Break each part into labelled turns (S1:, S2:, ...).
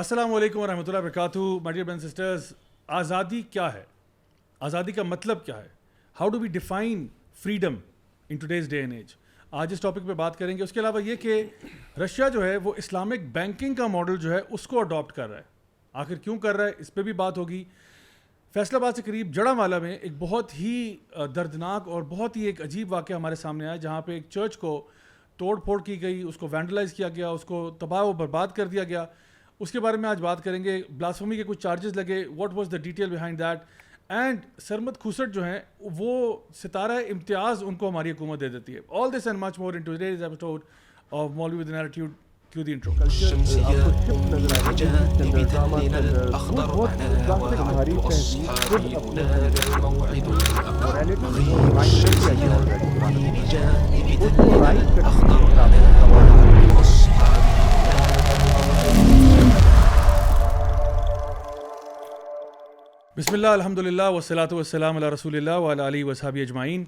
S1: السلام علیکم ورحمۃ اللہ وبرکاتہ. My dear brothers and sisters, آزادی کیا ہے؟ آزادی کا مطلب کیا ہے؟ How do we define freedom in today's day and age? آج اس ٹاپک پہ بات کریں گے. اس کے علاوہ یہ کہ رشیا جو ہے وہ اسلامک بینکنگ کا ماڈل جو ہے اس کو اڈاپٹ کر رہا ہے. آخر کیوں کر رہا ہے اس پہ بھی بات ہوگی. فیصل آباد سے قریب جڑا والا میں ایک بہت ہی دردناک اور بہت ہی ایک عجیب واقعہ ہمارے سامنے آیا, جہاں پہ ایک چرچ کو توڑ پھوڑ کی گئی, اس کو وینڈلائز کیا گیا, اس کو تباہ و برباد کر دیا گیا. اس کے بارے میں آج بات کریں گے. بلاسفمی کے کچھ چارجز لگے, what was the detail behind that, and Sarmad Khoosat جو ہیں وہ ستارہ امتیاز ان کو ہماری حکومت دے دیتی ہے. All this and much more in today's episode of Maulvi with an attitude. Cue the intro. بسم اللہ الحمد للہ والصلاۃ والسلام علی رسول اللہ وعلی آلہ وصحبہ اجمعین.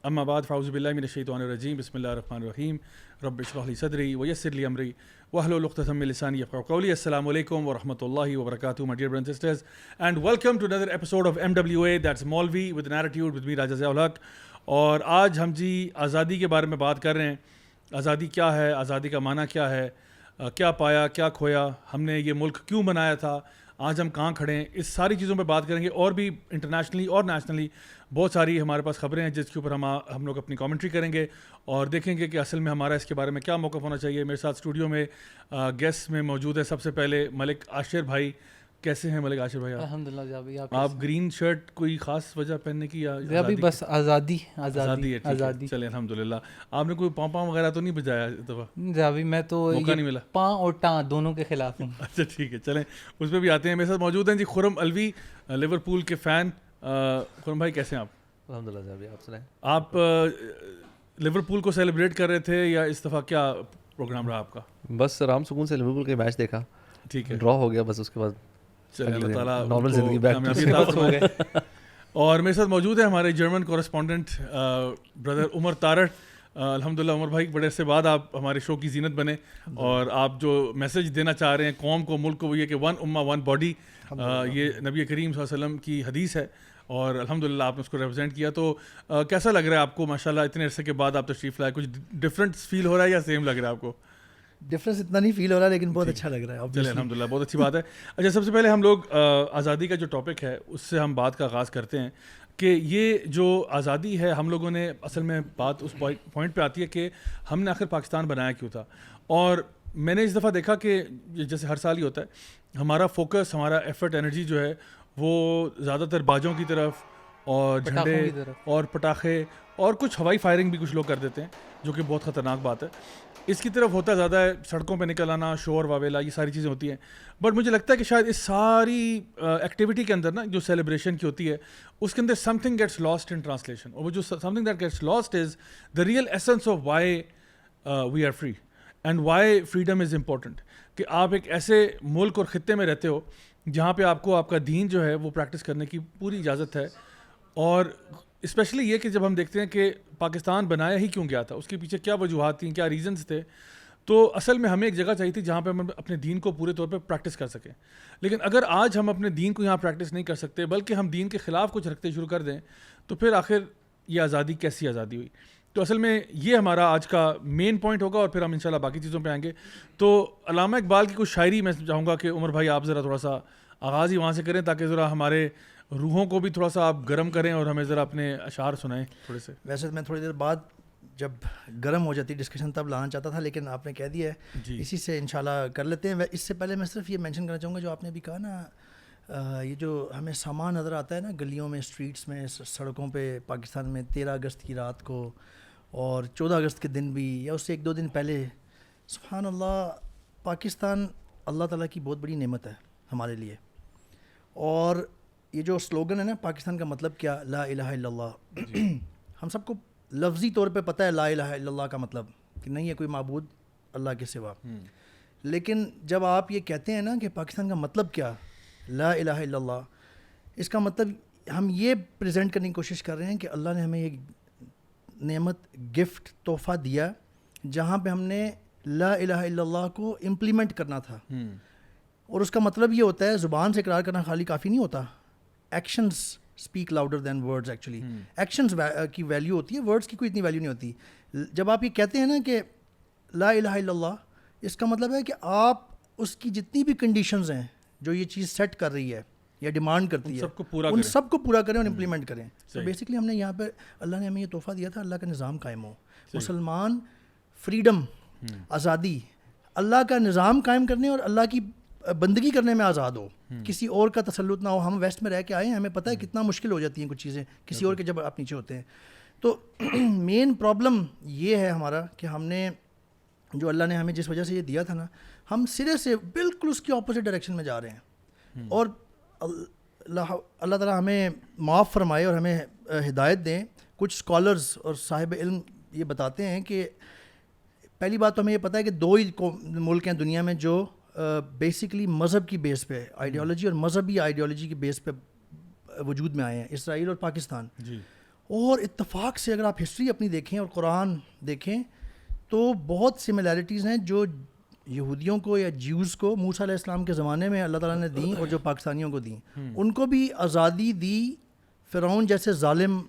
S1: اما بعد فاعوذ باللہ من الشیطان الرجیم. بسم اللہ الرحمن الرحیم. رب اشرح لی صدری ویسر لی امری واحلل عقدۃ من لسانی یفقہوا قولی. السلام علیکم ورحمۃ اللہ وبرکاتہ. My dear brothers and sisters, and welcome to another episode of MWA, that's Maulvi with an attitude, with me Raja Zia ul Haq. اور آج ہم جی آزادی کے بارے میں بات کر رہے ہیں. آزادی کیا ہے, آزادی کا معنی کیا ہے, کیا پایا کیا کھویا, ہم نے یہ ملک کیوں بنایا تھا, آج ہم کہاں کھڑے ہیں, اس ساری چیزوں پہ بات کریں گے. اور بھی انٹرنیشنلی اور نیشنلی بہت ساری ہمارے پاس خبریں ہیں جس کے اوپر ہم لوگ اپنی کامنٹری کریں گے اور دیکھیں گے کہ اصل میں ہمارا اس کے بارے میں کیا موقف ہونا چاہیے. میرے ساتھ اسٹوڈیو میں گیسٹ میں موجود ہے سب سے پہلے ملک عاشر بھائی. کیسے ہیں ملک عاشر بھائی؟
S2: الحمدللہ جابی.
S1: آپ گرین شرٹ کوئی خاص وجہ پہننے کی یا
S2: بس آزادی
S1: ہے؟ چلے الحمدللہ. آپ نے کوئی پاؤں وغیرہ تو نہیں بجایا اس دفعہ؟
S2: جابی میں تو
S1: موقع نہیں ملا.
S2: پاں اور ٹاں دونوں کے خلاف ہوں.
S1: اچھا ٹھیک ہے, چلیں اس پہ بھی آتے ہیں. میرے ساتھ موجود ہیں جی خرم الوی, لیورپول کے فین. خرم بھائی کیسے ہیں آپ؟
S3: الحمدللہ جابی. آپ سنائیں.
S1: آپ لیورپول کو سیلیبریٹ کر رہے تھے یا اس دفعہ کیا پروگرام رہا آپ کا؟
S3: بس آرام سکون سے لیورپول کے میچ دیکھا.
S1: ٹھیک ہے,
S3: ڈرا ہو گیا بس, اس کے بعد
S1: چلیں اللہ تعالیٰ
S3: نارمل زندگی بیک
S2: ہو گئے.
S1: اور میرے ساتھ موجود ہے ہمارے جرمن کورسپونڈنٹ بردر عمر طارٹ. الحمدللہ عمر بھائی بڑے عرصے بعد آپ ہمارے شو کی زینت بنے, اور آپ جو میسج دینا چاہ رہے ہیں قوم کو, ملک کو, وہ یہ کہ ون امہ ون باڈی, یہ نبی کریم صلی اللہ علیہ وسلم کی حدیث ہے, اور الحمدللہ آپ نے اس کو ریپرزینٹ کیا. تو کیسا لگ رہا ہے آپ کو؟ ماشاءاللہ اتنے عرصے کے بعد آپ تشریف لائے, کچھ ڈفرینٹ فیل ہو رہا ہے یا سیم لگ رہا ہے آپ کو؟
S4: ڈفرینس اتنا نہیں فیل ہو رہا لیکن بہت اچھا لگ رہا ہے.
S1: چلے الحمدللہ, بہت اچھی بات ہے. اچھا, سب سے پہلے ہم لوگ آزادی کا جو ٹاپک ہے اس سے ہم بات کا آغاز کرتے ہیں کہ یہ جو آزادی ہے, ہم لوگوں نے اصل میں بات اس پوائنٹ پہ آتی ہے کہ ہم نے آخر پاکستان بنایا کیوں تھا. اور میں نے اس دفعہ دیکھا کہ جیسے ہر سال ہی ہوتا ہے, ہمارا فوکس, ہمارا ایفرٹ, انرجی جو ہے وہ زیادہ تر باجوں کی طرف اور جھنڈے اور پٹاخے اور کچھ ہوائی فائرنگ بھی کچھ لوگ کر دیتے ہیں, جو کہ بہت خطرناک بات ہے. اس کی طرف ہوتا زیادہ ہے, سڑکوں پہ نکل آنا, شور واویلا, یہ ساری چیزیں ہوتی ہیں. بٹ مجھے لگتا ہے کہ شاید اس ساری ایکٹیویٹی کے اندر نا, جو سیلیبریشن کی ہوتی ہے, اس کے اندر something gets lost in translation. اور وہ جو something that gets lost is the real essence of why we are free and why freedom is important. کہ آپ ایک ایسے ملک اور خطے میں رہتے ہو جہاں پہ آپ کو آپ کا دین جو ہے وہ پریکٹس کرنے کی پوری اجازت ہے. اور اسپیشلی یہ کہ جب ہم دیکھتے ہیں کہ پاکستان بنایا ہی کیوں گیا تھا, اس کے پیچھے کیا وجوہات تھیں, کیا ریزنس تھے, تو اصل میں ہمیں ایک جگہ چاہیے تھی جہاں پہ ہم اپنے دین کو پورے طور پہ پریکٹس کر سکیں. لیکن اگر آج ہم اپنے دین کو یہاں پریکٹس نہیں کر سکتے بلکہ ہم دین کے خلاف کچھ رکھتے شروع کر دیں, تو پھر آخر یہ آزادی کیسی آزادی ہوئی؟ تو اصل میں یہ ہمارا آج کا مین پوائنٹ ہوگا, اور پھر ہم انشاءاللہ باقی چیزوں پہ آئیں گے. تو علامہ اقبال کی کچھ شاعری میں چاہوں گا کہ عمر بھائی آپ ذرا تھوڑا سا آغاز ہی وہاں سے کریں, تاکہ ذرا ہمارے روحوں کو بھی تھوڑا سا آپ گرم کریں اور ہمیں ذرا اپنے اشعار سنائیں تھوڑے سے.
S4: ویسے میں تھوڑی دیر بعد جب گرم ہو جاتی ڈسکشن تب لانا چاہتا تھا, لیکن آپ نے کہہ دیا ہے
S1: جی,
S4: اسی سے انشاءاللہ کر لیتے ہیں. اس سے پہلے میں صرف یہ مینشن کرنا چاہوں گا, جو آپ نے بھی کہا نا, یہ جو ہمیں سامان نظر آتا ہے نا گلیوں میں, اسٹریٹس میں, سڑکوں پہ پاکستان میں 13 اگست کی رات کو اور 14 اگست کے دن بھی, یا اس سے 1-2 دن پہلے, سبحان اللہ, پاکستان اللہ تعالیٰ کی بہت بڑی نعمت ہے ہمارے لیے. اور یہ جو سلوگن ہے نا, پاکستان کا مطلب کیا, لا الہ الا اللہ, ہم سب کو لفظی طور پہ پتہ ہے لا الہ الا اللہ کا مطلب کہ نہیں ہے کوئی معبود اللہ کے سوا. لیکن جب آپ یہ کہتے ہیں نا کہ پاکستان کا مطلب کیا, لا الہ الا اللہ, اس کا مطلب ہم یہ پریزنٹ کرنے کی کوشش کر رہے ہیں کہ اللہ نے ہمیں یہ نعمت, گفٹ, تحفہ دیا جہاں پہ ہم نے لا الہ الا اللہ کو امپلیمنٹ کرنا تھا. اور اس کا مطلب یہ ہوتا ہے زبان سے اقرار کرنا خالی کافی نہیں ہوتا, actions speak louder than words. Actually actions کی ویلیو ہوتی ہے, ورڈز کی کوئی اتنی ویلیو نہیں ہوتی. جب آپ یہ کہتے ہیں نا کہ لا الہ الا اللہ, اس کا مطلب ہے کہ آپ اس کی جتنی بھی کنڈیشنز ہیں جو یہ چیز سیٹ کر رہی ہے یا ڈیمانڈ کرتی ہے, ان سب کو پورا کریں اور امپلیمنٹ کریں. تو بیسکلی ہم نے یہاں پہ اللہ نے ہمیں یہ تحفہ دیا تھا, اللہ کا نظام قائم ہو. مسلمان فریڈم, آزادی, اللہ کا نظام قائم کرنے اور اللہ کی بندگی کرنے میں آزاد ہو, کسی اور کا تسلط نہ ہو. ہم ویسٹ میں رہ کے آئے ہیں, ہمیں پتہ ہے کتنا مشکل ہو جاتی ہیں کچھ چیزیں کسی اور کے جب آپ نیچے ہوتے ہیں. تو مین پرابلم یہ ہے ہمارا کہ ہم نے جو اللہ نے ہمیں جس وجہ سے یہ دیا تھا نا, ہم سرے سے بالکل اس کی اپوزٹ ڈائریکشن میں جا رہے ہیں. اور اللہ تعالیٰ ہمیں معاف فرمائے اور ہمیں ہدایت دیں. کچھ اسکالرز اور صاحب علم یہ بتاتے ہیں کہ پہلی بات تو ہمیں یہ پتہ ہے کہ 2 ہی ملک ہیں دنیا میں جو بیسکلی مذہب کی بیس پہ آئیڈیالوجی اور مذہبی آئیڈیالوجی کی بیس پہ وجود میں آئے ہیں, اسرائیل اور پاکستان. اور اتفاق سے اگر آپ ہسٹری اپنی دیکھیں اور قرآن دیکھیں تو بہت سملیرٹیز ہیں جو یہودیوں کو یا جیوز کو موسیٰ علیہ السلام کے زمانے میں اللہ تعالیٰ نے دیں اور جو پاکستانیوں کو دیں. ان کو بھی آزادی دی فرعون جیسے ظالم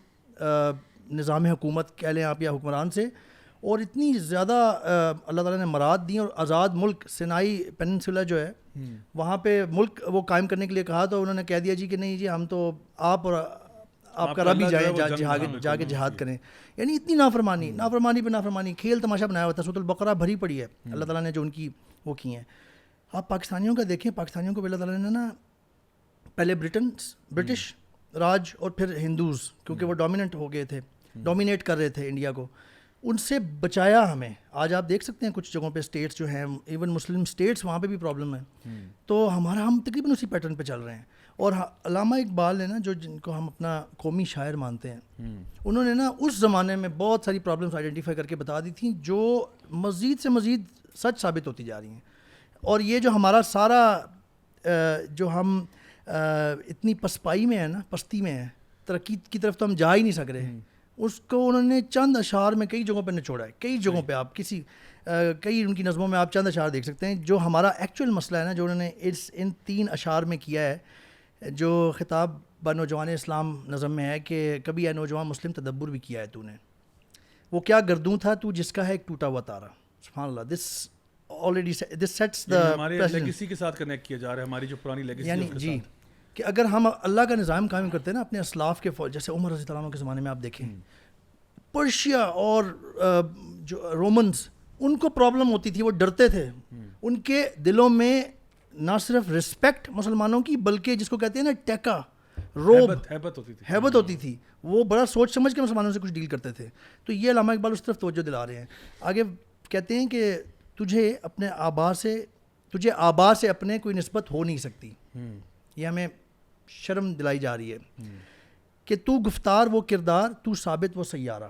S4: نظام حکومت کہہ لیں آپ یا حکمران سے, اور اتنی زیادہ اللہ تعالیٰ نے مراد دیں اور آزاد ملک سینائی پیننسولا جو ہے وہاں پہ ملک وہ قائم کرنے کے لیے کہا, تو انہوں نے کہہ دیا جی کہ نہیں جی ہم تو آپ اور آپ کا رب ہی جائیں جا کے جہاد کریں. یعنی اتنی نافرمانی پہ نافرمانی, کھیل تماشا بنایا ہوا تھا. سورۃ البقرہ بھری پڑی ہے اللہ تعالیٰ نے جو ان کی وہ کی ہیں. آپ پاکستانیوں کا دیکھیں, پاکستانیوں کو اللہ تعالیٰ نے نا پہلے برٹش راج اور پھر ہندوز, کیونکہ وہ ڈومیننٹ ہو گئے تھے, ڈومینیٹ کر رہے تھے انڈیا کو, ان سے بچایا ہمیں. آج آپ دیکھ سکتے ہیں کچھ جگہوں پہ اسٹیٹس جو ہیں, ایون مسلم اسٹیٹس, وہاں پہ بھی پرابلم ہے. تو ہم تقریباً اسی پیٹرن پہ چل رہے ہیں. اور علامہ اقبال نے نا جو جن کو ہم اپنا قومی شاعر مانتے ہیں, انہوں نے نا اس زمانے میں بہت ساری پرابلمس آئیڈینٹیفائی کر کے بتا دی تھیں جو مزید سے مزید سچ ثابت ہوتی جا رہی ہیں. اور یہ جو ہمارا سارا جو ہم اتنی پسپائی میں ہے نا, پستی میں ہے, ترقی کی طرف تو ہم جا ہی نہیں سک رہے, اس کو انہوں نے چند اشعار میں کئی جگہوں پہ نچوڑا ہے. کئی جگہوں پہ آپ کئی ان کی نظموں میں آپ چند اشعار دیکھ سکتے ہیں جو ہمارا ایکچوئل مسئلہ ہے نا, جو انہوں نے ان 3 اشعار میں کیا ہے. جو خطاب با نوجوان اسلام نظم میں ہے کہ کبھی اے نوجوان مسلم تدبر بھی کیا ہے تو نے, وہ کیا گردوں تھا تو جس کا ہے ایک ٹوٹا ہوا تارا. سبحان اللہ, دس سیٹس دا
S1: ہمارے لیگیسی کے ساتھ کنیکٹ کیا جا رہا ہے, ہماری جو پرانی لیگیسی ہے اس کے ساتھ.
S4: جی کہ اگر ہم اللہ کا نظام قائم کرتے ہیں نا اپنے اسلاف کے فوج, جیسے عمر رضی اللہ عنہ کے زمانے میں آپ دیکھیں, پرشیا اور جو رومنز, ان کو پرابلم ہوتی تھی, وہ ڈرتے تھے. ان کے دلوں میں نہ صرف رسپیکٹ مسلمانوں کی بلکہ جس کو کہتے ہیں نا ٹیکا, روب, ہیبت ہوتی تھی. وہ بڑا سوچ سمجھ کے مسلمانوں سے کچھ ڈیل کرتے تھے. تو یہ علامہ اقبال اس طرف توجہ دلا رہے ہیں. آگے کہتے ہیں کہ تجھے آبا سے اپنے کوئی نسبت ہو نہیں سکتی. یہ ہمیں شرم دلائی جا رہی ہے کہ تو گفتار وہ کردار, تو ثابت وہ سیارہ.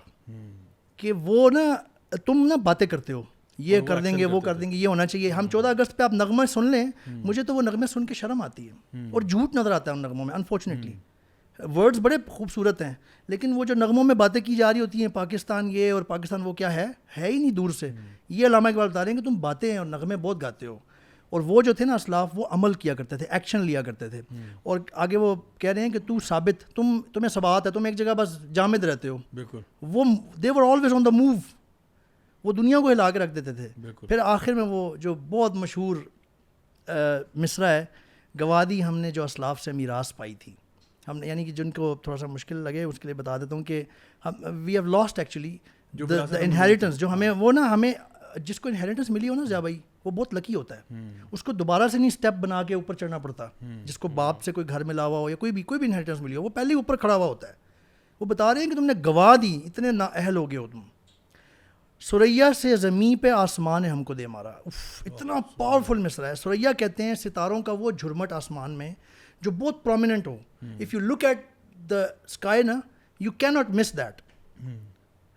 S4: کہ وہ نا تم نا باتیں کرتے ہو, یہ کر دیں گے وہ کر دیں گے, یہ ہونا چاہیے. ہم 14 اگست پہ آپ نغمے سن لیں, مجھے تو وہ نغمے سن کے شرم آتی ہے اور جھوٹ نظر آتا ہے ان نغموں میں. انفارچونیٹلی ورڈز بڑے خوبصورت ہیں, لیکن وہ جو نغموں میں باتیں کی جا رہی ہوتی ہیں, پاکستان یہ اور پاکستان وہ, کیا ہے ہی نہیں دور سے. یہ علامہ اقبال بتا رہے ہیں کہ تم باتیں اور نغمے بہت گاتے ہو. اور وہ جو تھے نا اسلاف, وہ عمل کیا کرتے تھے, ایکشن لیا کرتے تھے. اور آگے وہ کہہ رہے ہیں کہ تو ثابت, تمہیں ثبات ہے, تم ایک جگہ بس جامد رہتے ہو. بالکل. وہ دے were always on the move, وہ دنیا کو ہلا کے رکھ دیتے تھے. پھر آخر میں وہ جو بہت مشہور مصرع ہے, گوادی ہم نے جو اسلاف سے میراث پائی تھی. ہم نے یعنی کہ جن کو تھوڑا سا مشکل لگے اس کے لیے بتا دیتا ہوں کہ we have lost actually the inheritance. جو ہمیں جس کو انہیریٹنس ملی ہو نا ضیاء بھائی, وہ بہت لکی ہوتا ہے. اس کو دوبارہ سے نہیں اسٹیپ بنا کے اوپر چڑھنا پڑتا. جس کو باپ سے کوئی گھر ملا ہوا ہو یا کوئی بھی انہیریٹنس ملی ہو, وہ پہلے اوپر کھڑا ہوا ہوتا ہے. وہ بتا رہے ہیں کہ تم نے گوا دی, اتنے نااہل ہو گئے ہو تم. سریا سے زمین پہ آسمان ہم کو دے مارا. اتنا پاورفل مصرع ہے. سریا کہتے ہیں ستاروں کا وہ جھرمٹ آسمان میں جو بہت پرومیننٹ ہو. If you look at the sky نا, you can not miss that.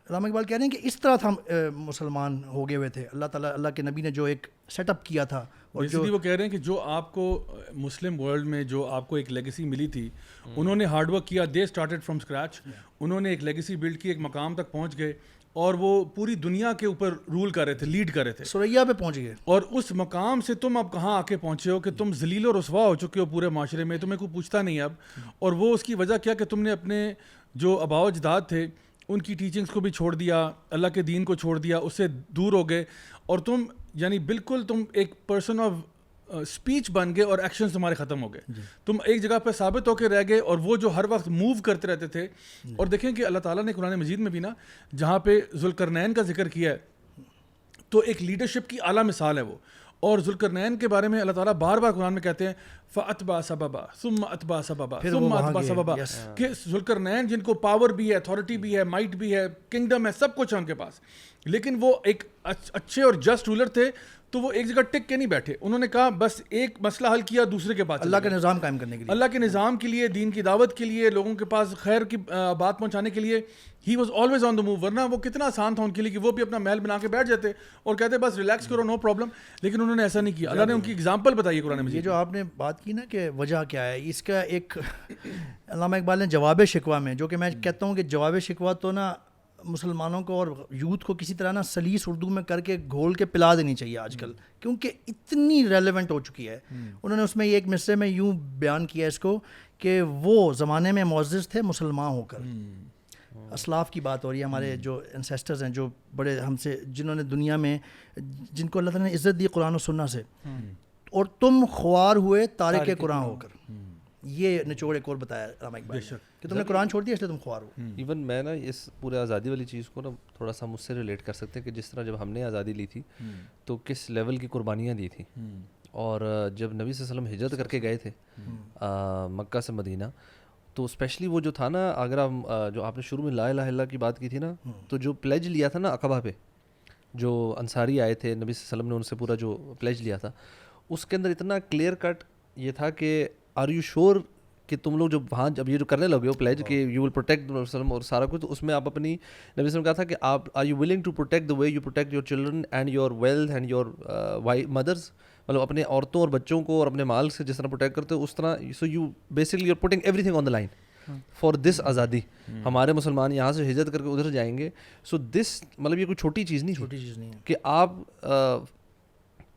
S4: Allama Iqbal کہہ رہے ہیں کہ اس طرح ہم مسلمان ہو گئے ہوئے تھے. اللہ تعالیٰ, اللہ کے نبی نے جو ایک سیٹ اپ کیا تھا, اور جو
S1: وہ کہہ رہے ہیں کہ جو آپ کو مسلم ورلڈ میں جو آپ کو ایک لیگیسی ملی تھی, انہوں نے ہارڈ ورک کیا, دے اسٹارٹیڈ فرام اسکریچ. انہوں نے ایک لیگیسی بلڈ کی, ایک مقام تک پہنچ گئے. اور وہ پوری دنیا کے اوپر رول کر رہے تھے, لیڈ کر رہے تھے,
S4: سریا پہ پہنچ گئے,
S1: اور اس مقام سے تم اب کہاں آ کے پہنچے ہو کہ تم ذلیل و رسوا ہو چکے ہو پورے معاشرے میں, تمہیں کوئی پوچھتا نہیں اب. اور وہ اس کی وجہ کیا کہ تم نے اپنے جو آباء و اجداد تھے ان کی ٹیچنگز کو بھی چھوڑ دیا, اللہ کے دین کو چھوڑ دیا, اس سے دور ہو گئے, اور تم یعنی بالکل تم ایک پرسن آف اسپیچ بن گئے اور ایکشنز تمہارے ختم ہو گئے. تم ایک جگہ پہ ثابت ہو کے رہ گئے, اور وہ جو ہر وقت موو کرتے رہتے تھے. اور دیکھیں کہ اللہ تعالیٰ نے قرآن مجید میں بھی نا جہاں پہ ذوالقرنین کا ذکر کیا ہے تو ایک لیڈرشپ کی اعلیٰ مثال ہے وہ. اور ذوالقرنین کے بارے میں اللہ تعالیٰ بار بار قرآن میں کہتے ہیں فَأَتْبَعَ سَبَبًا ثُمَّ أَتْبَعَ سَبَبًا ثُمَّ أَتْبَعَ سَبَبًا, کہ ذوالقرنین جن کو پاور بھی ہے, اتھارٹی بھی ہے, مائٹ بھی ہے, کنگڈم ہے, سب کچھ ہے ان کے پاس, لیکن وہ ایک اچھے اور جسٹ رولر تھے. تو وہ ایک جگہ ٹک کے نہیں بیٹھے, انہوں نے کہا بس ایک مسئلہ حل کیا دوسرے کے پاس,
S4: اللہ کا نظام قائم کرنے کے لیے,
S1: اللہ کے نظام کے لیے, دین کی دعوت کے لیے, لوگوں کے پاس خیر کی بات پہنچانے کے لیے. He was always on the move. ورنہ وہ کتنا آسان تھا ان کے لیے کہ وہ بھی اپنا محل بنا کے بیٹھ جاتے اور کہتے بس ریلیکس کرو, نو پرابلم. لیکن انہوں نے ایسا نہیں کیا. اللہ نے ان کی اگزامپل بتائی ہے قرآن مجید.
S4: یہ جو آپ نے بات کی نا کہ وجہ کیا ہے, اس کا ایک علامہ اقبال نے جواب شکوہ میں, جو کہ میں کہتا ہوں کہ جواب شکوہ تو نا مسلمانوں کو اور یوتھ کو کسی طرح نا سلیس اردو میں کر کے گھول کے پلا دینی چاہیے آج کل, کیونکہ اتنی ریلیونٹ ہو چکی ہے. انہوں نے اس میں ایک مصرے میں یوں بیان کیا اس کو کہ وہ زمانے میں معزز تھے مسلمان ہو کر. اسلاف کی بات ہو رہی ہے, ہمارے جو انسیسٹرز ہیں, جو بڑے ہم سے, جنہوں نے دنیا میں, جن کو اللہ تعالیٰ نے عزت دی قرآن و سنہ سے, اور تم خوار ہوئے تارک قرآن ہو کر. یہ نچوڑ ایک اور بتایا علامہ اقبال نے کہ تم نے قرآن چھوڑ دیا اس لیے تم خوار ہو.
S3: ایون میں نا اس پورے آزادی والی چیز کو نا تھوڑا سا مجھ سے ریلیٹ کر سکتے ہیں کہ جس طرح جب ہم نے آزادی لی تھی تو کس لیول کی قربانیاں دی تھیں. اور جب نبی صلی اللہ علیہ وسلم ہجرت کر کے گئے تھے مکہ سے مدینہ, تو اسپیشلی وہ جو تھا نا, اگر ہم جو آپ نے شروع میں لا الہ الا اللہ کی بات کی تھی نا, تو جو پلیج لیا تھا نا عقبہ پہ, جو انصاری آئے تھے, نبی صلی اللہ علیہ وسلم نے ان سے پورا جو پلیج لیا تھا, اس کے اندر اتنا کلیئر کٹ یہ تھا کہ آر یو شیور کہ تم لوگ جب وہاں جب یہ جو کرنے لگے ہو پلیج کہ یو ول پروٹیکٹ وسلم اور سارا کچھ, تو اس میں آپ اپنی نبی صلی اللہ علیہ وسلم کہا تھا کہ آپ are you willing to protect the way you protect your children and your wealth and your mothers, مطلب اپنے عورتوں اور بچوں کو اور اپنے مال سے جس طرح پروٹیکٹ کرتے ہو اس طرح. So you basically you putting every thing on the line for this آزادی. ہمارے مسلمان یہاں سے ہجرت کر کے ادھر جائیں گے. سو دس مطلب یہ کوئی چھوٹی چیز نہیں ہے کہ آپ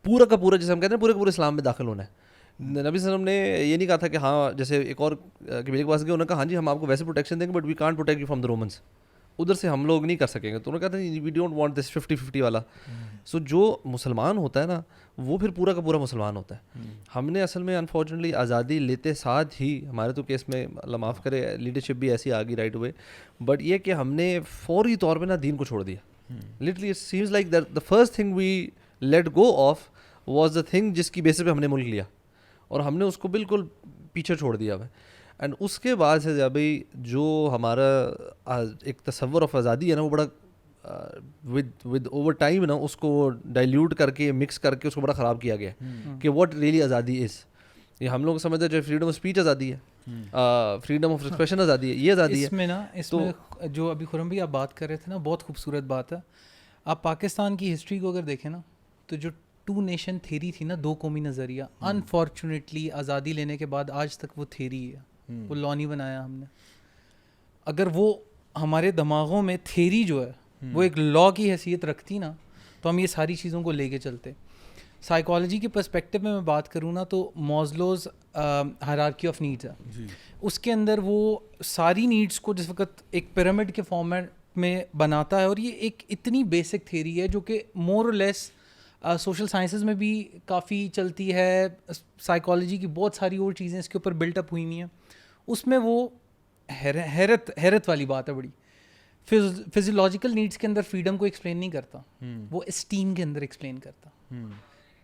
S3: پورا کا پورا, جیسے ہم کہتے ہیں پورے کا پورے اسلام میں داخل ہونا ہے. نبی صلی اللہ علیہ وسلم نے یہ نہیں کہا تھا کہ ہاں, جیسے ایک اور قبیلے کے پاس گئے, انہوں نے کہا ہاں جی ہم آپ کو ویسے پروٹیکشن دیں گے but we can't protect you from the Romans, ادھر سے ہم لوگ نہیں کر سکیں گے. تو انہوں نے کہا تھا وی ڈونٹ وانٹ دس 50-50 والا. سو جو مسلمان ہوتا ہے نا وہ پھر پورا کا پورا مسلمان ہوتا ہے. ہم نے اصل میں انفارچونیٹلی آزادی لیتے ساتھ ہی, ہمارے تو کیس میں اللہ معاف کرے لیڈرشپ بھی ایسی آ گئی رائٹ ہوئے, بٹ یہ کہ ہم نے فوری طور پہ نا دین کو چھوڑ دیا. Literally it seems like the first thing we let go of was the thing جس کی بیسس پہ ہم نے ملک لیا, اور ہم نے اس کو بالکل پیچھے چھوڑ دیا ہے. اینڈ اس کے بعد سے ابھی جو ہمارا ایک تصور آف آزادی ہے نا, وہ بڑا ود اوور ٹائم نا اس کو ڈائلیوٹ کر کے مکس کر کے اس کو بڑا خراب کیا گیا کہ واٹ ریئلی آزادی از. یہ ہم لوگ سمجھتے ہیں جو فریڈم آف اسپیچ آزادی ہے, فریڈم آف ایکسپریشن آزادی ہے, یہ آزادی ہے.
S2: اس میں نا اس میں جو ابھی خرم بھی آپ بات کر رہے تھے نا, بہت خوبصورت بات ہے. آپ پاکستان کی ہسٹری کو اگر دیکھیں نا, تو جو 2 نیشن تھیری تھی نا, 2 قومی نظریہ, انفارچونیٹلی آزادی لینے کے بعد آج تک وہ تھیری ہے, وہ لا نہیں بنایا ہم نے. اگر وہ ہمارے دماغوں میں تھیری جو ہے وہ ایک لا کی حیثیت رکھتی نا, تو ہم یہ ساری چیزوں کو لے کے چلتے. سائیکالوجی کے پرسپیکٹیو میں بات کروں نا, تو مازلوز ہائرارکی آف نیڈز ہے, اس کے اندر وہ ساری نیڈس کو جس وقت ایک پیرامڈ کے فارمیٹ میں بناتا ہے. اور یہ ایک اتنی بیسک تھیری ہے جو کہ مور اور لیس سوشل سائنسز میں بھی کافی چلتی ہے, سائیکالوجی کی بہت ساری اور چیزیں اس کے اوپر بلٹ اپ ہوئی ہوئی ہیں. اس میں وہ حیرت والی بات ہے بڑی. فزیولوجیکل نیڈس کے اندر فریڈم کو ایکسپلین نہیں کرتا, وہ اسٹیم کے اندر ایکسپلین کرتا,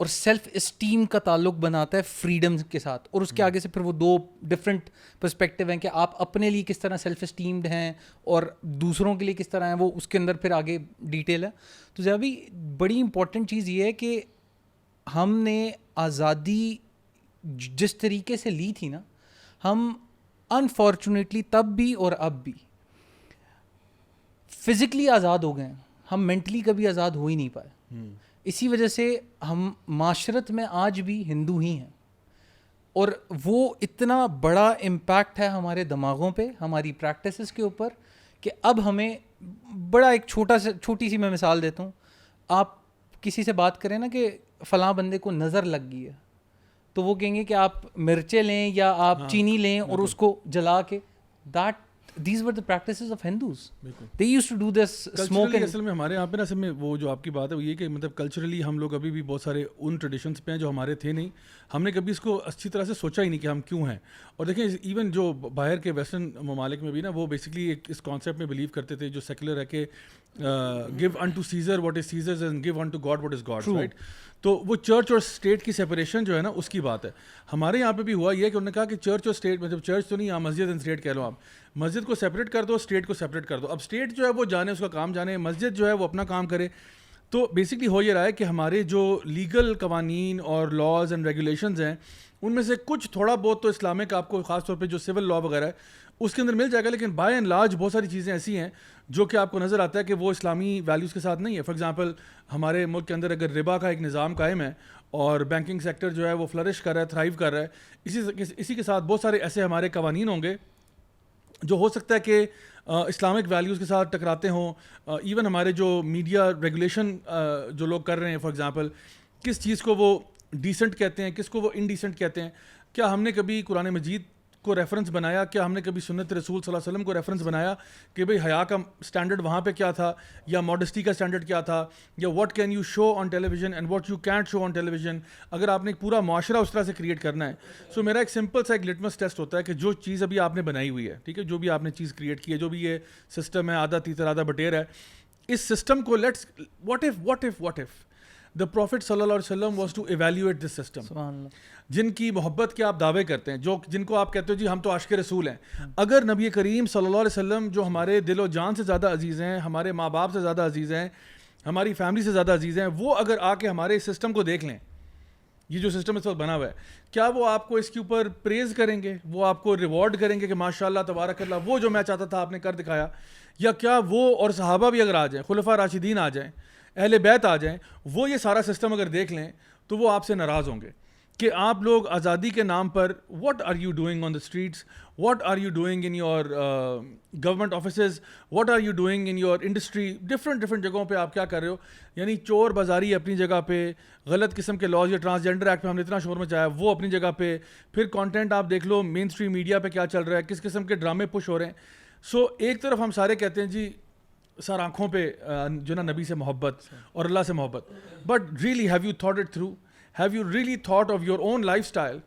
S2: اور سیلف اسٹیم کا تعلق بناتا ہے فریڈم کے ساتھ. اور اس کے آگے سے پھر وہ 2 ڈفرینٹ پرسپیکٹیو ہیں کہ آپ اپنے لیے کس طرح سیلف اسٹیمڈ ہیں اور دوسروں کے لیے کس طرح ہیں, وہ اس کے اندر پھر آگے ڈیٹیل ہے. تو جب بھی بڑی امپورٹنٹ چیز یہ ہے کہ ہم نے آزادی جس طریقے سے لی تھی نا, ہم انفارچونیٹلی تب بھی اور اب بھی فزیکلی آزاد ہو گئے ہیں, ہم مینٹلی کبھی آزاد ہو ہی نہیں پائے. اسی وجہ سے ہم معاشرت میں آج بھی ہندو ہی ہیں, اور وہ اتنا بڑا امپیکٹ ہے ہمارے دماغوں پہ, ہماری پریکٹسز کے اوپر, کہ اب ہمیں بڑا ایک چھوٹی سی میں مثال دیتا ہوں. آپ کسی سے بات کریں نا کہ فلاں بندے کو نظر لگ گئی ہے, تو وہ کہیں گے کہ آپ مرچیں لیں یا آپ چینی لیں اور اس کو جلا کے, these were the practices of Hindus. They used to do this smoke and
S1: اصل میں ہمارے یہاں پہ نا اصل میں وہ جو آپ کی بات ہے وہ یہ کہ مطلب کلچرلی ہم لوگ ابھی بھی بہت سارے ان ٹریڈیشنس پہ ہیں جو ہمارے تھے نہیں. ہم نے کبھی اس کو اچھی طرح سے سوچا ہی نہیں کہ ہم کیوں ہیں. اور دیکھیں ایون جو باہر کے ویسٹرن ممالک میں بھی نا وہ بیسکلی ایک اس کانسیپٹ میں بلیو کرتے تھے جو سیکولر ہے کہ give unto Caesar what is Caesar's and give unto God what is God, right. تو وہ چرچ اور اسٹیٹ کی سیپریشن جو ہے نا اس کی بات ہے. ہمارے یہاں پہ بھی ہوا یہ کہ انہوں نے کہا کہ چرچ اور اسٹیٹ, مطلب چرچ تو نہیں, یہاں مسجد اینڈ اسٹیٹ کہہ لو آپ, مسجد کو سیپریٹ کر دو, اسٹیٹ کو سیپریٹ کر دو. اب اسٹیٹ جو ہے وہ جانے اس کا کام جانے, مسجد جو ہے وہ اپنا کام کرے. تو بیسکلی ہو یہ رہا ہے کہ ہمارے جو لیگل قوانین اور لاز اینڈ ریگولیشنز ہیں ان میں سے کچھ تھوڑا بہت تو اسلامک آپ کو خاص طور پہ جو سول لا وغیرہ ہے اس کے اندر مل جائے گا, لیکن بائی اینڈ لارج بہت ساری چیزیں ایسی ہیں جو کہ آپ کو نظر آتا ہے کہ وہ اسلامی ویلیوز کے ساتھ نہیں ہے. فار ایگزامپل ہمارے ملک کے اندر اگر ربا کا ایک نظام قائم ہے اور بینکنگ سیکٹر جو ہے وہ فلرش کر رہا ہے, تھرائیو کر رہا ہے, اسی کے ساتھ بہت سارے ایسے ہمارے قوانین ہوں گے جو ہو سکتا ہے کہ اسلامک ویلیوز کے ساتھ ٹکراتے ہوں. ایون ہمارے جو میڈیا ریگولیشن جو لوگ کر رہے ہیں, فار ایگزامپل کس چیز کو وہ ڈیسنٹ کہتے ہیں, کس کو وہ انڈیسنٹ کہتے ہیں. کیا ہم نے کبھی قرآن مجید کو ریفرنس بنایا, کیا ہم نے کبھی سنت رسول صلی اللہ علیہ وسلم کو ریفرنس بنایا کہ بھئی حیا کا اسٹینڈرڈ وہاں پہ کیا تھا, یا ماڈسٹی کا اسٹینڈرڈ کیا تھا, یا what can you show on television and what you can't show on television, اگر آپ نے ایک پورا معاشرہ اس طرح سے کریٹ کرنا ہے. سو میرا ایک سمپل سا ایک لٹمس ٹیسٹ ہوتا ہے کہ جو چیز ابھی آپ نے بنائی ہوئی ہے, ٹھیک ہے, جو بھی آپ نے چیز کریٹ کی ہے, جو بھی یہ سسٹم ہے, آدھا تیتر آدھا بٹیر ہے, اس سسٹم کو let's what if the Prophet صلی اللہ علیہ وسلم was to evaluate this system. جن کی محبت کے آپ دعوے کرتے ہیں, جن کو آپ کہتے ہو جی ہم تو عاشق رسول ہیں, اگر نبی کریم صلی اللہ علیہ وسلم جو ہمارے دل و جان سے زیادہ عزیز ہیں, ہمارے ماں باپ سے زیادہ عزیز ہیں, ہماری فیملی سے زیادہ عزیز ہیں, وہ اگر آ کے ہمارے اس سسٹم کو دیکھ لیں, یہ جو سسٹم اس وقت بنا ہوا ہے, کیا وہ آپ کو اس کے اوپر پریز کریں گے, وہ آپ کو ریوارڈ کریں گے کہ ماشاء اللہ تبارک اللہ وہ جو میں چاہتا تھا آپ نے کر دکھایا, یا کیا وہ اور صحابہ بھی اگر آ جائیں, خلفاء راشدین آ جائیں, اہل بیت آ جائیں, وہ یہ سارا سسٹم اگر دیکھ لیں تو وہ آپ سے ناراض ہوں گے کہ آپ لوگ آزادی کے نام پر what are you doing on the streets, what are you doing in your government offices, what are you doing in your industry, different جگہوں پہ آپ کیا کر رہے ہو. یعنی چور بازاری اپنی جگہ پہ, غلط قسم کے لاز, یا ٹرانسجینڈر ایکٹ پہ ہم نے اتنا شور مچایا وہ اپنی جگہ پہ, پھر کانٹینٹ آپ دیکھ لو مین اسٹریم میڈیا پہ کیا چل رہا ہے, کس قسم کے ڈرامے پش ہو رہے ہیں. سو ایک طرف ہم سارے کہتے ہیں جی سر آنکھوں پہ جو نا نبی سے محبت اور اللہ سے محبت, but really have you thought it through, have you really thought of your own lifestyle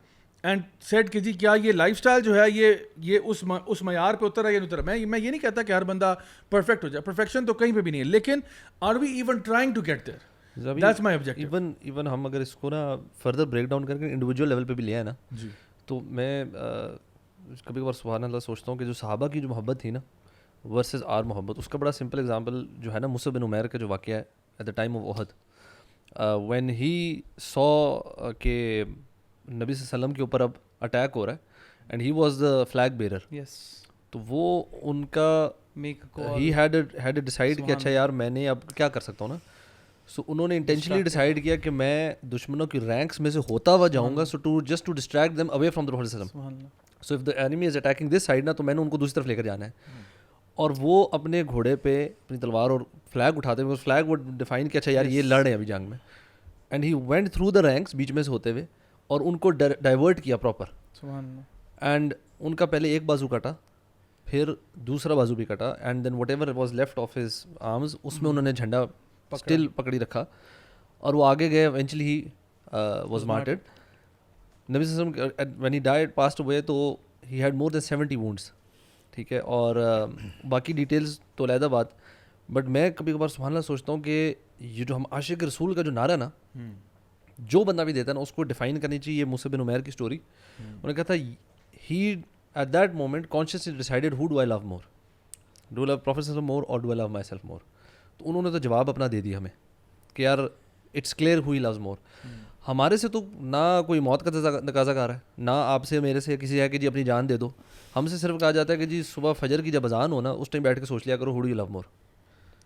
S1: and set کہ جی کیا یہ لائف اسٹائل جو ہے یہ اس معیار پہ اتر ہے یا نہیں اتر. میں یہ نہیں کہتا کہ ہر بندہ پرفیکٹ ہو جائے, پرفیکشن تو کہیں پہ بھی نہیں ہے, لیکن are we even trying to get there, that's my objective.
S3: Even ہم اگر اس کو نا فردر بریک ڈاؤن کر کے انڈیویجول لیول پہ بھی لیا ہے نا,
S1: جی,
S3: تو میں کبھی کبھار سبحان اللہ سوچتا ہوں کہ جو صحابہ کی جو محبت تھی نا ورسز آر محبت, اس کا بڑا سمپل اگزامپل جو ہے نا مصعب بن عمیر کا جو واقعہ ہے at the time of Uhud, when he saw کہ نبی صلی اللہ علیہ وسلم کے اوپر اب اٹیک ہو رہا ہے and he was the flag bearer, تو وہ ان کا ہی ہیڈ ڈیسائڈ کہ اچھا یار میں نے اب کیا کر سکتا ہوں نا. سو انہوں نے انٹینشنلی ڈیسائڈ کیا کہ میں دشمنوں کی رینکس میں سے ہوتا ہوا جاؤں گا, so to just to distract them away from the prophet صلی اللہ علیہ وسلم. So if the enemy is attacking this side نا, تو میں نے ان کو دوسری طرف لے کر جانا ہے. اور وہ اپنے گھوڑے پہ اپنی تلوار اور فلیگ اٹھاتے ہوئے, فلیگ وہ ڈیفائن کیا اچھا یار یہ لڑ رہے ہیں ابھی جنگ میں, and he went through the ranks بیچ میں سے ہوتے ہوئے اور ان کو ڈائیورٹ کیا پراپر, اینڈ ان کا پہلے ایک بازو کٹا, پھر دوسرا بازو بھی کٹا, and then whatever was left of his arms اس میں انہوں نے جھنڈا اسٹل پکڑی رکھا اور وہ آگے گئے. Eventually he was martyred. نبی صلی اللہ علیہ وسلم when he died passed away تو he had more then 70 wounds, ٹھیک ہے, اور باقی ڈیٹیلز تو علیحدہ بات. بٹ میں کبھی کبھار سبحان اللہ سوچتا ہوں کہ یہ جو ہم عاشق رسول کا جو نعرہ نا, جو بندہ بھی دیتا ہے نا اس کو ڈیفائن کرنی چاہیے. مصعب بن عمیر کی اسٹوری, انہوں نے کہا تھا he at that moment consciously decided who do I love more, do love prophet صلی اللہ علیہ وسلم مور اور do I love my self more. تو انہوں نے تو جواب اپنا دے دیا ہمیں کہ یار it's clear who he loves more. ہمارے سے تو نہ کوئی موت کا تقاضا کر رہا ہے, نہ آپ سے میرے سے کسی ہے کہ جی اپنی جان دے دو. ہم سے صرف کہا جاتا ہے کہ جی صبح فجر کی جب اذان ہو نا اس ٹائم بیٹھ کے سوچ لیا کرو who do you love more.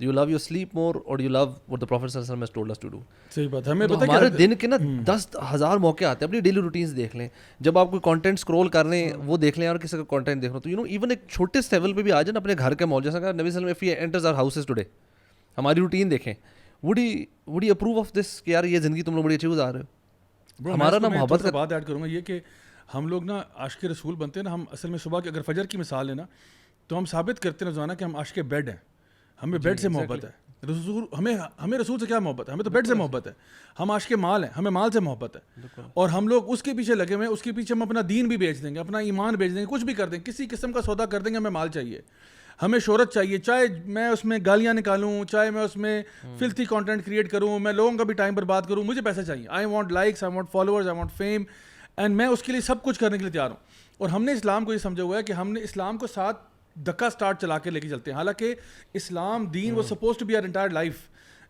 S3: Do you love your sleep more or do you love what the Prophet sallallahu alaihi wasallam has told us to do?
S1: صحیح بات ہے. ہمیں
S3: تو
S1: پتہ
S3: ہمارے
S1: کیا
S3: دن کے نا 10,000 موقع آتے ہیں. اپنی ڈیلی روٹینز دیکھ لیں, جب آپ کوئی کانٹینٹ اسکرول کر رہے ہیں وہ دیکھ لیں اور کسی کا کانٹینٹ دیکھ رہے ہو تو ایون ایک چھوٹے سے لیول پہ بھی آ جائیں اپنے گھر کے ماحول, جیسا کہ نبی صلی اللہ علیہ وسلم if he enters our houses today, ہماری روٹین دیکھیں, would he approve of this کہ یار یہ زندگی تم لوگ بڑی اچھی گزار رہے ہو؟ ہمارا نا محبت کا
S1: بات ایڈ کروں گا یہ کہ ہم لوگ نا عاشق رسول بنتے ہیں نا. ہم اصل میں صبح کے اگر فجر کی مثال ہے نا تو ہم ثابت کرتے ہیں روزانہ کہ ہم عاشق بیڈ ہیں. ہمیں بیڈ سے محبت ہے. رسول ہمیں رسول سے کیا محبت ہے؟ ہمیں تو بیڈ سے محبت ہے. ہم عاشق مال ہیں, ہمیں مال سے محبت ہے. اور ہم لوگ اس کے پیچھے لگے ہوئے ہیں, اس کے پیچھے ہم اپنا دین بھی بیچ دیں گے, اپنا ایمان بیچ دیں گے, کچھ بھی کر دیں گے, کسی قسم کا سودا کر دیں گے. ہمیں مال چاہیے, ہمیں شہرت چاہیے, چاہے میں اس میں گالیاں نکالوں, چاہے میں اس میں فلتھی کانٹینٹ کریٹ کروں, میں لوگوں کا بھی ٹائم برباد کروں, مجھے پیسہ چاہیے. I want likes, I want followers, I want fame, and میں اس کے لیے سب کچھ کرنے کے لیے تیار ہوں. اور ہم نے اسلام کو یہ سمجھا ہوا ہے کہ ہم نے اسلام کو ساتھ دھکا اسٹارٹ چلا کے لے کے چلتے ہیں. حالانکہ اسلام دین was supposed to be our entire life.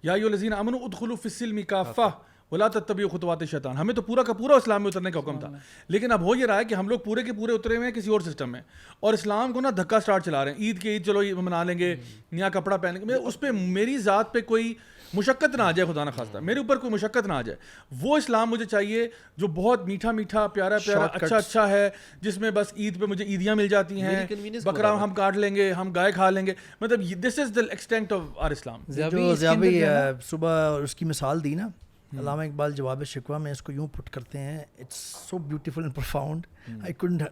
S1: یا ایھا الذین آمنوا ادخلوا فی السلم کافہ ولا تتبعوا خطوات الشیطان. ہمیں تو پورا کا پورا اسلام میں اترنے کا حکم تھا, لیکن اب ہو یہ رہا ہے کہ ہم لوگ پورے کے پورے اترے ہوئے ہیں کسی اور سسٹم میں, اور اسلام کو نا دھکا اسٹارٹ چلا رہے ہیں. عید کے عید چلو یہ منا لیں گے, نیا کپڑا پہن لیں گے. اس پہ میری ذات پہ کوئی مشقت نہ آ جائے, خدا نہ خواستہ میرے اوپر کوئی مشقت نہ آ جائے. وہ اسلام مجھے چاہیے جو بہت میٹھا میٹھا پیارا پیارا اچھا ہے, جس میں بس عید پہ مجھے عیدیاں مل جاتی ہیں, بکرا ہم کاٹ لیں گے, ہم گائے کھا لیں گے. مطلب دس از دا ایکسٹینٹ آف آر اسلام.
S4: جو ضیابی صبح اس کی مثال دی نا علامہ اقبال جواب شکوہ میں, اس کو یوں پٹ کرتے ہیں, it's so beautiful and profound, I couldn't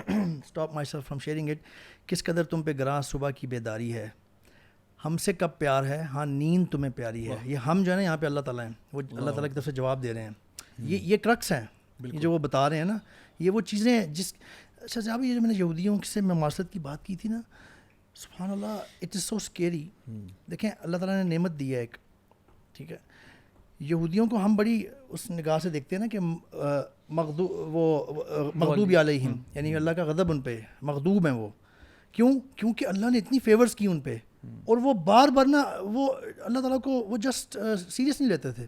S4: stop myself from sharing it. کس قدر تم پہ گراں صبح کی بیداری ہے, ہم سے کب پیار ہے, ہاں نیند تمہیں پیاری ہے. یہ ہم جو ہے نا یہاں پہ اللہ تعالیٰ ہیں, وہ اللہ تعالیٰ کی طرف سے جواب دے رہے ہیں. یہ کرکس ہیں جو وہ بتا رہے ہیں نا, یہ وہ چیزیں جس. اچھا صاحب یہ جو میں نے یہودیوں سے مماثلت کی بات کی تھی نا, سبحان اللہ, اٹ از سو اسکیری. دیکھیں اللہ تعالیٰ نے نعمت دی ہے ایک, ٹھیک ہے. یہودیوں کو ہم بڑی اس نگاہ سے دیکھتے ہیں نا کہ مغضوب علیہم, یعنی اللہ کا غضب ان پہ, مغضوب ہیں وہ. کیوں؟ کیونکہ اللہ نے اتنی فیورز کی ان پہ, اور وہ بار بار نا وہ اللہ تعالیٰ کو وہ جسٹ سیریس نہیں لیتے تھے.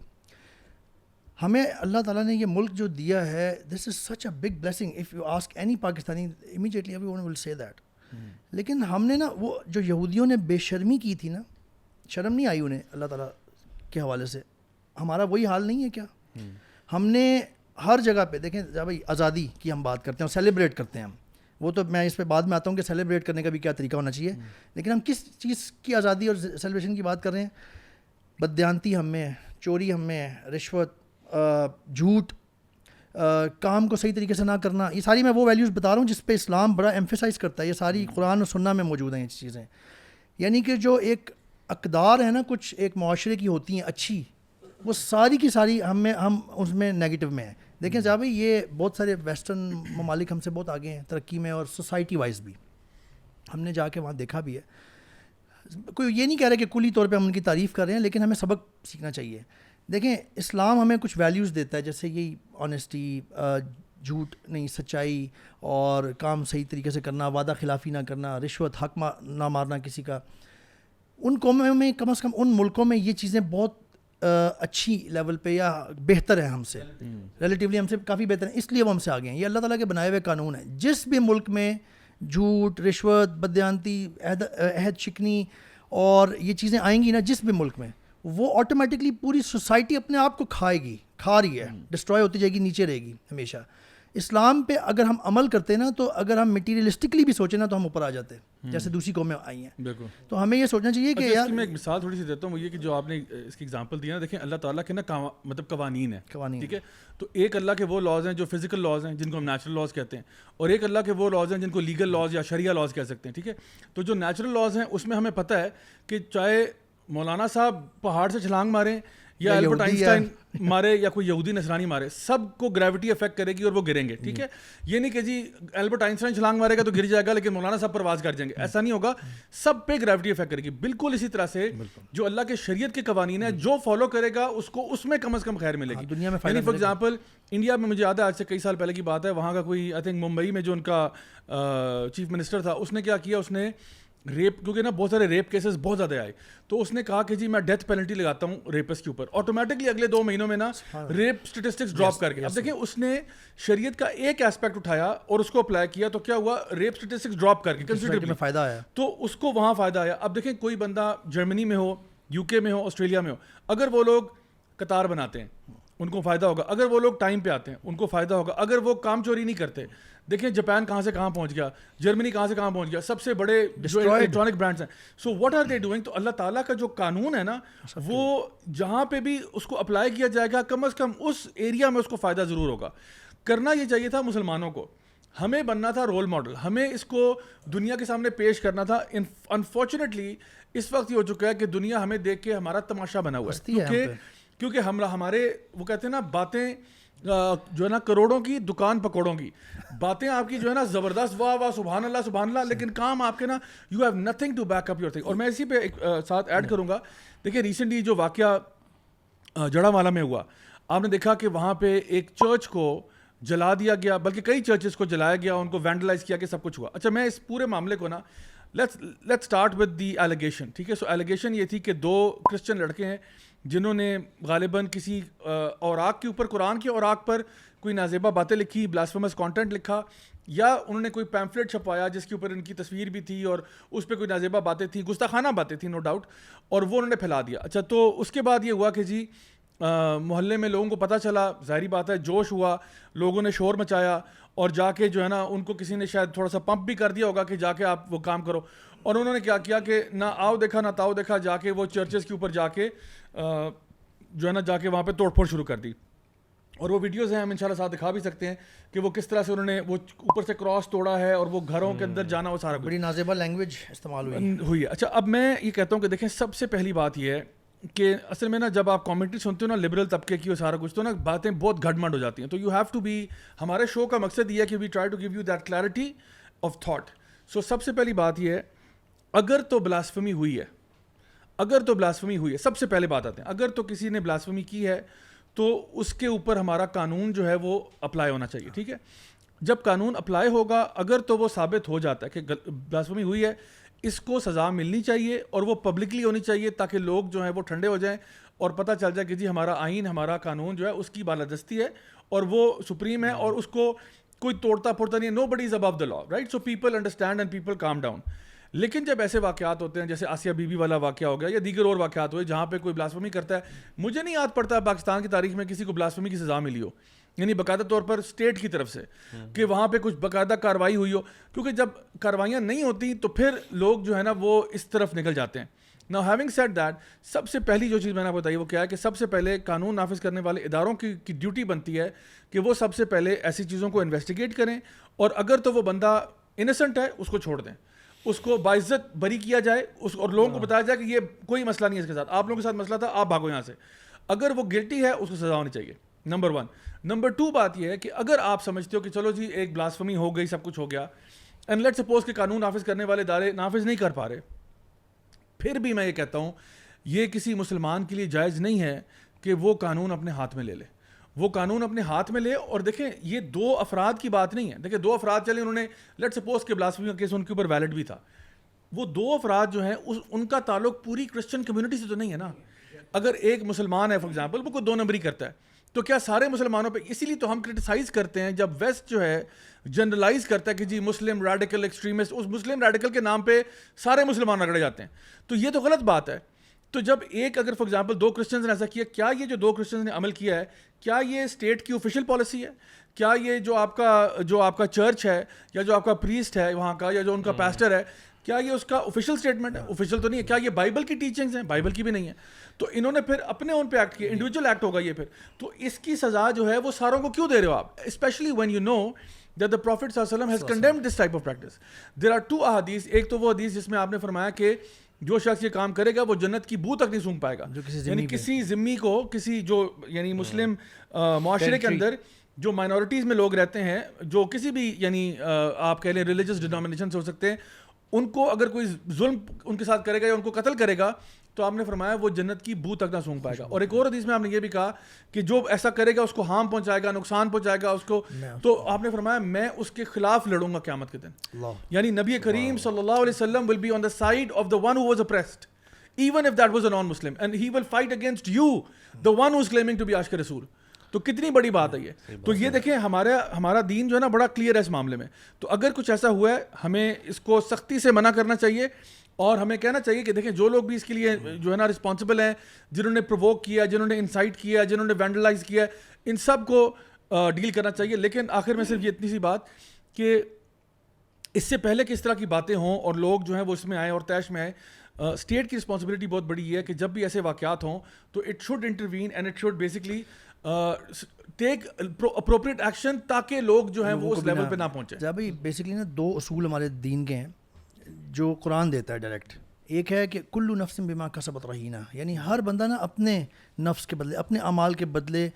S4: ہمیں اللہ تعالیٰ نے یہ ملک جو دیا ہے, this is such a big blessing. If you ask any Pakistani immediately everyone will say that. لیکن ہم نے نا وہ جو یہودیوں نے بے شرمی کی تھی نا, شرم نہیں آئی انہیں اللہ تعالیٰ کے حوالے سے. ہمارا وہی حال نہیں ہے کیا؟ ہم نے ہر جگہ پہ دیکھیں بھائی, آزادی کی ہم بات کرتے ہیں اور سیلیبریٹ کرتے ہیں ہم, وہ تو میں اس پہ بعد میں آتا ہوں کہ سیلیبریٹ کرنے کا بھی کیا طریقہ ہونا چاہیے. لیکن ہم کس چیز کی آزادی اور سیلیبریشن کی بات کر رہے ہیں؟ بددیانتی ہم میں ہے, چوری ہم میں ہے, رشوت, جھوٹ, کام کو صحیح طریقے سے نہ کرنا. یہ ساری میں وہ ویلیوز بتا رہا ہوں جس پہ اسلام بڑا ایمفیسائز کرتا ہے. یہ ساری قرآن و سنہ میں موجود ہیں یہ چیزیں. یعنی کہ جو ایک اقدار ہے نا کچھ ایک معاشرے کی ہوتی ہیں اچھی, وہ ساری کی ساری ہم اس میں نیگیٹو میں ہیں. دیکھیں صاحب یہ بہت سارے ویسٹرن ممالک ہم سے بہت آگے ہیں ترقی میں, اور سوسائٹی وائز بھی ہم نے جا کے وہاں دیکھا بھی ہے. کوئی یہ نہیں کہہ رہا کہ کلی طور پہ ہم ان کی تعریف کر رہے ہیں, لیکن ہمیں سبق سیکھنا چاہیے. دیکھیں اسلام ہمیں کچھ ویلیوز دیتا ہے, جیسے یہی آنیسٹی, جھوٹ نہیں, سچائی, اور کام صحیح طریقے سے کرنا, وعدہ خلافی نہ کرنا, رشوت, حق نہ مارنا کسی کا. ان قوموں میں کم از کم ان ملکوں میں یہ چیزیں بہت اچھی لیول پہ یا بہتر ہیں ہم سے, ریلیٹیولی ہم سے کافی بہتر ہیں, اس لیے وہ ہم سے آگے ہیں. یہ اللہ تعالیٰ کے بنائے ہوئے قانون ہیں. جس بھی ملک میں جھوٹ, رشوت, بددیانتی, عہد شکنی اور یہ چیزیں آئیں گی نا جس بھی ملک میں, وہ آٹومیٹکلی پوری سوسائٹی اپنے آپ کو کھائے گی, کھا رہی ہے, ڈسٹروائے ہوتی جائے گی, نیچے رہے گی ہمیشہ. اسلام پہ اگر ہم عمل کرتے نا, تو اگر ہم مٹیریلسٹکلی بھی سوچیں نا تو ہم اوپر آ جاتے ہیں, جیسے دوسری قومیں آئی ہیں.
S1: بالکل.
S4: تو ہمیں یہ سوچنا چاہیے کہ یار,
S1: میں ایک مثال تھوڑی سی دیتا ہوں, وہ یہ کہ جو آپ نے اس کی ایگزامپل دی نا, دیکھیں اللہ تعالیٰ کے نا مطلب قوانین ہیں, ٹھیک ہے. تو ایک اللہ کے وہ لاز ہیں جو فزیکل لاز ہیں جن کو ہم نیچرل لاز کہتے ہیں, اور ایک اللہ کے وہ لاز ہیں جن کو لیگل لاز یا شریعہ لاز کہہ سکتے ہیں, ٹھیک ہے. تو جو نیچرل لاز ہیں اس میں ہمیں پتہ ہے کہ چاہے مولانا صاحب پہاڑ سے چھلانگ ماریں یا البرٹ آئنسٹائن مارے یا کوئی یہودی نصرانی مارے, سب کو گریوٹی افیکٹ کرے گی اور وہ گریں گے, ٹھیک ہے. یہ نہیں کہ جی البرٹ آئنسٹائن چھلانگ مارے گا تو گر جائے گا لیکن مولانا صاحب پرواز کر جائیں گے, ایسا نہیں ہوگا. سب پہ گریوٹی افیکٹ کرے گی. بالکل اسی طرح سے جو اللہ کے شریعت کے قوانین ہیں, جو فالو کرے گا اس کو اس میں کم از کم خیر ملے گی دنیا میں. یعنی فار ایگزامپل انڈیا میں مجھے یاد ہے, آج سے کئی سال پہلے کی بات ہے, وہاں کا کوئی آئی تھنک ممبئی میں جو ان کا چیف منسٹر تھا, اس نے کیا کیا, اس نے ریپ, کیونکہ نا بہت سارے ریپ کیسز بہت زیادہ آئے, تو اس نے کہا کہ جی میں ڈیتھ پینلٹی لگاتا ہوں ریپس کے اوپر. آٹومیٹکلی اگلے 2 مہینوں میں نا ریپ اسٹیٹسٹکس ڈراپ کر گئے. اب دیکھیں اس نے شریعت کا ایک ایسپیکٹ اٹھایا اور اس کو اپلائی کیا, تو کیا ہوا, ریپ اسٹیٹسٹکس ڈراپ کر گئے کنسیڈریبلی,
S4: فائدہ آیا,
S1: تو اس کو وہاں فائدہ آیا. اب دیکھیں کوئی بندہ جرمنی میں ہو, یو کے میں ہو, آسٹریلیا میں ہو, اگر وہ لوگ قطار بناتے ہیں ان کو فائدہ ہوگا, اگر وہ لوگ ٹائم پہ آتے ہیں ان کو فائدہ ہوگا, اگر وہ کام چوری نہیں کرتے. دیکھیں جاپان کہاں سے کہاں پہنچ گیا, جرمنی کہاں سے کہاں پہنچ گیا, سب سے بڑے جو الیکٹرانک برانڈس ہیں. So what are they doing? تو اللہ تعالیٰ کا جو قانون ہے نا, وہ جہاں پہ بھی اس کو اپلائی کیا جائے گا کم از کم اس ایریا میں اس کو فائدہ ضرور ہوگا. کرنا یہ چاہیے تھا مسلمانوں کو, ہمیں بننا تھا رول ماڈل, ہمیں اس کو دنیا کے سامنے پیش کرنا تھا. انفارچونیٹلی اس وقت یہ ہو چکا ہے کہ دنیا ہمیں دیکھ کے ہمارا تماشا بنا ہوا ہے, کیونکہ ہمارے وہ کہتے ہیں نا باتیں جو ہے نا کروڑوں کی دکان پکوڑوں کی باتیں آپ کی جو ہے نا زبردست, واہ واہ سبحان اللہ, لیکن کام آپ کے نا you have nothing to back up your thing. اور میں اسی پہ ایک ساتھ ایڈ کروں گا, دیکھیں ریسنٹلی جو واقعہ جڑا والا میں ہوا, آپ نے دیکھا کہ وہاں پہ ایک چرچ کو جلا دیا گیا, بلکہ کئی چرچز کو جلایا گیا, ان کو وینڈلائز کیا کہ سب کچھ ہوا. اچھا میں اس پورے معاملے کو نا let's start with the allegation, ٹھیک ہے. سو ایلیگیشن یہ تھی کہ 2 کرسچن لڑکے ہیں جنہوں نے غالباً کسی اوراق کے اوپر, قرآن کے اوراق پر کوئی نازیبہ باتیں لکھی, بلاسفیمس کانٹینٹ لکھا, یا انہوں نے کوئی پیمفلیٹ چھپوایا جس کے اوپر ان کی تصویر بھی تھی اور اس پہ کوئی نازیبہ باتیں تھیں, گستاخانہ باتیں تھیں نو ڈاؤٹ, اور وہ انہوں نے پھیلا دیا. اچھا تو اس کے بعد یہ ہوا کہ جی محلے میں لوگوں کو پتہ چلا, ظاہری بات ہے جوش ہوا, لوگوں نے شور مچایا, اور جا کے جو ہے نا ان کو کسی نے شاید تھوڑا سا پمپ بھی کر دیا ہوگا کہ جا کے آپ وہ کام کرو, اور انہوں نے کیا کیا کہ نہ آؤ دیکھا نہ تاؤ دیکھا, جا کے وہ چرچز کے اوپر جا کے جو ہے نا جا کے وہاں پہ توڑ پھوڑ شروع کر دی. اور وہ ویڈیوز ہیں, ہم انشاءاللہ ساتھ دکھا بھی سکتے ہیں کہ وہ کس طرح سے انہوں نے وہ اوپر سے کراس توڑا ہے اور وہ گھروں کے اندر جانا, وہ سارا
S4: بڑی نازیبہ لینگویج استعمال ہوئی
S1: ہے. اچھا اب میں یہ کہتا ہوں کہ دیکھیں سب سے پہلی بات یہ ہے کہ اصل میں نا جب آپ کامنٹری سنتے ہو نا لبرل طبقے کی اور سارا کچھ, تو نا باتیں بہت گھٹ مٹ ہو جاتی ہیں. تو یو ہیو ٹو بی, ہمارے شو کا مقصد یہ ہے کہ we try to give you that clarity of thought. So سب سے پہلی بات یہ ہے, اگر تو بلاسفمی ہوئی ہے, سب سے پہلے بات آتے ہیں, اگر تو کسی نے بلاسفمی کی ہے تو اس کے اوپر ہمارا قانون جو ہے وہ اپلائی ہونا چاہیے, ٹھیک ہے. جب قانون اپلائی ہوگا, اگر تو وہ ثابت ہو جاتا ہے کہ بلاسفمی ہوئی ہے, اس کو سزا ملنی چاہیے اور وہ پبلکلی ہونی چاہیے, تاکہ لوگ جو ہیں وہ ٹھنڈے ہو جائیں اور پتہ چل جائے کہ جی ہمارا آئین, ہمارا قانون جو ہے اس کی بالادستی ہے اور وہ سپریم ہے, اور اس کو کوئی توڑتا پھوڑتا نہیں ہے. Nobody is above the law, right. So people understand and people calm down. لیکن جب ایسے واقعات ہوتے ہیں جیسے آسیہ بی بی والا واقعہ ہو گیا یا دیگر اور واقعات ہوئے جہاں پہ کوئی بلاسفمی کرتا ہے, مجھے نہیں یاد پڑتا پاکستان کی تاریخ میں کسی کو بلاسفمی کی سزا ملی ہو, یعنی باقاعدہ طور پر اسٹیٹ کی طرف سے کہ وہاں پہ کچھ باقاعدہ کارروائی ہوئی ہو, کیونکہ جب کارروائیاں نہیں ہوتی تو پھر لوگ جو ہے نا وہ اس طرف نکل جاتے ہیں. Now having said that, سب سے پہلی جو چیز میں نے آپ کو بتائی وہ کیا ہے کہ سب سے پہلے قانون نافذ کرنے والے اداروں کی ڈیوٹی بنتی ہے کہ وہ سب سے پہلے ایسی چیزوں کو انویسٹیگیٹ کریں, اور اگر تو وہ بندہ انسنٹ ہے اس کو چھوڑ دیں, اس کو باعزت بری کیا جائے, اور لوگوں کو بتایا جائے کہ یہ کوئی مسئلہ نہیں ہے اس کے ساتھ, آپ لوگوں کے ساتھ مسئلہ تھا, آپ بھاگو یہاں سے. اگر وہ گلٹی ہے اس کو سزا ہونی چاہیے, نمبر 1. نمبر 2 بات یہ ہے کہ اگر آپ سمجھتے ہو کہ چلو جی ایک بلاسفمی ہو گئی, سب کچھ ہو گیا, اینڈ لیٹ سپوز کہ قانون نافذ کرنے والے ادارے نافذ نہیں کر پا رہے, پھر بھی میں یہ کہتا ہوں یہ کسی مسلمان کے لیے جائز نہیں ہے کہ وہ قانون اپنے ہاتھ میں لے لے, وہ قانون اپنے ہاتھ میں لے. اور دیکھیں یہ 2 افراد کی بات نہیں ہے, دیکھیں 2 افراد چلے, انہوں نے لیٹ سپوز کہ بلاسفمی کا کیس ان کے اوپر ویلڈ بھی تھا, وہ 2 افراد جو ہیں ان کا تعلق پوری کرسچن کمیونٹی سے تو نہیں ہے نا. اگر ایک مسلمان ہے فار ایگزامپل, وہ کوئی 2 نمبری کرتا ہے, تو کیا سارے مسلمانوں پہ, اسی لیے تو ہم کرٹیسائز کرتے ہیں جب ویسٹ جو ہے جنرلائز کرتا ہے کہ جی مسلم ریڈیکل ایکسٹریمسٹ, اس مسلم ریڈیکل کے نام پہ سارے مسلمان رگڑے جاتے ہیں, تو یہ تو غلط بات ہے. تو جب اگر فار ایگزامپل 2 کرسچنز نے ایسا کیا, کیا یہ جو 2 کرسچنز نے عمل کیا ہے, کیا یہ اسٹیٹ کی آفیشیل پالیسی ہے, کیا یہ جو آپ کا چرچ ہے یا جو آپ کا پریسٹ ہے وہاں کا یا جو ان کا پیسٹر ہے, کیا یہ اس کا آفیشیل اسٹیٹمنٹ ہے؟ آفیشیل تو نہیں ہے. کیا یہ بائبل کی ٹیچنگز ہیں؟ بائبل کی بھی نہیں ہے. تو انہوں نے پھر اپنے اون پہ ایکٹ کیا, انڈیویجول ایکٹ ہوگا یہ پھر, تو اس کی سزا جو ہے وہ ساروں کو کیوں دے رہے ہو آپ, especially when you know that the Prophet صلی اللہ علیہ وسلم has condemned this type of practice. There are 2 ahadith, ایک تو وہ حدیث جس میں آپ نے فرمایا کہ جو شخص یہ کام کرے گا وہ جنت کی بو تک نہیں سونگھ پائے گا, یعنی کسی ذمی کو, کسی جو یعنی مسلم معاشرے کے اندر جو مائنورٹیز میں لوگ رہتے ہیں, جو کسی بھی یعنی آپ کہہ لیں ریلیجس ڈینومینیشن سے ہو سکتے ہیں, ان کو اگر کوئی ظلم ان کے ساتھ کرے گا یا ان کو قتل کرے گا, تو آپ نے فرمایا وہ جنت کی بو تک نہ سونگ پائے گا. اور ایک اور حدیث میں آپ نے یہ بھی کہا کہ جو ایسا کرے گا اس کو ہارم پہنچائے گا, نقصان پہنچائے گا اس کو, تو آپ نے فرمایا میں اس کے خلاف لڑوں گا قیامت کے دن. یعنی نبی کریم صلی اللہ علیہ وسلم will be on the side of the one who was oppressed, even if that was a non-Muslim, and he will fight against you, the one who is claiming to be عاشق رسول. تو کتنی بڑی بات ہے یہ. تو یہ دیکھیں ہمارا دین جو ہے نا بڑا کلیئر ہے اس معاملے میں. تو اگر کچھ ایسا ہوا ہے ہمیں اس کو سختی سے منع کرنا چاہیے, اور ہمیں کہنا چاہیے کہ دیکھیں جو لوگ بھی اس کے لیے جو ہے نا رسپانسبل ہیں, جنہوں نے پرووک کیا, جنہوں نے انسائٹ کیا, جنہوں نے وینڈلائز کیا, ان سب کو ڈیل کرنا چاہیے. لیکن آخر میں صرف یہ اتنی سی بات کہ اس سے پہلے کہ اس طرح کی باتیں ہوں اور لوگ جو ہیں وہ اس میں آئیں اور طیش میں آئیں, اسٹیٹ کی رسپانسبلٹی بہت بڑی ہے کہ جب بھی ایسے واقعات ہوں تو it should intervene and it should basically take appropriate action تاکہ لوگ جو ہیں وہ اس لیول پہ نہ پہنچیں.
S4: جب بیسکلی نا 2 اصول ہمارے دین کے ہیں جو قرآن دیتا ہے ڈائریکٹ. ایک ہے کہ کلو نفس بما کسبت رہینہ, یعنی ہر بندہ نا اپنے نفس کے بدلے, اپنے اعمال کے بدلے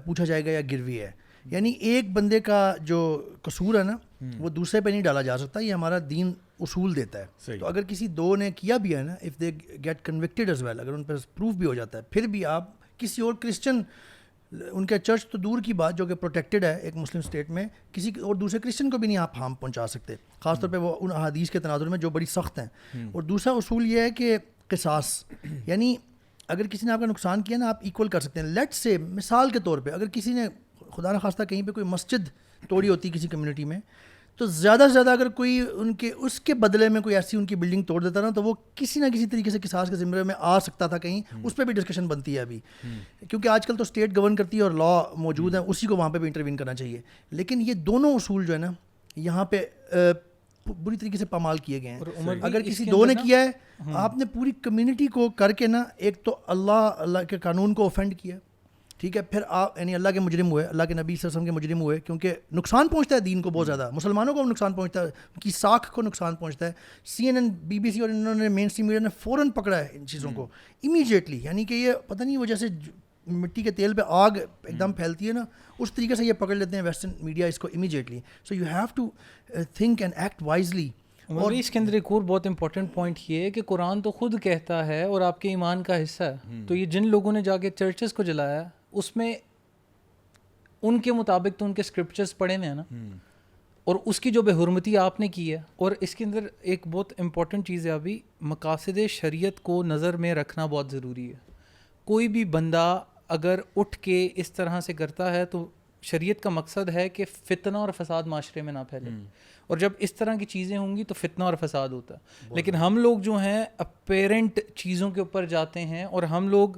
S4: پوچھا جائے گا یا گروی ہے. یعنی ایک بندے کا جو قصور ہے نا وہ دوسرے پہ نہیں ڈالا جا سکتا, یہ ہمارا دین اصول دیتا ہے. تو اگر کسی 2 نے کیا بھی ہے نا, if they get convicted as well, اگر ان پہ پروف بھی ہو جاتا ہے, پھر بھی آپ کسی اور کرسچن, ان کا چرچ تو دور کی بات جو کہ پروٹیکٹڈ ہے ایک مسلم اسٹیٹ میں, کسی اور دوسرے کرسچن کو بھی نہیں آپ ہارم پہنچا سکتے, خاص طور پہ وہ ان احادیث کے تناظر میں جو بڑی سخت ہیں. اور دوسرا اصول یہ ہے کہ قصاص, یعنی اگر کسی نے آپ کا نقصان کیا نا آپ ایکول کر سکتے ہیں. لیٹ سے مثال کے طور پہ اگر کسی نے خدا نخواستہ کہیں پہ کوئی مسجد توڑی ہوتی کسی کمیونٹی میں, تو زیادہ سے زیادہ اگر کوئی اس کے بدلے میں کوئی ایسی ان کی بلڈنگ توڑ دیتا نا, تو وہ کسی نہ کسی طریقے سے قصاص کے ذمرے میں آ سکتا تھا کہیں. اس پہ بھی ڈسکشن بنتی ہے ابھی, کیونکہ آج کل تو اسٹیٹ گورن کرتی ہے اور لا موجود ہے, اسی کو وہاں پہ بھی انٹروین کرنا چاہیے. لیکن یہ دونوں اصول جو ہے نا یہاں پہ بری طریقے سے پامال کیے گئے ہیں. اگر کسی 2 نے کیا ہے, آپ نے پوری کمیونٹی کو کر کے نا, ایک تو اللہ کے قانون کو اوفینڈ کیا, ٹھیک ہے, پھر آپ یعنی اللہ کے مجرم ہوئے, اللہ کے نبی صلی اللہ علیہ وسلم کے مجرم ہوئے, کیونکہ نقصان پہنچتا ہے دین کو بہت زیادہ, مسلمانوں کو نقصان پہنچتا ہے, ان کی ساکھ کو نقصان پہنچتا ہے. CNN BBC اور انہوں نے مین اسٹریم میڈیا نے فوراً پکڑا ہے ان چیزوں کو امیجیٹلی. یعنی کہ یہ پتہ نہیں وہ جیسے مٹی کے تیل پہ آگ ایک دم پھیلتی ہے نا, اس طریقے سے یہ پکڑ لیتے ہیں ویسٹرن میڈیا اس کو immediately. So you have to think and act wisely.
S2: اور اس کے اندر ایک اور بہت امپورٹنٹ پوائنٹ یہ ہے کہ قرآن تو خود کہتا ہے اور آپ کے ایمان کا حصہ ہے. تو یہ جن لوگوں نے جا کے چرچز کو جلایا, اس میں ان کے مطابق تو ان کے اسکرپچرز پڑھے ہوئے ہیں نا, اور اس کی جو بے حرمتی آپ نے کی ہے. اور اس کے اندر ایک بہت امپورٹنٹ چیز ہے, ابھی مقاصد شریعت کو نظر میں رکھنا بہت ضروری ہے. کوئی بھی بندہ اگر اٹھ کے اس طرح سے کرتا ہے تو شریعت کا مقصد ہے کہ فتنہ اور فساد معاشرے میں نہ پھیلے, اور جب اس طرح کی چیزیں ہوں گی تو فتنہ اور فساد ہوتا ہے. لیکن ہم لوگ جو ہیں اپیرنٹ چیزوں کے اوپر جاتے ہیں, اور ہم لوگ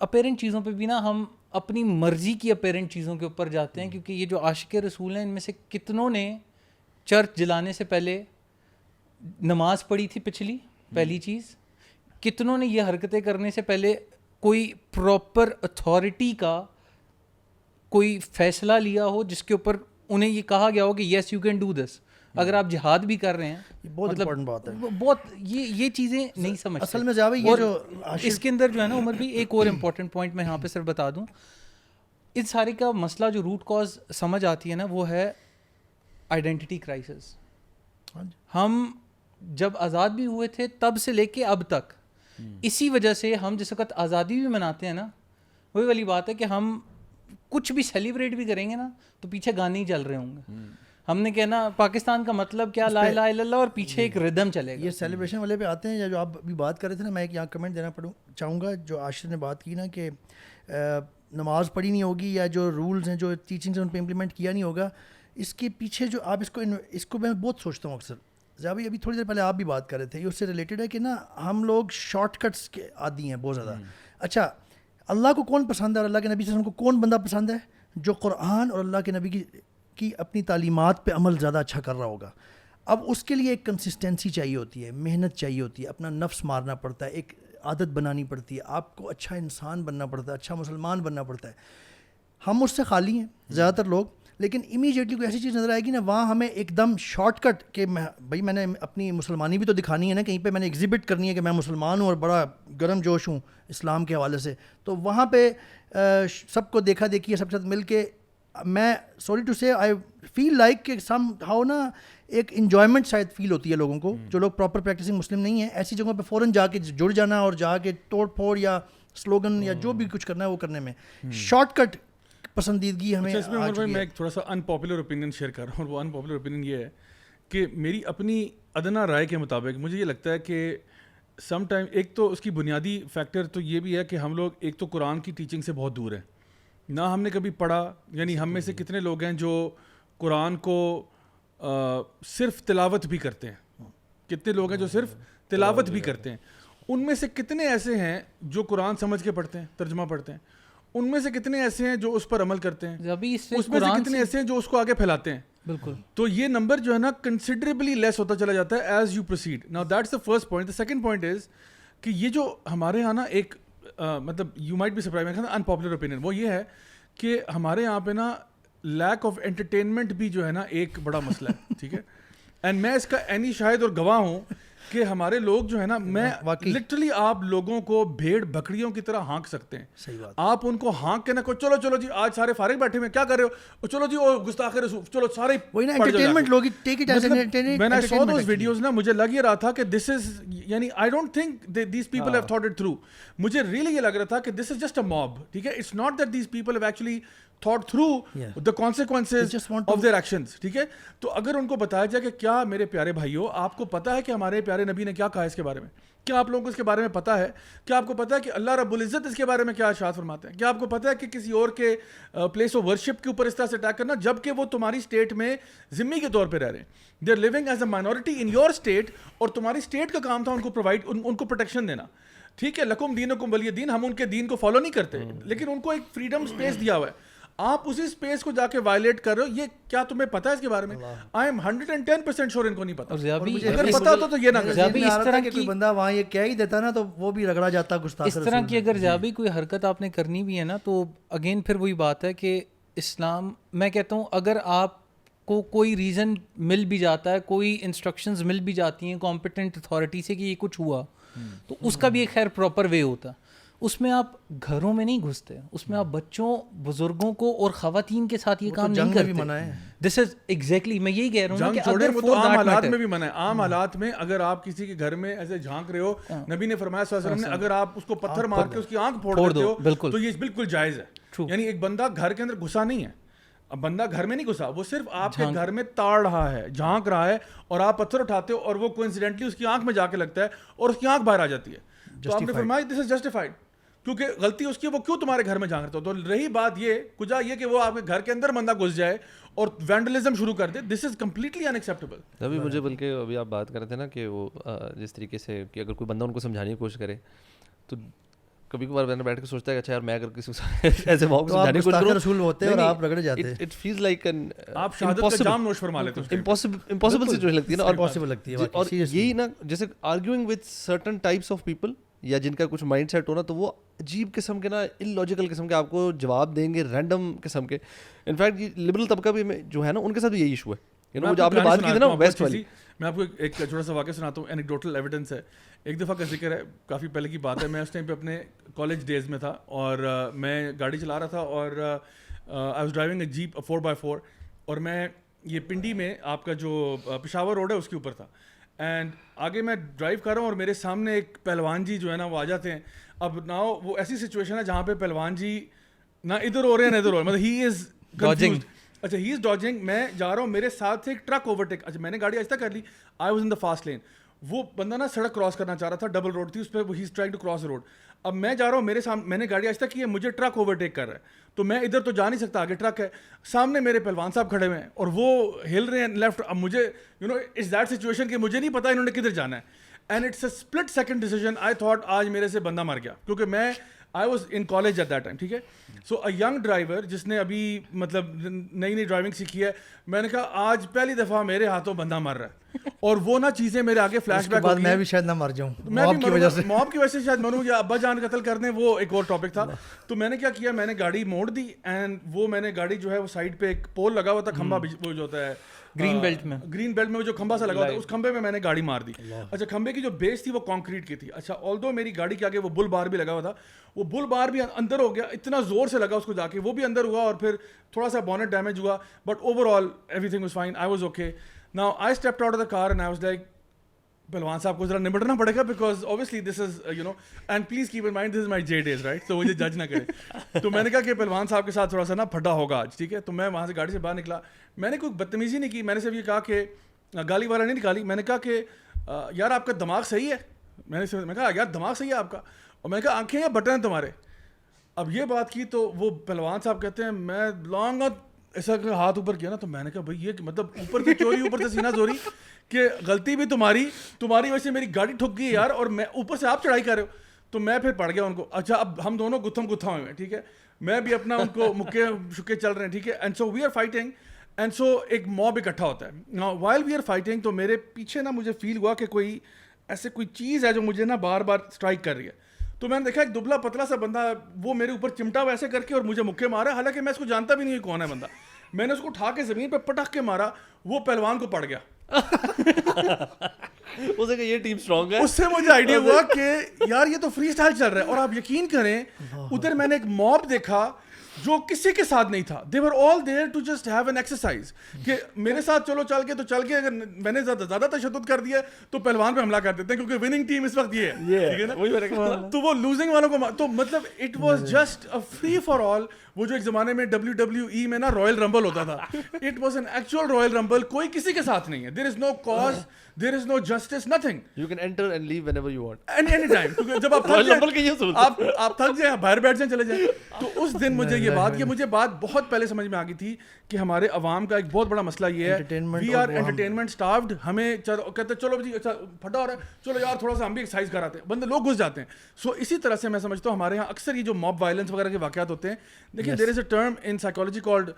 S2: اپیرنٹ چیزوں پہ بھی نا ہم اپنی مرضی کی اپیرنٹ چیزوں کے اوپر جاتے ہیں. کیونکہ یہ جو عاشق رسول ہیں, ان میں سے کتنوں نے چرچ جلانے سے پہلے نماز پڑھی تھی پہلی چیز, کتنوں نے یہ حرکتیں کرنے سے پہلے کوئی پراپر اتھارٹی کا کوئی فیصلہ لیا ہو جس کے اوپر انہیں یہ کہا گیا ہو کہ yes you can do this. اگر آپ جہاد بھی کر رہے ہیں,
S4: بہت امپورٹنٹ بات ہے,
S2: بہت یہ چیزیں نہیں سمجھتے
S4: اصل میں. زیادہ یہ جو
S2: اس کے اندر جو ہے نا عمر بھی ایک اور امپورٹنٹ پوائنٹ میں یہاں پہ صرف بتا دوں, اس سارے کا مسئلہ جو روٹ کاز سمجھ آتی ہے نا وہ ہے آئیڈینٹی کرائسس. ہم جب آزاد بھی ہوئے تھے تب سے لے کے اب تک اسی وجہ سے ہم جس وقت آزادی بھی مناتے ہیں نا, وہی والی بات ہے کہ ہم کچھ بھی سیلیبریٹ بھی کریں گے نا تو پیچھے گانے ہی چل رہے ہوں گے. ہم نے کہنا پاکستان کا مطلب کیا, لا الہ الا اللہ, اور پیچھے ایک ردم چلے گا.
S4: یہ سیلیبریشن والے پہ آتے ہیں, یا جو آپ ابھی بات کر رہے تھے نا, میں ایک یہاں کمنٹ دینا چاہوں گا. جو عاشر نے بات کی نا کہ نماز پڑھی نہیں ہوگی یا جو رولز ہیں جو ٹیچنگز ہیں ان پہ امپلیمنٹ کیا نہیں ہوگا, اس کے پیچھے جو آپ اس کو میں بہت سوچتا ہوں اکثر. زیادہ ابھی تھوڑی دیر پہلے آپ بھی بات کر رہے تھے, یہ اس سے ریلیٹڈ ہے کہ نا ہم لوگ شارٹ کٹس کے عادی ہیں بہت زیادہ. اچھا, اللہ کو کون پسند ہے اور اللہ کے نبی صلی اللہ علیہ وسلم کو کون بندہ پسند ہے؟ جو قرآن اور اللہ کے نبی کی اپنی تعلیمات پہ عمل زیادہ اچھا کر رہا ہوگا. اب اس کے لیے ایک کنسسٹنسی چاہیے ہوتی ہے, محنت چاہیے ہوتی ہے, اپنا نفس مارنا پڑتا ہے, ایک عادت بنانی پڑتی ہے, آپ کو اچھا انسان بننا پڑتا ہے, اچھا مسلمان بننا پڑتا ہے. ہم اس سے خالی ہیں زیادہ تر لوگ, لیکن امیجیٹلی کوئی ایسی چیز نظر آئے گی نا, وہاں ہمیں ایک دم شارٹ کٹ کہ بھائی میں نے اپنی مسلمانی بھی تو دکھانی ہے نا, کہیں پہ میں نے ایگزیبٹ کرنی ہے کہ میں مسلمان ہوں اور بڑا گرم جوش ہوں اسلام کے حوالے سے. تو وہاں پہ سب کو دیکھا دیکھی ہے, سب کے ساتھ مل کے میں سوری ٹو سے آئی فیل لائک کہ سم ہاؤ نا ایک انجوائمنٹ شاید فیل ہوتی ہے لوگوں کو جو لوگ پراپر پریکٹسنگ مسلم نہیں ہیں, ایسی جگہوں پہ فوراً جا کے جڑ جانا اور جا کے توڑ پھوڑ یا سلوگن یا جو بھی کچھ کرنا ہے وہ کرنے میں شارٹ کٹ پسندیدگی ہمیں.
S1: اس میں عمر بھائی میں ایک تھوڑا سا ان پاپولر اوپینین شیئر کر رہا ہوں, اور وہ ان پاپولر اوپینین یہ ہے کہ میری اپنی ادنا رائے کے مطابق مجھے یہ لگتا ہے کہ سم ٹائم ایک تو اس کی بنیادی فیکٹر تو یہ بھی ہے کہ ہم لوگ ایک تو قرآن کی ٹیچنگ سے بہت دور ہیں, نہ ہم نے کبھی پڑھا, یعنی ہم میں سے کتنے لوگ ہیں جو قرآن کو صرف تلاوت بھی کرتے ہیں, کتنے لوگ ہیں جو صرف تلاوت بھی کرتے ہیں, ان میں سے کتنے ایسے ہیں جو قرآن سمجھ کے پڑھتے ہیں, ترجمہ پڑھتے ہیں, ان میں سے کتنے ایسے ہیں جو اس پر عمل کرتے ہیں, اس میں سے کتنے ایسے ہیں جو اس کو آگے پھیلاتے ہیں.
S2: بالکل.
S1: تو یہ نمبر جو ہے نا کنسیڈریبلی لیس ہوتا چلا جاتا ہے as you proceed. Now that's the first point. The second point is کہ یہ جو ہمارے یہاں نا ایک مطلب یو مائٹ بی سرپرائز, میں ان پاپولر اوپینین وہ یہ ہے کہ ہمارے یہاں پہ نا لیک آف انٹرٹینمنٹ بھی جو ہے نا ایک بڑا مسئلہ ہے, ٹھیک ہے. اینڈ میں اس کا اینی شاہد اور گواہ ہوں کہ ہمارے لوگ جو ہے نا, میں لٹرلی آپ لوگوں کو بھیڑ بکریوں کی طرح ہانک سکتے ہیں. صحیح بات. آپ ان کو ہانک کے نہ کو چلو چلو جی آج سارے فارغ بیٹھے ہوئے کیا کر رہے ہو, چلو جی وہ گستاخ رسول, چلو سارے
S4: وہی نا انٹرٹینمنٹ لوگ take it as entertainment.
S1: when I saw those videos نا مجھے لگ یہ رہا تھا کہ this is یعنی I don't think these people have thought it through. مجھے really یہ لگ رہا تھا کہ this is just a mob, ٹھیک ہے. It's not that these people have actually thought through the consequences of their actions, ٹھیک ہے. تو اگر ان کو بتایا جائے کہ کیا میرے پیارے بھائیو آپ کو پتہ ہے کہ ہمارے پیارے نبی نے کیا کہا اس کے بارے میں, کیا آپ لوگوں کو اس کے بارے میں پتہ ہے, کیا آپ کو پتہ ہے کہ اللہ رب العزت اس کے بارے میں کیا ارشاد فرماتے ہیں, کیا آپ کو پتہ ہے کہ کسی اور کے پلیس آف ورشپ کے اوپر اس طرح سے اٹیک کرنا جبکہ وہ تمہاری اسٹیٹ میں ذمہ کے طور پہ رہ رہے ہیں, they are living as a minority in your state, اور تمہاری اسٹیٹ کا کام تھا ان کو پرووائڈ ان کو پروٹیکشن دینا, ٹھیک ہے. لکم دینکم ولی دین, ہم ان کے دین کو فالو نہیں کرتے, لیکن ان کو ایک فریڈم اسپیس دیا ہوا ہے, آپ اسی اسپیس کو جا کے وائلیٹ کر رہے ہو. یہ کیا تمہیں پتا ہے اس کے بارے میں؟ آئی ایم 110% شور ان کو نہیں پتا. اگر پتا ہوتا تو یہ نہ کرتے.
S4: اس طرح کی کوئی بندہ وہاں یہ کہہ ہی دیتا نا تو وہ بھی رگڑا جاتا گستاخ.
S2: اس طرح کی اگر جا بھی کوئی حرکت آپ نے کرنی بھی ہے نا تو اگین پھر وہی بات ہے کہ اسلام, میں کہتا ہوں اگر آپ کو کوئی ریزن مل بھی جاتا ہے, کوئی انسٹرکشنز مل بھی جاتی ہیں کمپیٹنٹ اتھارٹی سے کہ یہ کچھ ہوا, تو اس کا بھی ایک خیر پراپر وے ہوتا ہے. اس میں آپ گھروں میں نہیں گھستے, اس میں آپ بچوں, بزرگوں کو اور خواتین کے ساتھ یہ کام نہیں کرتے. دس از ایگزیکٹلی میں یہی کہہ رہا ہوں کہ اگر
S1: وہ تو عام حالات میں بھی منع ہے. عام حالات میں اگر آپ کسی کے گھر میں ایسے جھانک رہے ہو, نبی نے فرمایا صلی اللہ علیہ وسلم نے اگر آپ اس کو پتھر مار کے اس کی آنکھ پھوڑ دیتے ہو تو یہ بالکل جائز ہے. یعنی ایک بندہ گھر کے اندر گھسا نہیں ہے, اب بندہ گھر میں نہیں گھسا, وہ صرف آپ کے گھر میں تاڑ رہا ہے, جھانک رہا ہے, اور آپ پتھر اٹھاتے ہو اور وہ کوئنسیڈنٹلی اس کی آنکھ میں جا کے لگتا ہے اور اس کی آنکھ باہر آ جاتی ہے, تو آپ نے فرمایا دس از جسٹیفائڈ, کیونکہ غلطی اس کی, وہ کیوں تمہارے گھر میں جھانک رہتا ہو. تو رہی بات یہ کجا یہ کہ وہ آپ کے گھر کے اندر بندہ گھس جائے اور وینڈلزم شروع کر دے, دس از کمپلیٹلی ان ایکسیپٹیبل.
S3: ابھی مجھے بلکہ ابھی آپ بات کر رہے تھے نا کہ وہ جس طریقے سے کہ اگر کوئی بندہ ان کو سمجھانے کی کوشش کرے تو کبھی کبھار میں نے بیٹھ کے سوچتا ہے کہ اچھا یار میں اگر کسی ایسے موقع کو سمجھانے کی کوشش کروں
S4: رسول ہوتے ہیں اور آپ رگڑے جاتے ہیں,
S3: اٹ فیلز لائک این
S1: آپ شہادت کا جام نوش فرما لیتے ہیں,
S3: امپاسبل سچویشن لگتی ہے نا.
S4: امپاسبل لگتی ہے.
S3: اور یہی نا جیسے arguing with certain types of people یا جن کا کچھ مائنڈ سیٹ ہونا, تو وہ عجیب قسم کے نا ان لاجیکل قسم کے آپ کو جواب دیں گے, رینڈم قسم کے. انفیکٹ یہ لبرل طبقہ بھی جو ہے نا ان کے ساتھ بھی یہی ایشو ہے. جو آپ نے بات کی تھی نا ویسٹ والی,
S1: میں آپ کو ایک چھوٹا سا واقعہ سناتا ہوں, اینیکڈوٹل ایویڈنس ہے. ایک دفعہ کا ذکر ہے, کافی پہلے کی بات ہے, میں اس ٹائم پہ اپنے کالج ڈیز میں تھا اور میں گاڑی چلا رہا تھا اور I was driving a jeep 4x4, اور میں یہ پنڈی میں آپ کا جو پشاور روڈ ہے اس کے اوپر تھا, اینڈ آگے میں ڈرائیو کر رہا ہوں اور میرے سامنے ایک پہلوان جی جو ہے نا وہ آ جاتے ہیں. اب نا وہ ایسی سچویشن ہے جہاں پہ پہلوان جی نہ ادھر ہو رہے ہیں نہ ادھر ہو رہے ہیں, مطلب ہی از ڈاجنگ. اچھا ہی از ڈاجنگ, میں جا رہا ہوں, میرے ساتھ سے ایک ٹرک اوورٹیک, اچھا میں نے گاڑی آہستہ کر لی, آئی واز ان دا فاسٹ لین. وہ بندہ نا سڑک کراس کرنا چاہ رہا تھا, ڈبل روڈ تھی اس پہ, he is trying to cross road. اب میں جا رہا ہوں, میرے سامنے میں نے گاڑی آہستہ کی ہے, مجھے ٹرک اوورٹیک کر رہا ہے, تو میں ادھر تو جا نہیں سکتا, آگے ٹرک ہے, سامنے میرے پہلوان صاحب کھڑے ہوئے ہیں اور وہ ہل رہے ہیں لیفٹ. اب مجھے you know it's that situation کہ مجھے نہیں پتا انہوں نے کدھر جانا ہے, and it's a split second decision. I thought آج میرے سے بندہ مر گیا, کیونکہ میں I was in college at that time, ٹھیک ہے. سو اے ینگ ڈرائیور جس نے ابھی مطلب نئی ڈرائیونگ سیکھی ہے, میں نے کہا آج پہلی دفعہ میرے ہاتھوں بندہ مر رہا ہے. اور وہ نا چیزیں میرے آگے فلیش بیک
S4: بعد میں بھی شاید نہ مر جاؤں موب کی وجہ سے.
S1: موب کی وجہ سے شاید مروں یا ابا جان قتل کر دیں, وہ ایک اور ٹاپک تھا. تو میں نے کیا کیا, میں نے گاڑی موڑ دی اینڈ وہ میں نے گاڑی جو ہے وہ سائڈ پہ ایک پول لگا ہوا تھا, کھمبا وہ جو ہوتا ہے
S2: گرین بیلٹ میں
S1: وہ جو کھمبا سا لگا ہوتا ہے, اس کھمبے میں نے گاڑی مار دی. اچھا, کھمبے کی جو بیس تھی وہ کانکریٹ کی تھی. اچھا, آلدو میری گاڑی کے آگے وہ بل بار بھی لگا ہوا تھا, وہ بل بار بھی اندر ہو گیا, اتنا زور سے لگا اس کو جا کے, وہ بھی اندر ہوا اور پھر تھوڑا سا بونٹ ڈیمیج ہوا, but overall everything was fine, I was okay. Now I stepped out of the car and I was like, پہلوان صاحب کو ذرا نمٹنا پڑے گا because obviously this is you know, and please keep in mind this is my J days right, تو مجھے جج نہ کرے. تو میں نے کہا کہ پہلوان صاحب کے ساتھ تھوڑا سا نا پھٹا ہوگا آج, ٹھیک ہے. تو میں وہاں سے گاڑی سے باہر نکلا, میں نے کوئی بدتمیزی نہیں کی, میں نے صرف یہ کہا کہ گالی والا نہیں نکالی, میں نے کہا کہ یار آپ کا دماغ صحیح ہے, میں نے کہا یار دماغ صحیح ہے آپ کا, اور میں نے کہا آنکھیں یا بٹن ہیں تمہارے. اب یہ بات کی تو وہ پہلوان صاحب کہتے ہیں, میں لانگ ایسا ہاتھ اوپر کیا نا, تو میں نے کہا بھائی یہ مطلب اوپر سے چوری اوپر سے سینہ زوری, کہ غلطی بھی تمہاری وجہ سے میری گاڑی ٹھک گئی یار, اور میں اوپر سے آپ چڑھائی کر رہے ہو. تو میں پھر پڑ گیا ان کو. اچھا, اب ہم دونوں گتھم گتھا ہوئے ہیں, ٹھیک ہے, میں بھی اپنا ان کو مکے شکے چل رہے ہیں, ٹھیک ہے. And so we are fighting, and so ایک موب اکٹھا ہوتا ہے. وائل وی آر فائٹنگ, تو میرے پیچھے نا مجھے فیل ہوا کہ کوئی ایسے کوئی چیز ہے جو مجھے نا بار بار اسٹرائک کر رہی ہے. تو میں نے دیکھا ایک دبلا پتلا سا بندہ, وہ میرے اوپر چمٹا ہوا ایسے کر کے اور مجھے مکے مارا, حالانکہ میں اس کو جانتا بھی نہیں کون ہے بندہ. میں نے اس کو اٹھا کے زمین پہ پٹک کے مارا, وہ پہلوان کو پڑ گیا.
S3: اسے کہ یہ ٹیم اسٹرانگ ہے.
S1: اس سے مجھے آئیڈیا ہوا کہ یار یہ تو فری اسٹائل چل رہا ہے. اور آپ یقین کریں, ادھر میں نے ایک موب دیکھا جو کسی کے ساتھ نہیں تھا. They were all there to just have an exercise, کہ میرے ساتھ چلو چل کے تو چل کے, اگر میں نے زیادہ تشدد کر دیا تو پہلوان پہ حملہ کر دیتے ہیں, کیونکہ وننگ ٹیم اس وقت یہ ہے, ٹھیک ہے نا. تو وہ لوزنگ والوں کو, تو مطلب it was just a free for all. وہ جو ایک زمانے میں WWE میں نا رائل رمبل ہوتا تھا, it was an actual royal rumble. کوئی کسی کے ساتھ نہیں ہے. There is no cause, there is no justice, nothing.
S3: You can enter and leave whenever you want.
S1: Any time, کیونکہ جب آپ تھک جائیں باہر بیٹھ جائیں چلے جائیں. تو اس دن مجھے یہ بات, مجھے بات بہت پہلے سمجھ میں آ گئی تھی کہ ہمارے عوام کا ایک بہت بڑا مسئلہ یہ ہے, وی آر انٹرٹینمنٹ اسٹاروڈ. ہمیں کہتے چلو جی اچھا پھٹا ہو رہا ہے, چلو یار تھوڑا سا ہم بھی ایکسرسائز کراتے ہیں, بندے لوگ گھس جاتے ہیں. سو اسی طرح سے میں سمجھتا ہوں ہمارے یہاں اکثر یہ جو موب وائلنس وغیرہ کے واقعات ہوتے ہیں. دیکھیے, there is a term in psychology called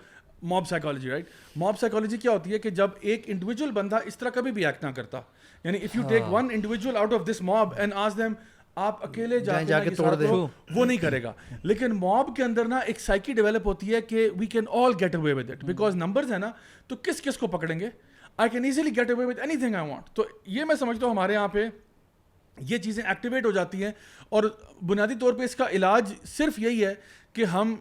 S1: mob psychology, right. Mob psychology کیا ہوتی ہے کہ جب ایک انڈیویجول بندہ اس طرح کبھی بھی ایکٹ نہ کرتا, یعنی if you take one individual out of this mob and ask them آپ اکیلے جا کے توڑ دیں, وہ نہیں کرے گا. لیکن موب کے اندر نا ایک سائیکی ڈیولپ ہوتی ہے کہ we can all get away with it, because numbers ہیں نا, تو کس کس کو پکڑیں گے. I can easily get away with anything I want. تو یہ میں سمجھتا ہوں ہمارے یہاں پہ یہ چیزیں ایکٹیویٹ ہو جاتی ہیں, اور بنیادی طور پہ اس کا علاج صرف یہی ہے کہ ہم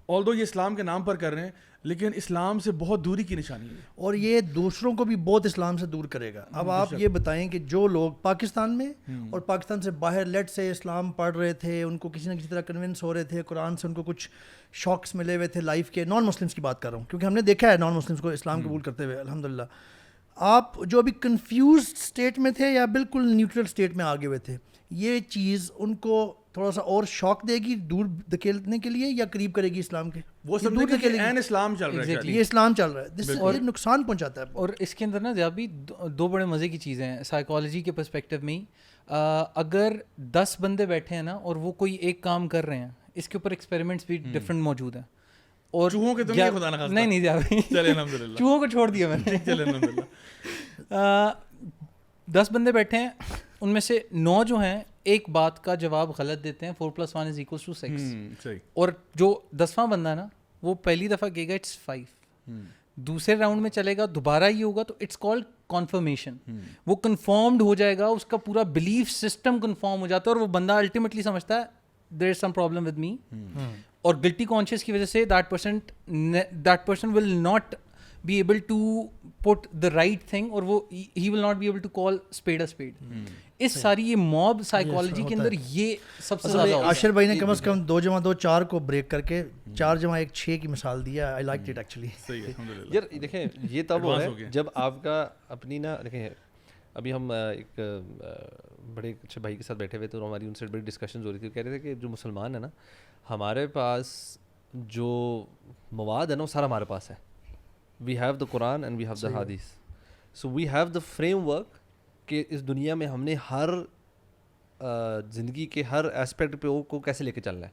S1: آلدو یہ اسلام کے نام پر کر رہے ہیں, لیکن اسلام سے بہت دوری کی نشانی ہے,
S4: اور یہ دوسروں کو بھی بہت اسلام سے دور کرے گا. اب آپ یہ بتائیں کہ جو لوگ پاکستان میں اور پاکستان سے باہر لیٹ سے اسلام پڑھ رہے تھے, ان کو کسی نہ کسی طرح کنونس ہو رہے تھے, قرآن سے ان کو کچھ شوقس ملے ہوئے تھے لائف کے, نان مسلمس کی بات کر رہا ہوں کیونکہ ہم نے دیکھا ہے نان مسلمس کو اسلام قبول کرتے ہوئے الحمدللہ. آپ جو ابھی کنفیوزڈ اسٹیٹ میں تھے یا بالکل نیوٹرل اسٹیٹ میں آگے ہوئے تھے, یہ چیز ان کو تھوڑا سا اور شوق دے گی دور دھکیلنے کے لیے یا قریب کرے گی اسلام کے؟
S1: وہ سب دور دھکیلے گی. اسلام چل رہا ہے,
S4: یہ اسلام چل رہا ہے, اور نقصان پہنچاتا ہے.
S2: اور اس کے اندر نا زیادہ بھی دو بڑے مزے کی چیزیں ہیں سائیکالوجی کے پرسپیکٹو میں ہی. اگر 10 بندے بیٹھے ہیں نا اور وہ کوئی ایک کام کر رہے ہیں, اس کے اوپر ایکسپیریمنٹس بھی ڈفرینٹ موجود ہیں. اور
S1: چوہوں کے تو
S2: نہیں زیادہ چوہوں کو چھوڑ دیا میں نے. 10 بندے بیٹھے ہیں, ان میں سے 9 جو ہیں ایک بات کا جواب غلط دیتے ہیں, 4+1 = 6. اور جو 10واں بندہ ہے نا, وہ پہلی دفعہ کہے گا اٹس 5, دوسرے راؤنڈ میں چلے گا دوبارہ یہ ہوگا, تو اٹس کالڈ کنفرمیشن. وہ کنفرمڈ ہو جائے گا, اس کا پورا بلیف سسٹم کنفرم ہو جاتا ہے, اور وہ بندہ الٹیمیٹلی سمجھتا ہے there is some problem with me, اور گلٹی کانشیس کی وجہ سے that person will not be able to put the right thing, اور وہ he will not be able to call spade a spade. اس ساری یہ موب سائیکالوجی کے اندر یہ سب سے زیادہ.
S4: عاشر بھائی نے کم از کم 2+2 4 کو بریک کر کے 4+1 6 کی مثال دیا. I like it actually.
S3: یار دیکھیں, یہ تب ہو ہے جب آپ کا اپنی نا, دیکھیں ابھی ہم ایک بڑے اچھے بھائی کے ساتھ بیٹھے ہوئے تھے, اور ہماری ان سے بڑی ڈسکشنز ہو رہی تھی. کہہ رہے تھے کہ جو مسلمان ہیں نا, ہمارے پاس جو مواد ہے نا وہ سارا ہمارے پاس ہے. We have the Quran and we have the Hadith. So we have the framework کہ اس دنیا میں ہم نے ہر زندگی کے ہر اسپیکٹ پہ کو کیسے لے کے چلنا ہے.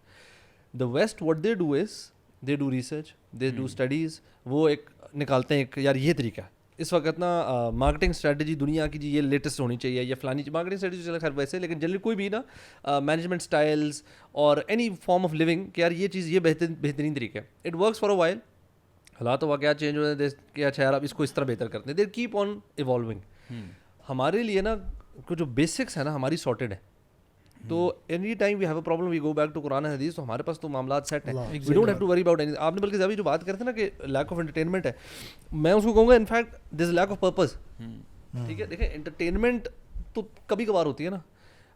S3: The West what they do is they do research, they do studies. وہ ایک نکالتے ہیں ایک, یار یہ طریقہ ہے, اس وقت نا مارکیٹنگ اسٹریٹجی دنیا کی جی یہ لیٹسٹ ہونی چاہیے یا فلانی مارکیٹنگ اسٹریٹجی چلا خیر ویسے, لیکن جنرلی کوئی بھی نا مینجمنٹ اسٹائلس اور اینی فارم آف لیونگ کہ یار یہ چیز یہ بہترین طریقہ ہے. It works for a while, حالات واقعات چینج ہو رہے ہیں کہ اچھا یار اب اس کو اس طرح بہتر کرتے ہیں, دے کیپ آن ایوالونگ. ہمارے لیے نا جو بیسکس ہے نا ہماری سارٹیڈ ہے, تو any time we have a problem we go back to قرآن حدیث, تو ہمارے پاس تو معاملات سیٹ ہیں, we don't have to worry about any. آپ نے بلکہ ابھی جو بات کرتے ہیں نا کہ لیک آف انٹرٹینمنٹ ہے, میں اس کو کہوں گا in fact there is lack of purpose. ٹھیک ہے, دیکھیں انٹرٹینمنٹ تو کبھی کبھار ہوتی ہے نا,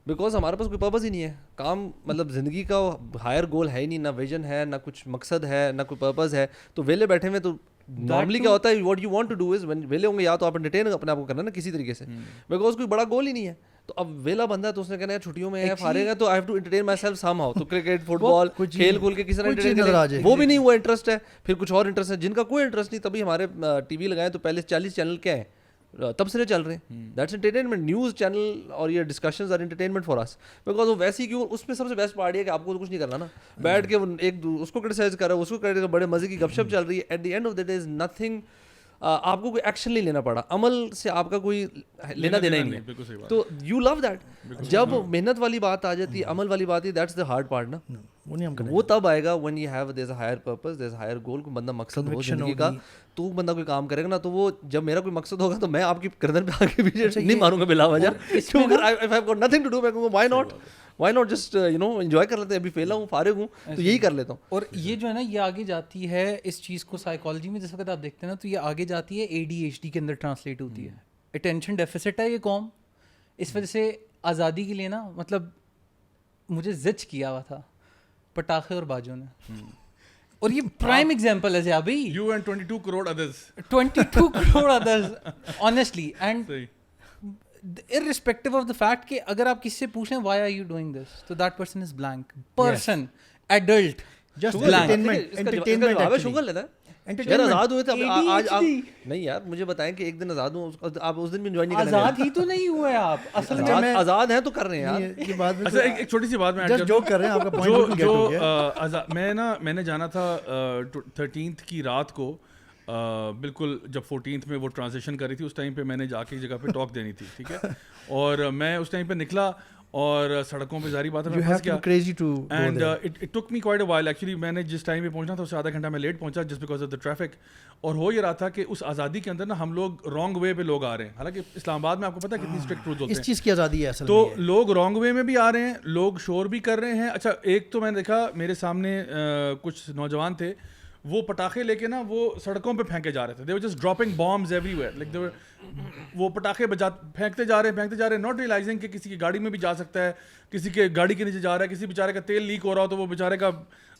S3: بیکاز ہمارے پاس کوئی پرپز ہی نہیں ہے کام, مطلب زندگی کا ہائر گول ہے ہی نہیں, نہ ویژن ہے, نہ کچھ مقصد ہے, نہ کوئی پرپز ہے, تو ویلے بیٹھے ہوئے تو نارملی کیا ہوتا ہے what you want to do is ویلے ہوں گے یا تو آپ انٹرٹین اپنے آپ کو کرنا نا کسی طریقے سے, بیکاز کوئی بڑا گول ہی نہیں ہے. تو اب ویلا بندہ ہے تو اس نے کہنا ہے چھٹیوں میں ہے, فارغ ہے, تو I have to entertain myself somehow, تو کرکٹ فٹ بال کھیل کھول کے کسی طرح انٹرٹین کریں, وہ بھی نہیں, وہ انٹرسٹ ہے. پھر کچھ اور انٹرسٹ ہے جن کا کوئی انٹرسٹ نہیں, تبھی ہمارے ٹی وی لگائیں تو پہلے 40 چینل کیا ہیں تب سے چل رہے ہیں, دیٹس انٹرٹینمنٹ. نیوز چینل اور یہ discussions are entertainment for us, because وہ ویسی کیوں, اس میں سب سے بیسٹ پارٹ ہے کہ آپ کو تو کچھ نہیں کرنا نا, بیٹھ کے ایک اس کو کرٹیسائز کر رہا ہے, اس کو کر رہا ہے, بڑے مزے کی گپ شپ چل رہی ہے. At the end of the day is nothing, آپ کو کوئی ایکشن نہیں لینا پڑا, عمل سے آپ کا کوئی لینا دینا ہی نہیں ہے, تو یو لو دیٹ. جب محنت والی بات آ جاتی ہے, عمل والی بات ہے, دیٹس دا ہارڈ پارٹ نا, وہ تب آئے گا when you have there's a higher purpose, there's a higher goal. کوئی بندہ مقصد ہو زندگی کا, تو بندہ کوئی کام کرے گا نا, تو وہ جب میرا کوئی مقصد ہوگا تو میں آپ کی گردن پہ آ کے پیچھے نہیں ماروں گا بلا وجہ, کیونکہ if I've got nothing to do, میں کہوں گا why not just enjoy کر لیتے ہیں, ابھی فیلا ہوں, فارغ ہوں, تو یہی کر لیتا ہوں.
S2: اور یہ جو ہے نا یہ آگے جاتی ہے اس چیز کو سائیکالوجی میں جس وقت آپ دیکھتے ہیں نا, تو یہ آگے جاتی ہے ADHD کے اندر ٹرانسلیٹ ہوتی ہے. اٹینشن ڈیفیسٹ ہے یہ قوم, اس وجہ سے آزادی کے لیے نا مطلب مجھے زچ کیا ہوا تھا پٹاخے اور باجوں نے, اور یہ پرائم ایگزامپل ہے زیابی,
S1: you and 22 crore others
S2: 22 crore others honestly, and irrespective of the fact کہ اگر آپ کسی سے پوچھیں why are you doing this, تو that person is blank person, adult, just blank.
S3: Sugar لیتا ہے یار, آزاد ہوئے تھے آج آپ نہیں یار, مجھے بتائیں کہ ایک دن آزاد ہوں, آپ اس دن بھی انجوائے نہیں کریں.
S2: آزاد ہی تو نہیں ہوئے آپ, اصل میں
S3: آزاد ہیں تو کر رہے ہیں یار.
S4: یہ بات
S1: اچھا ایک چھوٹی سی بات میں
S4: جوک کر رہے ہیں, آپ کا پوائنٹ گیٹ ہو گیا.
S1: میں نے جانا تھا 13th کی رات کو, بالکل جب 14th میں وہ ٹرانزیشن کر رہی تھی, اس ٹائم پہ میں نے جا کے جگہ پہ ٹاک دینی تھی, ٹھیک ہے, اور میں اس ٹائم پہ نکلا اور سڑکوں پہ ظاہری بات ہے میں پھنس گیا, and it took me quite a while. Actually میں نے جس ٹائم پہ پہنچنا تھا اس سے آدھا گھنٹہ میں لیٹ پہنچا just because of the traffic. اور ہو یہ رہا تھا کہ اس آزادی کے اندر نا ہم لوگ رانگ وے پہ لوگ آ رہے ہیں, حالانکہ اسلام آباد میں آپ کو پتہ ہے کتنی اسٹرکٹ رولز ہوتے ہیں,
S4: اس چیز کی آزادی ہے اصل,
S1: تو لوگ رانگ وے میں بھی آ رہے ہیں, لوگ شور بھی کر رہے ہیں. اچھا ایک تو میں نے دیکھا میرے سامنے کچھ نوجوان تھے, وہ پٹاخے لے کے نا وہ سڑکوں پہ پھینکے جا رہے تھے, they were just dropping bombs everywhere, like وہ پٹاخے پھینکتے جا رہے ہیں, ناٹ ریئلائزنگ کہ کسی کی گاڑی میں بھی جا سکتا ہے, کسی کے گاڑی کے نیچے جا رہا ہے, کسی بیچارے کا تیل لیک ہو رہا ہو تو وہ بیچارے کا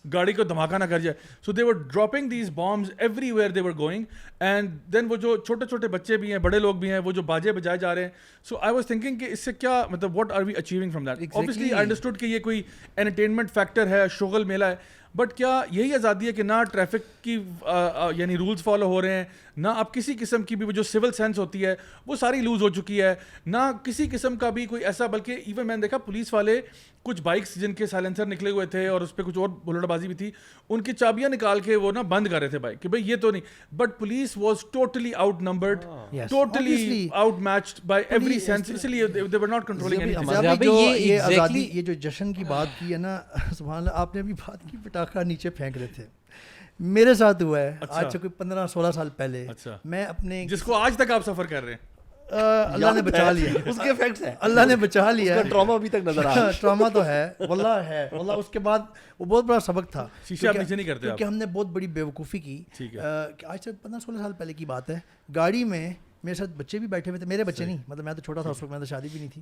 S1: گاڑی کو دھماکہ نہ کر جائے. So they were dropping these bombs everywhere they were going, and then وہ جو چھوٹے چھوٹے بچے بھی ہیں, بڑے لوگ بھی ہیں, وہ جو باجے بجائے جا رہے ہیں. سو آئی واز تھنکنگ کہ اس سے کیا مطلب what are we achieving from that. Obviously I understood کہ یہ کوئی انٹرٹینمنٹ فیکٹر ہے, شغل میلہ ہے, بٹ کیا یہی آزادی ہے کہ نہ ٹریفک کی یعنی رولز فالو ہو رہے ہیں, نہ اب کسی قسم کی بھی جو سول سینس ہوتی ہے وہ ساری لوز ہو چکی ہے, نہ کسی قسم کا بھی کوئی ایسا, بلکہ ایون میں نے دیکھا پولیس والے کچھ بائکس جن کے سائلنسر نکلے ہوئے تھے اور اس پہ کچھ اور بلٹ بازی بھی تھی, ان کی چابیاں نکال کے وہ نا بند کر رہے تھے بائک کہ بھائی یہ تو نہیں, but police was totally outnumbered, totally outmatched by every sense, اس لیے they were not controlling any.
S4: یہ آزادی, یہ جو جشن کی بات کی ہے نا, سبحان اللہ, آپ نے بھی بات کی پٹاخہ نیچے پھینک رہے تھے, میرے ساتھ ہوا ہے آج سے کوئی 15-16 سال پہلے. میں اپنے
S1: جس کو آج تک آپ سفر کر رہے ہیں,
S4: اللہ نے بچا لیا,
S3: اس کے ایفیکٹس ہیں,
S4: اللہ نے بچا لیا,
S3: ٹراما ابھی تک نظر آ رہا ہے.
S4: ٹراما تو ہے واللہ ہے, واللہ اس کے بعد وہ بہت بڑا سبق تھا,
S1: شیشہ آپ نیچے نہیں کرتے
S4: کیونکہ ہم نے بہت بڑی بیوقوفی کی. آج سے 15-16 سال پہلے کی بات ہے, گاڑی میں میرے ساتھ بچے بھی بیٹھے ہوئے تھے, میرے بچے نہیں, مطلب میں تو چھوٹا تھا اس وقت, میں تو شادی بھی نہیں تھی,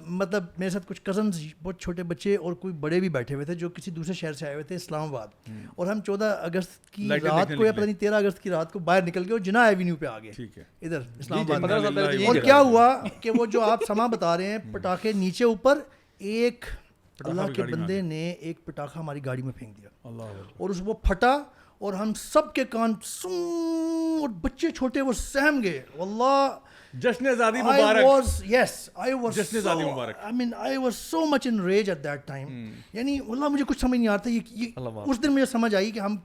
S4: مطلب میرے ساتھ کچھ کزنز بہت چھوٹے بچے اور کوئی بڑے بھی بیٹھے ہوئے تھے جو کسی دوسرے شہر سے آئے ہوئے تھے اسلام آباد, اور ہم 14 اگست کی رات کو یا پتہ نہیں 13 اگست کی رات کو باہر نکل گئے اور جناح ایوینیو پہ آ گئے ادھر اسلام آباد. اور کیا ہوا کہ وہ جو آپ سما بتا رہے ہیں, پٹاخے نیچے اوپر, ایک اللہ کے بندے نے ایک پٹاخہ ہماری گاڑی میں پھینک دیا اور وہ پھٹا اور ہم سب کے کان اور بچے چھوٹے وہ سہم گئے. واللہ
S1: جشن آزادی مبارک.
S4: I was so much in rage at that time. یعنی واللہ مجھے کچھ سمجھ نہیں آتا, یہ اس دن مجھے سمجھ آئی کہ ہم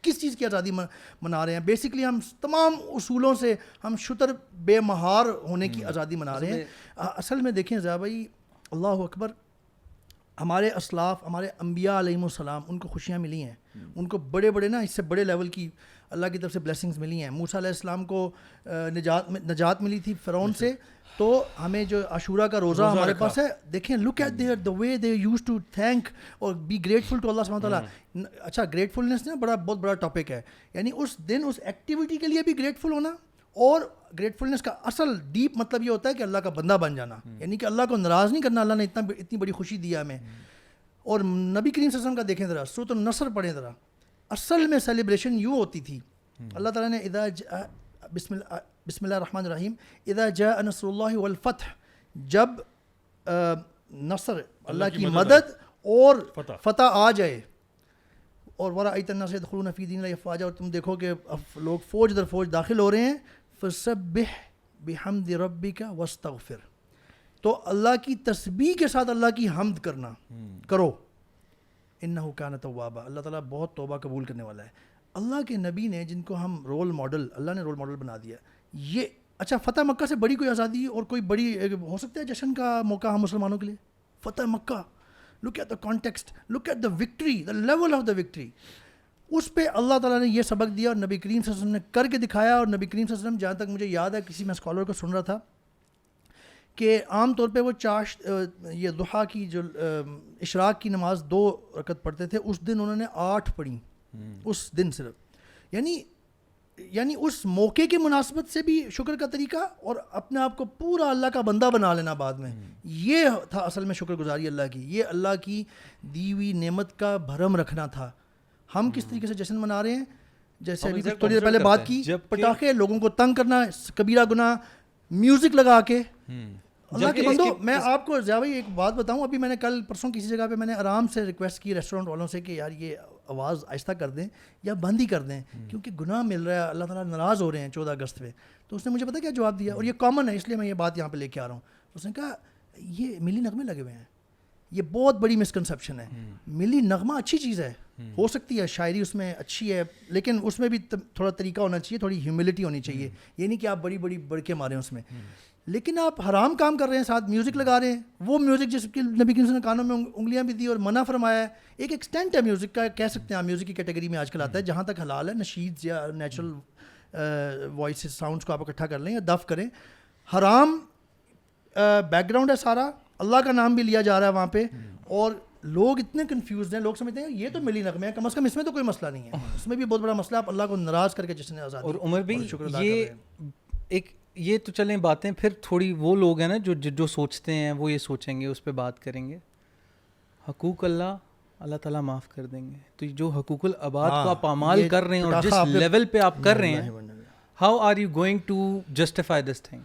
S4: کس چیز کی آزادی منا رہے ہیں؟ بیسکلی ہم تمام اصولوں سے ہم شتر بے مہار ہونے کی آزادی منا رہے ہیں. اصل میں دیکھیں ضیاء بھائی، اللہ اکبر، ہمارے اسلاف، ہمارے انبیاء علیہم السلام، ان کو خوشیاں ملی ہیں، ان کو بڑے بڑے نا اس سے بڑے لیول کی اللہ کی طرف سے بلیسنگز ملی ہیں. موسیٰ علیہ السلام کو نجات ملی تھی فرعون سے، تو ہمیں جو عاشورہ کا روزہ ہمارے پاس ہے، دیکھیں look at their the way they used to thank اور بی گریٹفل ٹو اللہ سبحانہ تعالیٰ. اچھا، گریٹفلنس نا بہت بڑا ٹاپک ہے، یعنی اس دن اس ایکٹیویٹی کے لیے بھی گریٹفل ہونا. اور گریٹفلنس کا اصل ڈیپ مطلب یہ ہوتا ہے کہ اللہ کا بندہ بن جانا، یعنی کہ اللہ کو ناراض نہیں کرنا. اللہ نے اتنی بڑی خوشی دیا ہمیں. اور نبی کریم صلی اللہ علیہ وسلم کا دیکھیں ذرا، سورۃ النصر پڑھیں ذرا. اصل میں سیلیبریشن یوں ہوتی تھی، اللہ تعالیٰ نے بسم اللہ الرحمن الرحیم، اذا جاء نصر اللہ والفتح، جب نصر اللہ کی مدد اور فتح آ جائے، اور ورأیت الناس يدخلون فی دین اللہ افواجا، اور تم دیکھو کہ لوگ فوج در فوج داخل ہو رہے ہیں، فسبح بحمد ربک واستغفر، تو اللہ کی تسبیح کے ساتھ اللہ کی حمد کرو، انہ کان توابا، اللہ تعالیٰ بہت توبہ قبول کرنے والا ہے. اللہ کے نبی نے، جن کو ہم رول ماڈل، اللہ نے رول ماڈل بنا دیا، یہ اچھا فتح مکہ سے بڑی کوئی آزادی اور کوئی بڑی ہو سکتا ہے جشن کا موقع ہم مسلمانوں کے لیے؟ فتح مکہ، look at the context, look at the victory, the level of the victory. اس پہ اللہ تعالیٰ نے یہ سبق دیا اور نبی کریم صلی اللہ علیہ وسلم نے کر کے دکھایا. اور نبی کریم صلی اللہ علیہ وسلم، جہاں تک مجھے یاد ہے، کسی میں اسکالر کو سن رہا تھا کہ عام طور پہ وہ یہ ضحیٰ کی جو اشراق کی نماز 2 رکعت پڑھتے تھے، اس دن انہوں نے 8 پڑھی، اس دن صرف. یعنی اس موقع کے مناسبت سے بھی شکر کا طریقہ، اور اپنے آپ کو پورا اللہ کا بندہ بنا لینا بعد میں. یہ تھا اصل میں شکر گزاری اللہ کی، یہ اللہ کی دی ہوئی نعمت کا بھرم رکھنا تھا. ہم کس طریقے سے جشن منا رہے ہیں، جیسے ابھی تھوڑی دیر پہلے بات کی، پٹاخے، لوگوں کو تنگ کرنا، کبیرہ گناہ، میوزک لگا کے. اللہ کے بندو، میں آپ کو ضیاء بھائی ایک بات بتاؤں، ابھی میں نے کل پرسوں کسی جگہ پہ میں نے آرام سے ریکویسٹ کی ریسٹورینٹ والوں سے کہ یار یہ آواز آہستہ کر دیں یا بند ہی کر دیں، کیونکہ گناہ مل رہا ہے، اللہ تعالیٰ ناراض ہو رہے ہیں 14 اگست پہ. تو اس نے مجھے پتہ کیا جواب دیا، اور یہ کامن ہے اس لیے میں یہ بات یہاں پہ لے کے آ رہا ہوں. اس نے کہا یہ ملی نغمے لگے ہوئے ہیں، یہ بہت بڑی مسکنسیپشن ہے. ملی نغمہ اچھی چیز ہے، ہو سکتی ہے شاعری اس میں اچھی ہے، لیکن اس میں بھی تھوڑا طریقہ ہونا چاہیے، تھوڑی ہیوملٹی ہونی چاہیے. یہ نہیں کہ آپ بڑی بڑی بڑکے ماریں اس میں، لیکن آپ حرام کام کر رہے ہیں، ساتھ میوزک لگا رہے ہیں. وہ میوزک جس کی نبی کریم صلی اللہ علیہ وسلم نے کانوں میں انگلیاں بھی دی اور منع فرمایا ہے. ایک ایکسٹینٹ ہے میوزک کا، کہہ سکتے ہیں آپ میوزک کی کیٹیگری میں آج کل آتا ہے، جہاں تک حلال ہے، نشید یا نیچرل وائسز ساؤنڈس کو آپ اکٹھا کر لیں یا دف کریں. حرام بیک گراؤنڈ ہے سارا، اللہ کا نام بھی لیا جا رہا ہے وہاں پہ، اور لوگ اتنے کنفیوزڈ ہیں، لوگ سمجھتے ہیں یہ تو ملی نغمے ہیں، کم از کم اس میں تو کوئی مسئلہ نہیں ہے. اس میں بھی بہت بڑا مسئلہ ہے، آپ اللہ کو ناراض کر کے جس نے آزادی.
S2: اور عمر بھائی یہ تو چلیں باتیں، پھر تھوڑی وہ لوگ ہیں نا جو سوچتے ہیں، وہ یہ سوچیں گے، اس پہ بات کریں گے. حقوق اللہ تعالیٰ معاف کر دیں گے. تو جو حقوق العباد کو آپ اعمال کر رہے ہیں اور جس لیول پہ آپ کر رہے ہیں، how are you going to justify this thing?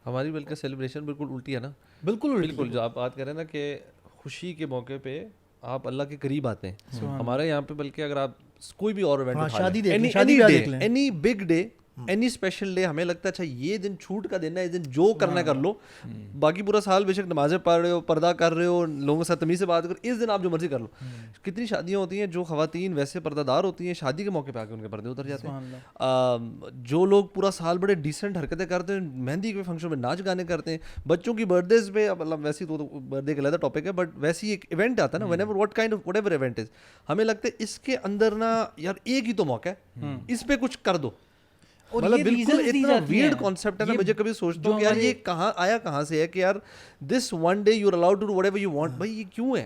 S3: ہماری بلکہ سیلیبریشن بالکل الٹی ہے نا.
S2: بالکل
S3: جو آپ بات کر رہے ہیں نا کہ خوشی کے موقع پہ آپ اللہ کے قریب آتے ہیں. ہمارے یہاں پہ بلکہ اگر آپ کوئی بھی اور event, any big day, any special day, ہمیں لگتا ہے اچھا یہ دن چھوٹ کا دن ہے، اس دن جو کرنا کر لو، باقی پورا سال بے شک نمازیں پڑھ رہے ہو، پردہ کر رہے ہو، لوگوں کے ساتھ تمیز سے بات کرو، اس دن آپ جو مرضی کر لو. کتنی شادیاں ہوتی ہیں جو خواتین ویسے پردہ دار ہوتی ہیں، شادی کے موقع پہ آ کے ان کے پردے اتر جاتے ہیں. جو لوگ پورا سال بڑے ڈیسنٹ حرکتیں کرتے ہیں، مہندی کے فنکشن میں ناچ گانے کرتے ہیں، بچوں کی برتھ ڈیز پہ، اب ویسے تو برتھ ڈے کا علیحدہ ٹاپک ہے، بٹ ویسے ایک ایونٹ آتا ہے نا، when ever what kind of what ever event is, ہمیں لگتا ہے اس کے اندر نا یار ایک ہی تو موقع ہے، اس پہ کچھ کر دو. مطلب بالکل اتنا ویئرڈ کانسیپٹ ہے نا. مجھے کبھی سوچتا ہوں کہ یار یہ کہاں سے ہے کہ یار this one day you are allowed to do whatever you want. بھائی یہ کیوں ہے؟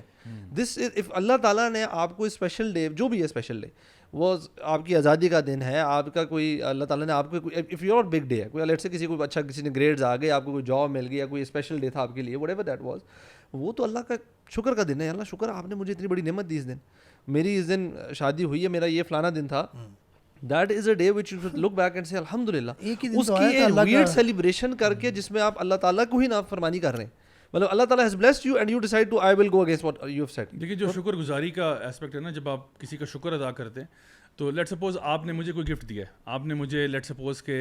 S3: دس اف اللہ تعالیٰ نے آپ کو اسپیشل ڈے، جو بھی ہے اسپیشل ڈے، وہ آپ کی آزادی کا دن ہے، آپ کا کوئی اللہ تعالیٰ نے آپ کو اف یور بگ ڈے ہے، کوئی لیٹ سے کسی کو اچھا، کسی نے گریڈز آ گئے، آپ کو کوئی جاب مل گیا، کوئی اسپیشل ڈے تھا آپ کے لیے، وٹ ایور دیٹ واز، وہ تو اللہ کا شکر کا دن ہے. اللہ شکر آپ نے مجھے اتنی بڑی نعمت دی اس دن، میری اس دن شادی ہوئی ہے، میرا یہ فلانا دن تھا. That is a day which you should look back and say الحمدللہ. اس کی ایک ویئرڈ سیلیبریشن کر کے جس میں آپ اللہ تعالیٰ کو ہی نافرمانی کر رہے ہیں. مطلب اللہ تعالیٰ has blessed you and you decide to I will go against what you have said.
S1: دیکھیے جو شکر گزاری کا اسپیکٹ ہے نا، جب آپ کسی کا شکر ادا کرتے ہیں تو لیٹ سپوز آپ نے مجھے کوئی گفٹ دیا ہے، آپ نے مجھے لیٹ سپوز کہ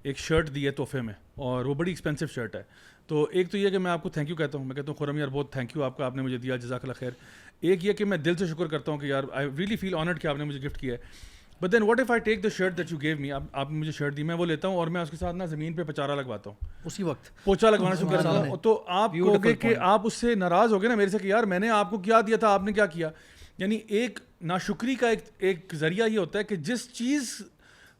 S1: ایک شرٹ دی ہے تحفے میں، اور وہ بڑی ایکسپینسو شرٹ ہے. تو ایک تو یہ کہ میں آپ کو تھینک یو کہتا ہوں، میں کہتا ہوں خرم یار بہت تھینک یو آپ کا، آپ نے مجھے دیا، جزاک اللہ خیر. ایک یہ کہ میں دل سے شکر کرتا ہوں کہ یار آئی ریئلی فیل آنرڈ کہ آپ نے مجھے گفٹ کیا ہے. But then what if I take the shirt that you gave me, آپ نے مجھے شرٹ دی, میں وہ لیتا ہوں اور میں اس کے ساتھ نا زمین پہ پچارا لگواتا ہوں,
S4: اسی وقت
S1: پوچھا لگوانا شروع کرتا ہوں, تو آپ کہو گے کہ آپ اس سے ناراض ہو گئے نا میرے سے کہ یار میں نے آپ کو کیا دیا تھا, آپ نے کیا کیا. یعنی ایک ناشکری کا ایک ذریعہ یہ ہوتا ہے کہ جس چیز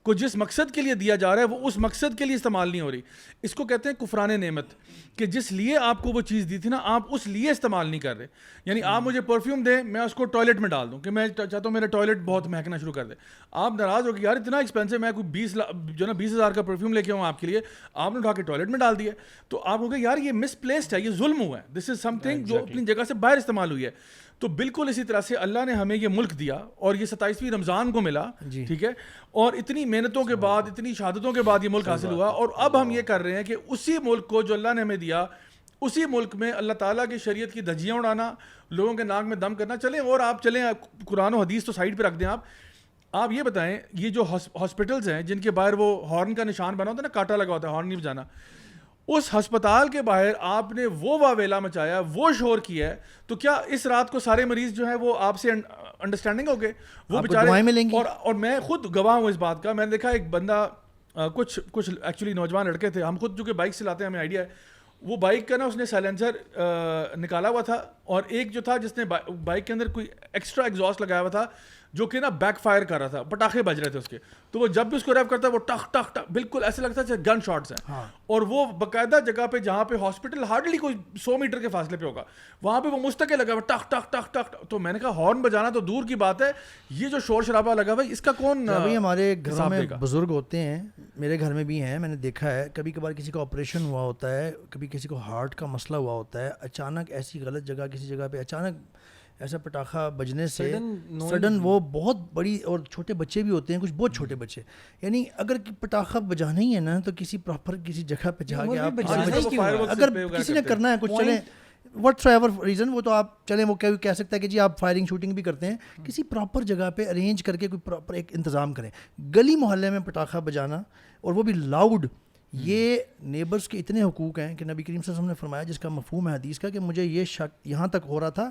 S1: کو جس مقصد کے لیے دیا جا رہا ہے وہ اس مقصد کے لیے استعمال نہیں ہو رہی. اس کو کہتے ہیں کفران نعمت, کہ جس لیے آپ کو وہ چیز دی تھی نا آپ اس لیے استعمال نہیں کر رہے. یعنی آپ مجھے پرفیوم دیں, میں اس کو ٹوائلٹ میں ڈال دوں کہ میں چاہتا ہوں میرا ٹوائلٹ بہت مہکنا شروع کر دے. آپ ناراض ہو کہ یار اتنا ایکسپینسو, میں کوئی 20,000 کا پرفیوم لے کے آؤں آپ کے لیے, آپ نے اٹھا کے ٹوائلٹ میں ڈال دیا. تو آپ کو کہ یار یہ مس پلیسڈ ہے, یہ ظلم ہوا ہے, دس از سم تھنگ جو اپنی جگہ سے باہر استعمال ہوئی ہے. تو بالکل اسی طرح سے اللہ نے ہمیں یہ ملک دیا اور یہ 27ویں رمضان کو ملا, ٹھیک ہے, اور اتنی محنتوں کے بعد اتنی شہادتوں کے بعد یہ ملک حاصل ہوا, اور اب ہم یہ کر رہے ہیں کہ اسی ملک کو جو اللہ نے ہمیں دیا, اسی ملک میں اللہ تعالیٰ کی شریعت کی دھجیاں اڑانا, لوگوں کے ناک میں دم کرنا. چلیں اور آپ چلیں قرآن و حدیث تو سائڈ پہ رکھ دیں, آپ یہ بتائیں یہ جو ہاسپٹلز ہیں جن کے باہر وہ ہارن کا نشان بنا ہوتا ہے نا, کاٹا لگا ہوتا ہے, ہارن نہیں بجانا, اس ہسپتال کے باہر آپ نے وہ واویلا مچایا, وہ شور کیا ہے, تو کیا اس رات کو سارے مریض جو ہیں وہ آپ سے انڈرسٹینڈنگ ہو گئے, وہ بیچارے. اور میں خود گواہ ہوں اس بات کا. میں نے دیکھا ایک بندہ, کچھ ایکچولی نوجوان لڑکے تھے, ہم خود جو کہ بائک چلاتے ہیں ہمیں آئیڈیا ہے, وہ بائک کا نا اس نے سائلنسر نکالا ہوا تھا, اور ایک جو تھا جس نے بائک کے اندر کوئی ایکسٹرا ایگزاسٹ لگایا ہوا تھا جو کہ نا بیک فائر کر رہا تھا, پٹاخے بج رہے تھے اس کے, تو وہ جب بھی اس کو ریو کرتا ہے وہ ٹک ٹک ٹک بالکل ایسے لگتا ہے گن شاٹس ہیں. اور وہ باقاعدہ جگہ پہ جہاں پہ ہاسپٹل ہارڈلی کوئی 100 میٹر کے فاصلے پہ ہوگا, وہاں پہ وہ مستقل لگا ہوا ٹک ٹک ٹک ٹک. تو میں نے کہا ہارن بجانا تو دور کی بات ہے, یہ جو شور شرابہ لگا ہوا اس کا کون.
S4: ابھی ہمارے گھروں میں بزرگ ہوتے ہیں, میرے گھر میں بھی ہیں, میں نے دیکھا ہے کبھی کبھار کسی کا آپریشن ہوا ہوتا ہے, کبھی کسی کو ہارٹ کا مسئلہ ہوا ہوتا ہے, اچانک ایسی غلط جگہ کسی جگہ پہ اچانک ایسا پٹاخہ بجنے سے سڈن وہ بہت بڑی, اور چھوٹے بچے بھی ہوتے ہیں, کچھ بہت چھوٹے بچے, یعنی اگر پٹاخہ بجانا ہی ہے نا تو کسی پراپر کسی جگہ پہ جا کے آپ, اگر کسی نے کرنا ہے کچھ چلیں وٹس ایور ریزن, وہ تو آپ چلیں, وہ کہہ سکتا ہے کہ جی آپ فائرنگ شوٹنگ بھی کرتے ہیں, کسی پراپر جگہ پہ ارینج کر کے کوئی پراپر ایک انتظام کریں. گلی محلے میں پٹاخہ بجانا اور وہ بھی لاؤڈ, یہ نیبرز کے اتنے حقوق ہیں کہ نبی کریم صلی اللہ علیہ وسلم نے فرمایا, جس کا مفہوم ہے حدیث کا, کہ مجھے یہ شک یہاں تک ہو رہا تھا,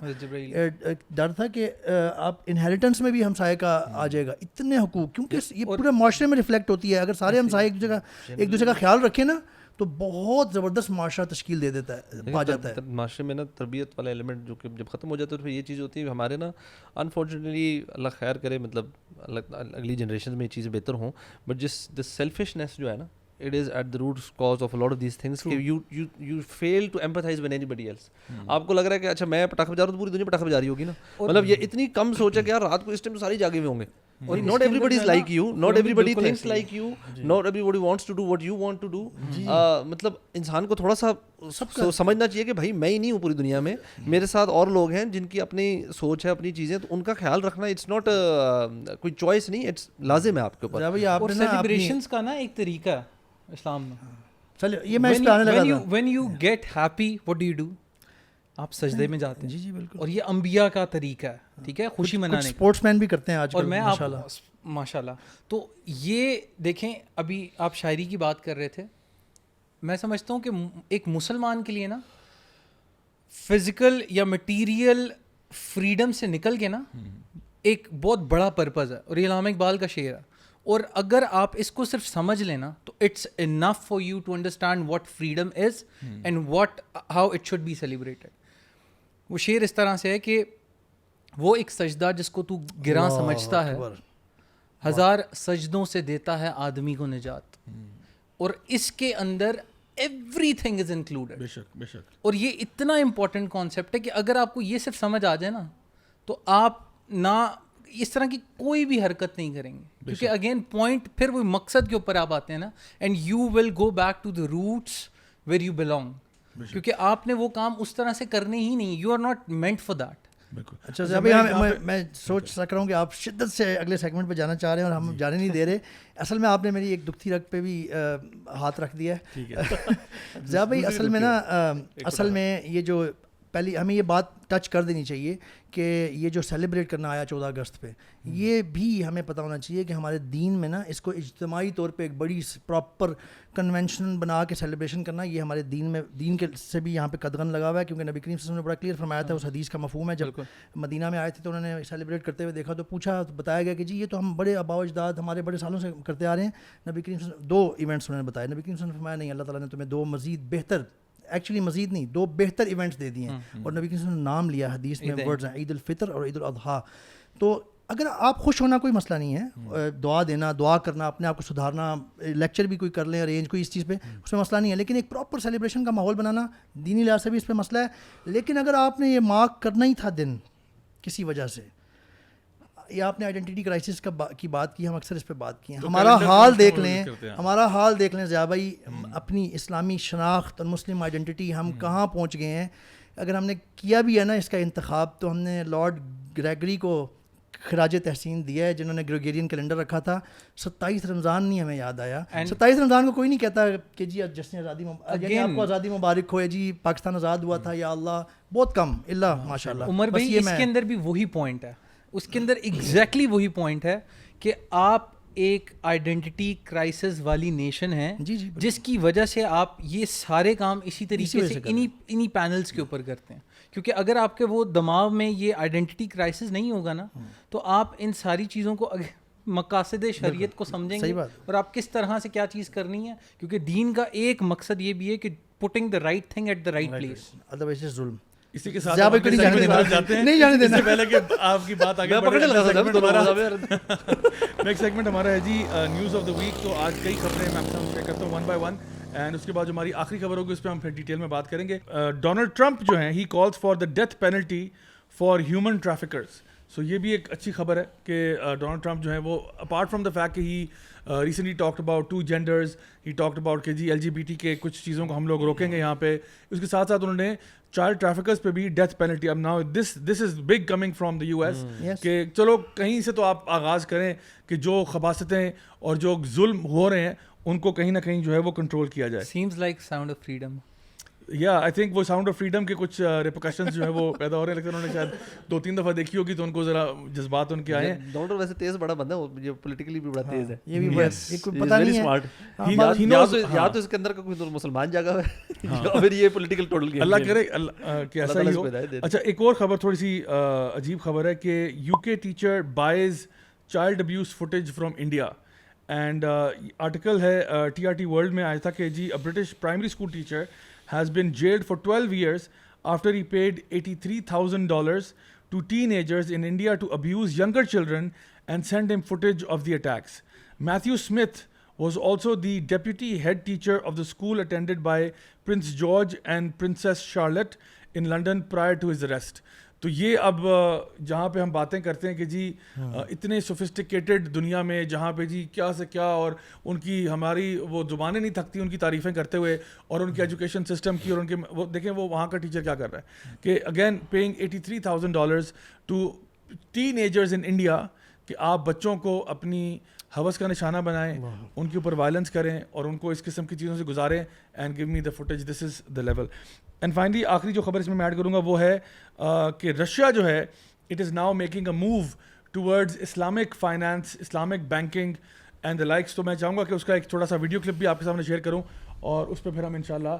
S4: ڈر تھا کہ آپ انہیریٹنس میں بھی ہمسائے کا آ جائے گا. اتنے حقوق, کیونکہ یہ پورے معاشرے میں ریفلیکٹ ہوتی ہے. اگر سارے ہمسائے ایک دوسرے کا خیال رکھیں نا تو بہت زبردست معاشرہ تشکیل دے دیتا ہے, پا جاتا ہے.
S3: معاشرے میں نا تربیت والا ایلیمنٹ جو کہ جب ختم ہو جاتا ہے تو یہ چیز ہوتی ہے ہمارے نا, انفارچونیٹلی اللہ خیر کرے, مطلب اگلی جنریشن میں یہ چیزیں بہتر ہوں, بٹ جس سیلفشنیس جو ہے نا, it is at the root cause of a lot of these things. You fail to empathize with anybody else. آپ کو لگ رہا ہے کہ اچھا میں پٹاخہ بجا رہا ہوں تو پوری دنیا پٹاخہ بجا رہی ہوگی نا, مطلب یہ اتنی کم سوچ ہے کہ یار رات کو اس ٹائم تو سارے جاگے ہوئے ہوں گے. Not everybody is like you, not everybody thinks like you, not everybody wants to do what you want to do. مطلب انسان کو تھوڑا سا سمجھنا چاہیے کہ بھائی میں ہی نہیں ہوں پوری دنیا میں, میرے ساتھ اور لوگ ہیں جن کی اپنی سوچ ہے, اپنی چیزیں, تو ان کا خیال رکھنا اٹس ناٹ کوئی چوائس نہیں, اٹس لازم ہے آپ کے اوپر.
S2: اور سیلیبریشنز کا نا ایک طریقہ ہے اسلام میں.
S4: چلو یہ میں اس پہ آنے لگا تھا.
S2: when you get happy what do? آپ سجدے میں جاتے ہیں.
S4: جی بالکل.
S2: اور یہ انبیاء کا طریقہ ہے, ٹھیک ہے, خوشی منانے کا.
S4: اسپورٹس مین بھی کرتے ہیں آج کل,
S2: اور میں ماشاء اللہ. تو یہ دیکھیں, ابھی آپ شاعری کی بات کر رہے تھے, میں سمجھتا ہوں کہ ایک مسلمان کے لیے نا فزیکل یا مٹیریل فریڈم سے نکل کے نا ایک بہت بڑا پرپز ہے, اور یہ علامہ اقبال کا شعر ہے. اور اگر آپ اس کو صرف سمجھ لینا تو it's enough for you to understand what freedom is and what how it should be celebrated. وہ شعر اس طرح سے ہے کہ وہ ایک سجدہ جس کو تو گراں سمجھتا ہے, 1000 سجدوں سے دیتا ہے آدمی کو نجات, اور اس کے اندر ایوری تھنگ از انکلوڈیڈ.
S1: بے شک بے شک.
S2: اور یہ اتنا امپورٹنٹ کانسیپٹ ہے کہ اگر آپ کو یہ صرف سمجھ آ جائے نا تو آپ نہ اس طرح کی کوئی بھی حرکت نہیں کریں گے, کیونکہ اگین پوائنٹ پھر وہ مقصد کے اوپر آپ آتے ہیں نا, and you will go back to the roots where you belong, کیونکہ آپ نے وہ کام اس طرح سے کرنے ہی نہیں, you are not meant for that.
S4: اچھا ابھی میں سوچ سک رہا ہوں کہ آپ شدت سے اگلے سیگمنٹ پہ جانا چاہ رہے ہیں اور ہم جانے نہیں دے رہے. اصل میں آپ نے میری ایک دکھتی رگ پہ بھی ہاتھ رکھ دیا ہے. ضیاء بھائی اصل میں نا اصل میں یہ جو پہلی ہمیں یہ بات ٹچ کر دینی چاہیے کہ یہ جو سیلیبریٹ کرنا آیا 14 اگست پہ, یہ بھی ہمیں پتہ ہونا چاہیے کہ ہمارے دین میں نا اس کو اجتماعی طور پہ ایک بڑی پراپر کنونشن بنا کے سیلیبریشن کرنا, یہ ہمارے دین میں دین کے سے بھی یہاں پہ قدغن لگا ہوا ہے, کیونکہ نبی کریم صلی اللہ علیہ وسلم نے بڑا کلیئر فرمایا تھا, اس حدیث کا مفہوم ہے. جب مدینہ میں آئے تھے تو انہوں نے سیلیبریٹ کرتے ہوئے دیکھا تو پوچھا, تو بتایا گیا کہ جی یہ تو ہم بڑے آباء و اجداد ہمارے بڑے سالوں سے کرتے آ رہے ہیں. نبی کریم صلی اللہ علیہ وسلم 2 ایونٹس انہوں نے بتایا. نبی کریم صلی اللہ علیہ وسلم نے فرمایا نہیں, اللہ تعالیٰ نے تمہیں 2 مزید بہتر, ایکچولی مزید نہیں 2 بہتر ایونٹس دے دیے ہیں, اور نبی کریم صلی اللہ علیہ وسلم نے نام لیا حدیث میں, ورڈز ہیں عید الفطر اور عید الاضحیٰ. تو اگر آپ خوش ہونا کوئی مسئلہ نہیں ہے, دعا دینا, دعا کرنا, اپنے آپ کو سدھارنا, لیکچر بھی کوئی کر لیں ارینج کوئی اس چیز پہ, اس میں مسئلہ نہیں ہے, لیکن ایک پراپر سیلیبریشن کا ماحول بنانا دینی لحاظ سے بھی اس پہ مسئلہ ہے. لیکن اگر آپ نے یہ مارک کرنا ہی تھا دن کسی وجہ سے, یا آپ نے آئیڈینٹی کرائسس کی بات کی, ہم اکثر اس پہ بات کی ہیں, ہمارا حال دیکھ لیں, ہمارا حال دیکھ لیں ضیاء بھائی, اپنی اسلامی شناخت اور مسلم آئیڈینٹی ہم کہاں پہنچ گئے ہیں. اگر ہم نے کیا بھی ہے نا اس کا انتخاب, تو ہم نے لارڈ گریگری کو خراج تحسین دیا ہے, جنہوں نے گریگورین کیلنڈر رکھا تھا. 27 رمضان نہیں ہمیں یاد آیا. 27 رمضان کو کوئی نہیں کہتا کہ جی جشن آزادی, یعنی آپ کو آزادی مبارک ہو, جی پاکستان آزاد ہوا تھا, یا اللہ, بہت کم, اللہ ماشاء اللہ.
S2: عمر بھائی اس کے اندر بھی وہی پوائنٹ ہے, اس کے اندر ایگزیکٹلی وہی پوائنٹ ہے کہ آپ ایک آئیڈینٹی کرائسس والی نیشن ہے, جس کی وجہ سے آپ یہ سارے کام اسی طریقے سے انہی پینلز کے اوپر کرتے ہیں. کیونکہ اگر آپ کے وہ دماغ میں یہ آئیڈینٹی کرائسس نہیں ہوگا نا, تو آپ ان ساری چیزوں کو مقاصد شریعت کو سمجھیں گے, اور آپ کس طرح سے کیا چیز کرنی ہے. کیونکہ دین کا ایک مقصد یہ بھی ہے کہ putting the right thing at the right place,
S4: otherwise ظلم.
S1: اسی کے ساتھ نہیں جانے دینا, پہلے کہ آپ کی بات آگے بڑھے, نیکسٹ سیگمنٹ ہمارا ہے جی نیوز آف دا ویک. تو آج کئی خبریں میں آپ کے سامنے شیئر کرتا ہوں 1 by 1, اینڈ اس کے بعد جو ہماری آخری خبر ہوگی اس پہ ہم پھر ڈیٹیل میں بات کریں گے. ڈونلڈ ٹرمپ جو ہیں, he calls for the death penalty for human traffickers. So یہ بھی ایک اچھی خبر ہے کہ ڈونلڈ ٹرمپ جو ہیں وہ اپارٹ فرام دا فیکٹ کہ he recently talked about 2 genders, he talked about کہ جی LGBT کے کچھ چیزوں کو ہم لوگ روکیں گے یہاں پہ, اس کے ساتھ ساتھ انہوں نے چائلڈ ٹریفکرز پہ بھی ڈیتھ پینلٹی. اب now this is big coming from the US کہ چلو کہیں سے تو آپ آغاز کریں کہ جو خباثتیں اور جو ظلم ہو رہے ہیں ان کو کہیں نہ کہیں جو ہے وہ کنٹرول کیا جائے.
S2: Seems like sound of freedom.
S1: یا آئی تھنک وہ ساؤنڈ آف فریڈم کے کچھ ریپرکشنز جو ہیں وہ پیدا ہو رہے ہیں, لیکن انہوں نے شاید 2-3 دفعہ دیکھی ہوگی تو ان کو ذرا جذبات ان کے آئے ہیں.
S3: ڈونلڈ ویسے تیز بڑا بندہ ہے, یہ پولیٹیکلی بھی بڑا تیز ہے,
S4: یہ بھی پتہ نہیں ہے,
S3: یا تو اس کے اندر کا کوئی مسلمان جاگا ہے, یا پھر یہ پولیٹیکل ٹوٹل گیم.
S1: اللہ کرے کہ ایسا ہی ہو. اچھا, ایک اور خبر تھوڑی سی عجیب خبر ہے کہ UK teacher boys child abuse footage from India. And article ہے TRT ورلڈ میں آیا تھا کہ جی a British primary school teacher has been jailed for 12 years after he paid $83,000 to teenagers in India to abuse younger children and send him footage of the attacks. Matthew Smith was also the deputy head teacher of the school attended by Prince George and Princess Charlotte in London prior to his arrest. تو یہ اب جہاں پہ ہم باتیں کرتے ہیں کہ جی اتنے سوفسٹیکیٹڈ دنیا میں جہاں پہ جی کیا سے کیا, اور ان کی ہماری وہ زبانیں نہیں تھکتی ان کی تعریفیں کرتے ہوئے, اور ان کے ایجوکیشن سسٹم کی, اور ان کے وہ دیکھیں وہ وہاں کا ٹیچر کیا کر رہا ہے کہ again paying $83,000 to teenagers in India کہ آپ بچوں کو اپنی ہوس کا نشانہ بنائیں, ان کے اوپر وائلنس کریں اور ان کو اس قسم کی چیزوں سے گزاریں, and give me the footage, this is the level. And finally آخری جو خبر اس میں ایڈ کروں گا وہ ہے کہ رشیا جو ہے it is now making a move towards Islamic finance, Islamic banking and the likes. تو میں چاہوں گا کہ اس کا ایک تھوڑا سا ویڈیو کلپ بھی آپ کے سامنے شیئر کروں, اور اس پہ پھر ہم انشاءاللہ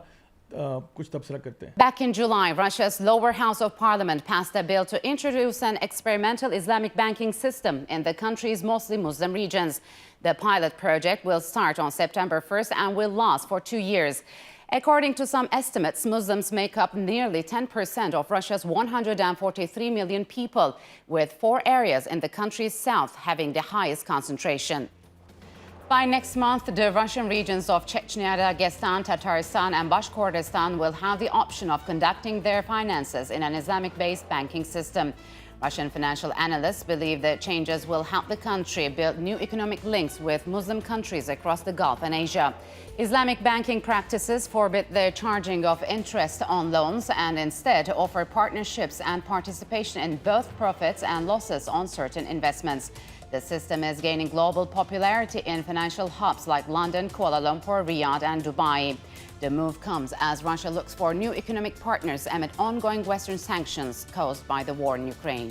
S1: کچھ تبصرہ کرتے ہیں.
S5: Back in July, Russia's lower house of parliament passed a bill to introduce an experimental Islamic banking system in the country's mostly Muslim regions. The pilot project will start on September 1st and will last for 2 years. According to some estimates, Muslims make up nearly 10% of Russia's 143 million people, with 4 areas in the country's south having the highest concentration. By next month, the Russian regions of Chechnya, Dagestan, Tatarstan, and Bashkortostan will have the option of conducting their finances in an Islamic-based banking system. Russian financial analysts believe the changes will help the country build new economic links with Muslim countries across the Gulf and Asia. Islamic banking practices forbid the charging of interest on loans and instead offer partnerships and participation in both profits and losses on certain investments. The system is gaining global popularity in financial hubs like London, Kuala Lumpur, Riyadh, and Dubai. The move comes as Russia looks for new economic partners amid ongoing Western sanctions caused by the war in Ukraine.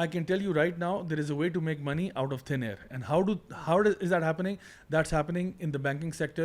S1: I can tell you right now, there is a way to make money out of thin air. And is that happening? That's happening in the banking sector,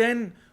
S1: 10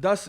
S1: 10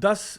S1: 10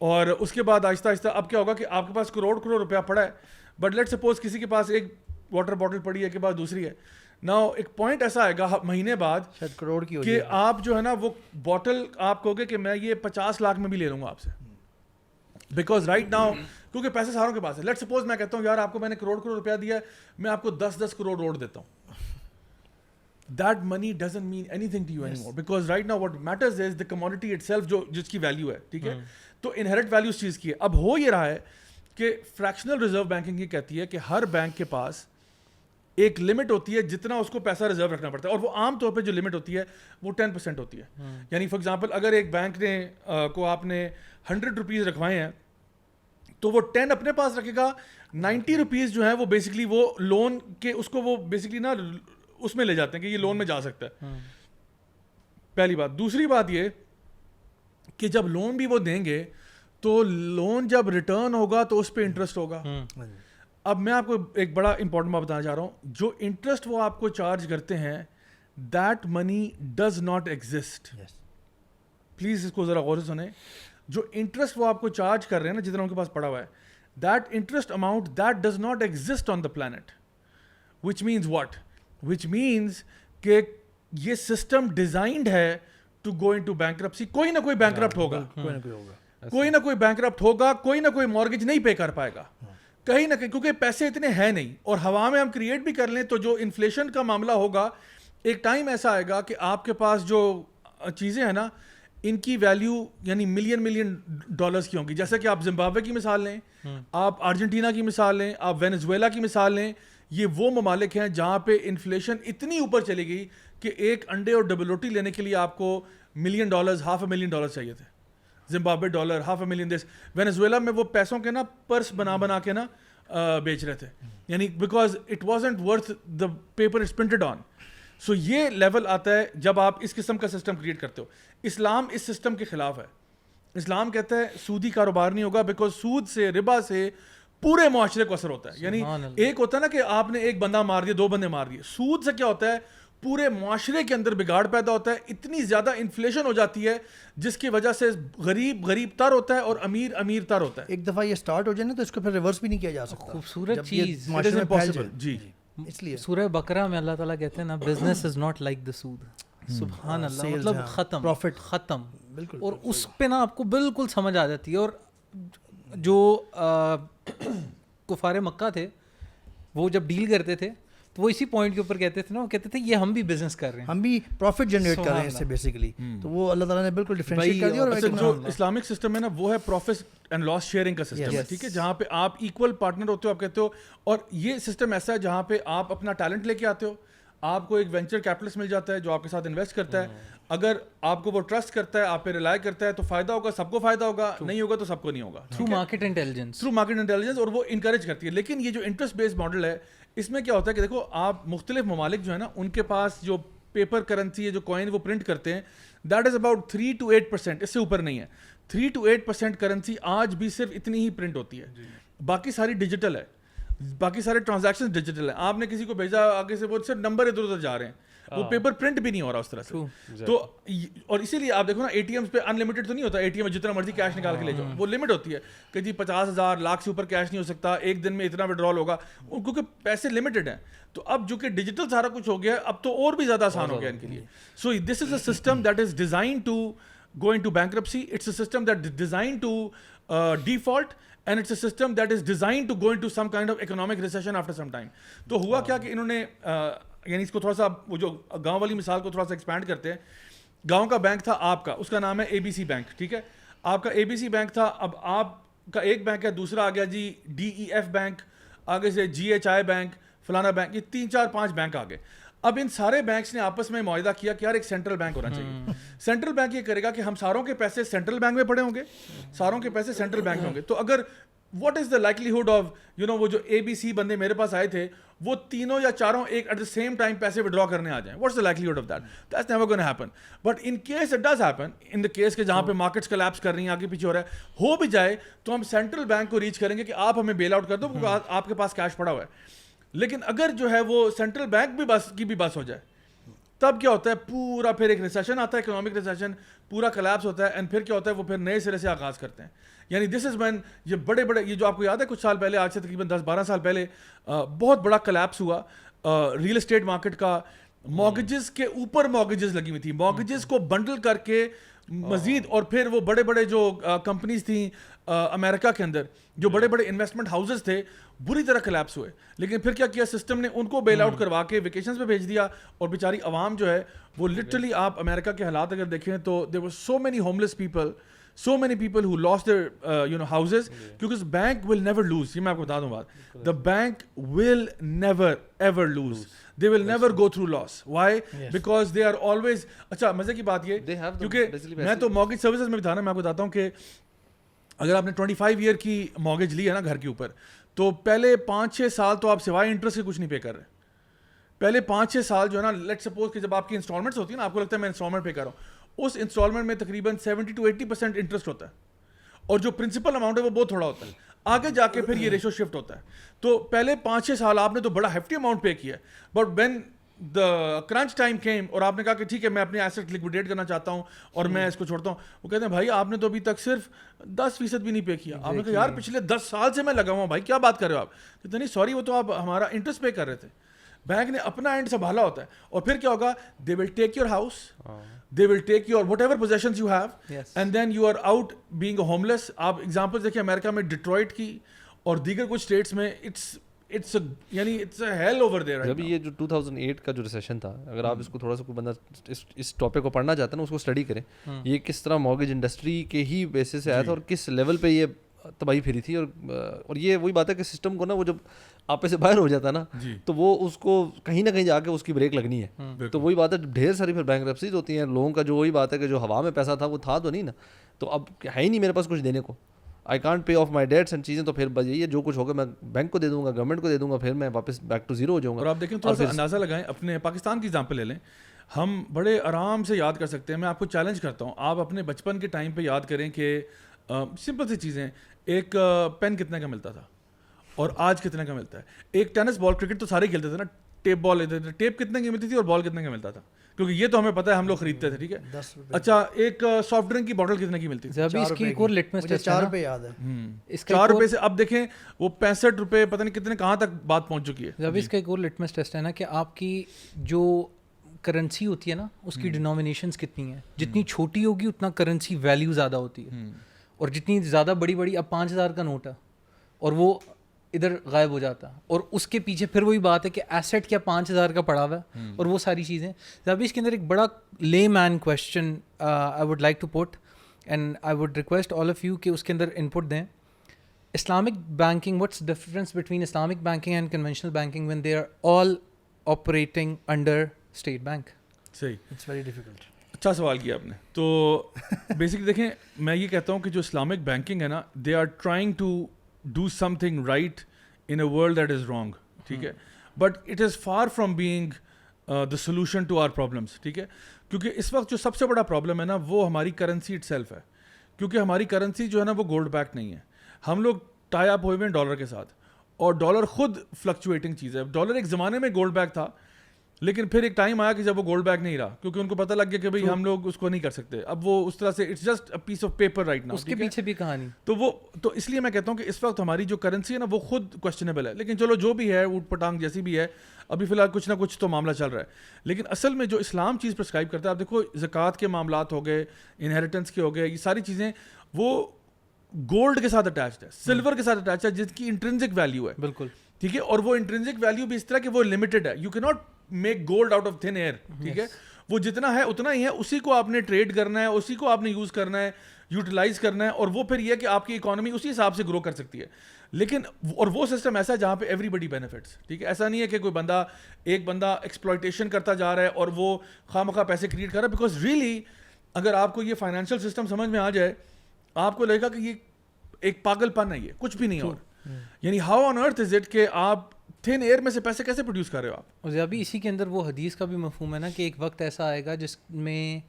S1: اور اس کے بعد آہستہ آہستہ اب کیا ہوگا کہ آپ کے پاس کروڑ روپیہ پڑا ہے, بٹ لیٹ سپوز کسی کے پاس ایک واٹر باٹل پڑی ہے, کے بعد دوسری ہے. ناؤ ایک پوائنٹ ایسا آئے گا مہینے بعد
S4: شاید کروڑ کی ہو
S1: کہ آپ جو ہے نا وہ باٹل آپ کہو گے کہ میں یہ 50 لاکھ میں بھی لے لوں گا آپ سے, بیکاز رائٹ ناؤ کیونکہ پیسے ساروں کے پاس ہے. لیٹ سپوز میں کہتا ہوں یار آپ کو میں نے کروڑ روپیہ دیا ہے, میں آپ کو 10 کروڑ روڑ دیتا ہوں. That money doesn't mean anything to you anymore, because right now what matters is the commodity itself, جو جس کی ویلیو ہے, ٹھیک ہے. تو انہیرنٹ ویلیو اس چیز کی ہے. اب ہو یہ رہا ہے کہ فریکشنل ریزرو بینکنگ یہ کہتی ہے کہ ہر بینک کے پاس ایک لمٹ ہوتی ہے جتنا اس کو پیسہ ریزرو رکھنا پڑتا ہے, اور وہ عام طور پہ جو لمٹ ہوتی ہے وہ 10% ہوتی ہے. یعنی فار ایگزامپل اگر ایک بینک نے کو آپ نے 100 روپیز رکھوائے ہیں تو وہ 10 اپنے پاس رکھے گا, 90 روپیز جو ہے وہ بیسکلی وہ لون کے اس کو وہ بیسکلی نا اس میں لے جاتے ہیں کہ یہ لون میں جا سکتا ہے. پہلی بات. دوسری بات یہ کہ جب لون بھی وہ دیں گے تو لون جب ریٹرن ہوگا تو اس پہ انٹرسٹ ہوگا. اب میں آپ کو ایک بڑا امپورٹنٹ بات بتانا چاہ رہا ہوں, جو انٹرسٹ وہ آپ کو چارج کرتے ہیں that money does not exist. Please اس کو ذرا غور سے سنیں. جو انٹرسٹ وہ آپ کو چارج کر رہے ہیں نا جتنا ان کے پاس پڑا ہوا ہے, that interest amount that does not exist on the planet. Which means what? Which means کہ یہ سسٹم ڈیزائنڈ ہے to go into bankruptcy. کوئی نہ کوئی بینکرپٹ ہوگا, کوئی نہ کوئی بینکرپٹ ہوگا, کوئی نہ کوئی مارگیج نہیں پے کر پائے گا کہیں نہ کہیں, کیونکہ پیسے اتنے ہیں نہیں. اور ہوا میں ہم کریٹ بھی کر لیں تو جو انفلیشن کا معاملہ ہوگا, ایک ٹائم ایسا آئے گا کہ آپ کے پاس جو چیزیں ہیں نا ان کی ویلیو یعنی ملین ڈالرز کی ہوں گی. جیسے کہ آپ زمبابوے کی مثال لیں, آپ ارجنٹینا کی مثال لیں, آپ وینزویلا کی مثال لیں. یہ وہ ممالک ہیں جہاں پہ انفلیشن اتنی اوپر چلی گئی کہ ایک انڈے اور ڈبل روٹی لینے کے لیے آپ کو $1 million, $500,000 چاہیے تھے. Zimbabwe dollar $500,000. وینزویلا میں وہ پیسوں کے نا پرس بنا کے نا بیچ رہے تھے, یعنی because it wasn't worth the paper it's printed on. So یہ لیول آتا ہے جب آپ اس قسم کا سسٹم کریٹ کرتے ہو. اسلام اس سسٹم کے خلاف ہے. اسلام کہتا ہے سودی کاروبار نہیں ہوگا, بیکاز سود سے, ربا سے پورے معاشرے کو اثر ہوتا ہے. یعنی ایک ہوتا ہے نا کہ آپ نے ایک بندہ مار دیا, 2 بندے مار دیے. سود سے کیا ہوتا ہے پورے معاشرے کے اندر بگاڑ پیدا ہوتا ہے, اتنی زیادہ انفلیشن ہو جاتی ہے جس کی وجہ سے غریب تر ہوتا ہے اور امیر تر ہوتا ہے.
S4: ایک دفعہ یہ سٹارٹ ہو جائے نا تو اس کو پھر ریورس بھی نہیں کیا جا سکتا.
S2: خوبصورت چیز
S1: جی.
S2: اس لیے سورہ بقرہ میں اللہ تعالیٰ کہتے ہیں نا, business is not like the سود. سبحان اللہ, مطلب ختم, پروفٹ ختم. بالکل. اور اس پہ نا آپ کو بالکل سمجھ آ جاتی ہے. اور جو کفار مکہ تھے وہ جب ڈیل کرتے تھے تو وہ اسی پوائنٹ کے اوپر کہتے تھے نا, وہ کہتے تھے یہ ہم بھی بزنس کر رہے ہیں,
S4: ہم بھی پروفٹ جنریٹ کر رہے ہیں اس سے بیسیکلی. تو وہ اللہ تعالیٰ نے بالکل ڈفرینشیٹ کر دیا. اور
S1: جو اسلامک سسٹم ہے نا وہ ہے پروفٹ اینڈ لاس شیئرنگ کا سسٹم ہے, ٹھیک ہے, جہاں پہ آپ ایکول پارٹنر ہوتے ہو, آپ کہتے ہو. اور یہ سسٹم ایسا ہے جہاں پہ آپ اپنا ٹیلنٹ لے کے آتے ہو, آپ کو ایک وینچر کیپٹلسٹ مل جاتا ہے جو آپ کے ساتھ انویسٹ کرتا ہے. اگر آپ کو وہ ٹرسٹ کرتا ہے, آپ پہ ریلائی کرتا ہے تو فائدہ ہوگا, سب کو فائدہ ہوگا, نہیں ہوگا تو سب کو نہیں ہوگا.
S2: Through market
S1: intelligence. اور وہ انکریج کرتی ہے. لیکن یہ جو انٹرسٹ بیسڈ ماڈل ہے اس میں کیا ہوتا ہے کہ دیکھو آپ مختلف ممالک جو ہے نا ان کے پاس جو پیپر کرنسی ہے, جو کوائن وہ پرنٹ کرتے ہیں, دیٹ از اباؤٹ 3 to 8%, اس سے اوپر نہیں ہے. 3 to 8% کرنسی آج بھی صرف اتنی ہی پرنٹ ہوتی ہے, باقی ساری ڈیجیٹل ہے, باقی سارے ٹرانزیکشن ڈیجیٹل ہیں. آپ نے کسی کو بھیجا آگے سے, وہ صرف نمبر ادھر ادھر جا رہے ہیں, وہ پیپر پرنٹ بھی نہیں ہو رہا اس طرح سے. تو اور اسی لیے آپ دیکھو نا اے ٹی ایمس پہ ان لمیٹڈ تو نہیں ہوتا, اے ٹی ایم میں جتنا مرضی کیش نکال کے لے جاؤ, وہ لمٹ ہوتی ہے کہ جی 50,000 لاکھ سے اوپر کیش نہیں ہو سکتا, ایک دن میں اتنا وڈرال ہوگا, کیونکہ پیسے لمیٹڈ ہیں. تو اب جو کہ ڈیجیٹل سارا کچھ ہو گیا, اب تو اور بھی زیادہ آسان ہو گیا ان کے لیے. So this is a system that is designed to go into bankruptcy. It's a system that is designed to default, and it's a system that is designed to go into some kind of economic recession after some time. تو ہوا کیا کہ انہوں نے یعنی اس کو تھوڑا سا وہ جو گاؤں والی مثال کو تھوڑا سا ایکسپینڈ کرتے ہیں. گاؤں کا بینک تھا آپ کا, اس کا نام ہے ABC بینک, ٹھیک ہے, آپ کا ABC بینک تھا. اب آپ کا ایک بینک ہے, دوسرا آ گیا جی DEF بینک, آگے سے GHI بینک, فلانا بینک, یہ 3 4 5 بینک آ گئے. اب ان سارے بینکس نے آپس میں معاہدہ کیا کہ یار ایک سینٹرل بینک ہونا چاہیے. سینٹرل بینک یہ کرے گا کہ ہم ساروں کے پیسے سینٹرل بینک میں پڑے ہوں گے, ساروں کے پیسے سینٹرل بینک میں ہوں گے. تو اگر what is the likelihood of وہ جو ABC بندے میرے پاس آئے تھے وہ تینوں یا چاروں ایک ایٹ دا سیم ٹائم پیسے وڈرا کرنے آ جائیں, what's the likelihood of that? That's never gonna happen. But in case it does happen, in the case کہ جہاں پہ مارکیٹس کلیپس کر رہی ہیں, آگے پیچھے ہو رہا ہے, ہو بھی جائے تو ہم سینٹرل بینک کو ریچ کریں گے کہ آپ ہمیں بیل آؤٹ کر دو کیونکہ آپ کے پاس کیش پڑا ہوا ہے. لیکن اگر جو ہے وہ سینٹرل بینک بھی بس ہو جائے, تب کیا ہوتا ہے پورا پھر ایک ریسیشن آتا ہے, اکنامک ریسیشن, پورا کلیپس ہوتا ہے. اینڈ پھر کیا ہوتا ہے وہ پھر نئے سرے سے آغاز کرتے ہیں. یعنی دس از وین یہ بڑے بڑے, یہ جو آپ کو یاد ہے کچھ سال پہلے, آج سے تقریباً 10-12 سال پہلے بہت بڑا کلیپس ہوا ریئل اسٹیٹ مارکیٹ کا, مارگیجز کے اوپر مارگیجز لگی ہوئی تھی, مارگیجز کو بنڈل کر کے مزید, اور پھر وہ بڑے بڑے جو کمپنیز تھیں امریکہ کے اندر, جو بڑے بڑے انویسٹمنٹ ہاؤسز تھے, بری طرح کلیپس ہوئے. لیکن پھر کیا کیا سسٹم نے, ان کو بیل آؤٹ کروا کے ویکیشنز پہ بھیج دیا, اور بیچاری عوام جو ہے وہ لٹرلی, آپ امریکہ کے حالات اگر دیکھیں تو there were so many homeless people, so many people who lost their houses, because bank will never lose. یہ میں آپ کو بتا دوں بات, the bank will never ever lose. They will never go through loss. Why? Because they are always, اچھا مزے کی بات یہ, کیونکہ میں تو mortgage services میں بھی تھا نا, میں آپ کو بتاتا ہوں کہ اگر آپ نے 25 ایئر کی mortgage لی ہے نا گھر کے اوپر, تو پہلے 5-6 سال تو آپ سوائے انٹرسٹ کے کچھ نہیں پے کر رہے. پہلے 5-6 سال جو ہے نا, لیٹ سپوز کہ جب آپ کی انسٹالمنٹس ہوتی ہیں نا, آپ کو لگتا ہے میں انسٹالمنٹ پے کر رہا ہوں, اس انسٹالمنٹ میں تقریباً 70-80% انٹرسٹ ہوتا ہے, اور جو پرنسپل اماؤنٹ ہے وہ بہت تھوڑا ہوتا ہے. آگے جا کے پھر یہ ریشو شفٹ ہوتا ہے. تو پہلے 5-6 سال آپ نے تو بڑا ہیفٹی اماؤنٹ پے کیا ہے, but when the crunch time came اور آپ نے کہا کہ ٹھیک ہے میں اپنے ایسٹ لکویڈیٹ کرنا چاہتا ہوں اور میں اس کو چھوڑتا ہوں, وہ کہتے ہیں بھائی آپ نے تو ابھی تک صرف 10% بھی نہیں پے کیا. آپ نے کہا یار پچھلے 10 سال سے میں لگا ہوا ہوں بھائی, کیا بات کر رہے ہو آپ؟ کہتے نہیں سوری, وہ تو آپ ہمارا انٹرسٹ پے کر رہے تھے. بینک نے اپنا اینڈ سنبھالا ہوتا ہے, اور پھر کیا ہوگا, they will take your house, they will take your whatever possessions you have, and then you are out being a homeless. آپ ایگزامپل دیکھیں امریکہ میں ڈیٹرائٹ کی اور دیگر کچھ اسٹیٹس میں, it's a hell over there.
S3: جب یہ جو 2008 کا جو ریسیشن تھا, اگر آپ اس کو تھوڑا سا کوئی بندہ اس ٹاپک کو پڑھنا چاہتا ہے نا, اس کو اسٹڈی کریں, یہ کس طرح مارگیج انڈسٹری کے ہی بیسس سے آیا تھا اور کس لیول پہ یہ تباہی پھیری تھی. اور یہ وہی بات ہے کہ سسٹم کو نا, وہ جب آپ سے باہر ہو جاتا ہے نا, تو وہ اس کو کہیں نہ کہیں جا کے اس کی بریک لگنی ہے. تو وہی بات ہے, ڈھیر ساری پھر بینکرپسیز ہوتی ہیں لوگوں کا, جو وہی بات ہے کہ جو ہوا میں پیسہ تھا وہ تھا تو نہیں نا, تو اب ہے ہی نہیں میرے پاس کچھ دینے کو, I can't pay off my debts and چیزیں, تو پھر بس یہی ہے جو کچھ ہوگا میں بینک کو دے دوں گا, گورنمنٹ کو دے دوں گا, پھر میں واپس بیک ٹو زیرو ہو جاؤں گا.
S1: اور آپ دیکھیں تھوڑا سا اندازہ لگائیں, اپنے پاکستان کی ایگزامپل لے لیں, ہم بڑے آرام سے یاد کر سکتے ہیں. میں آپ کو چیلنج کرتا ہوں, آپ اپنے بچپن کے ٹائم پہ یاد کریں کہ سمپل سی چیزیں, ایک پین کتنے کا ملتا تھا اور آج کتنے کا ملتا ہے. ایک ٹینس بال, کرکٹ تو سارے کھیلتے تھے نا, ٹیپ بال لیتے تھے, ٹیپ کتنے کی ملتی تھی اور بال کتنے کا ملتا تھا, کیونکہ یہ تو ہمیں پتہ ہے ہم لوگ خریدتے تھے, ٹھیک ہے. اچھا ایک سافٹ ڈرنک کی بوٹل کتنے کی ملتی تھی؟
S2: اس کی ایک اور لٹمس ٹیسٹ
S4: 4 روپے یاد ہے,
S1: 4 روپے سے اب دیکھیں وہ 65 روپے, پتہ نہیں کتنے کہاں تک بات پہنچ چکی ہے.
S2: جب اس کا ایک اور لٹمس ٹیسٹ ہے نا کہ آپ کی جو کرنسی ہوتی ہے نا, اس کی ڈینومینیشنز کتنی ہیں, جتنی چھوٹی ہوگی اتنا کرنسی ویلیو زیادہ ہوتی ہے, اور جتنی زیادہ بڑی بڑی, اب 5000 کا نوٹ ہے اور وہ ادھر غائب ہو جاتا, اور اس کے پیچھے پھر وہی بات ہے کہ ایسٹ کیا 5000 کا پڑا ہوا ہے, اور وہ ساری چیزیں. ابھی اس کے اندر ایک بڑا لے main question I would like to put, and I would request all of you کہ اس کے اندر انپٹ دیں. Islamic banking, what's difference between Islamic banking and conventional banking when they are all operating under State Bank?
S1: صحیح,
S4: it's very difficult.
S1: اچھا سوال کیا آپ نے. تو بیسکلی دیکھیں, میں یہ کہتا ہوں کہ جو اسلامک بینکنگ ہے نا, they are trying to do something right in a world that is wrong, ٹھیک ہے, but it is far from being the solution to our problems, ٹھیک ہے. کیونکہ اس وقت جو سب سے بڑا پرابلم ہے نا, وہ ہماری کرنسی اٹ سیلف ہے. کیونکہ ہماری کرنسی جو ہے نا وہ گولڈ بیک نہیں ہے. ہم لوگ ٹائی اپ ہوئے ہوئے ہیں ڈالر کے ساتھ, اور ڈالر خود فلکچویٹنگ چیز ہے. ڈالر ایک زمانے میں گولڈ بیک تھا, لیکن پھر ایک ٹائم آیا کہ جب وہ گولڈ بیک نہیں رہا, کیونکہ ان کو پتہ لگ گیا کہ بھائی ہم لوگ اس کو نہیں کر سکتے. اب وہ اس طرح سے it's just a piece of paper right now.
S2: اس کے پیچھے بھی کہانی
S1: تو اس لیے میں کہتا ہوں کہ اس وقت ہماری جو کرنسی ہے نا وہ خود کویسچنیبل ہے. لیکن چلو جو بھی ہے, اوٹ پٹانگ جیسی بھی ہے, ابھی فی الحال کچھ نہ کچھ تو معاملہ چل رہا ہے. لیکن اصل میں جو اسلام چیز پرسکرائب کرتا ہے, آپ دیکھو زکوٰۃ کے معاملات ہو گئے, انہیریٹنس کے ہو گئے, یہ ساری چیزیں وہ گولڈ کے ساتھ اٹیچڈ ہے, سلور کے ساتھ اٹیچ ہے, جس کی انٹرنسک ویلیو ہے.
S2: بالکل
S1: ٹھیک ہے, اور وہ انٹرنسک ویلیو بھی اس طرح کہ وہ لمیٹڈ ہے. You can not make gold out of thin air, ٹھیک ہے. وہ جتنا ہے اتنا ہی ہے, اسی کو آپ نے ٹریڈ کرنا ہے, اسی کو آپ نے یوز کرنا ہے, یوٹیلائز کرنا ہے, اور وہ پھر یہ کہ آپ کی اکانومی اسی حساب سے گرو کر سکتی ہے. لیکن اور وہ سسٹم ایسا ہے جہاں پہ ایوری بڈی بینیفٹس, ٹھیک ہے. ایسا نہیں ہے کہ کوئی بندہ, ایک بندہ ایکسپلائٹیشن کرتا جا رہا ہے اور وہ خواہ مخواہ پیسے کریٹ کر رہا ہے. بیکاز ریئلی اگر آپ کو یہ فائنینشیل سسٹم سمجھ میں آ جائے, آپ کو لگے گا کہ یہ ایک پاگل پن ہے, یہ کچھ بھی نہیں. اور یعنی how on earth is it کہ آپ تھن ایئر میں سے پیسے کیسے پروڈیوس کر رہے ہو آپ.
S2: اور ابھی اسی کے اندر وہ حدیث کا بھی مفہوم ہے نا کہ ایک وقت ایسا آئے گا جس میں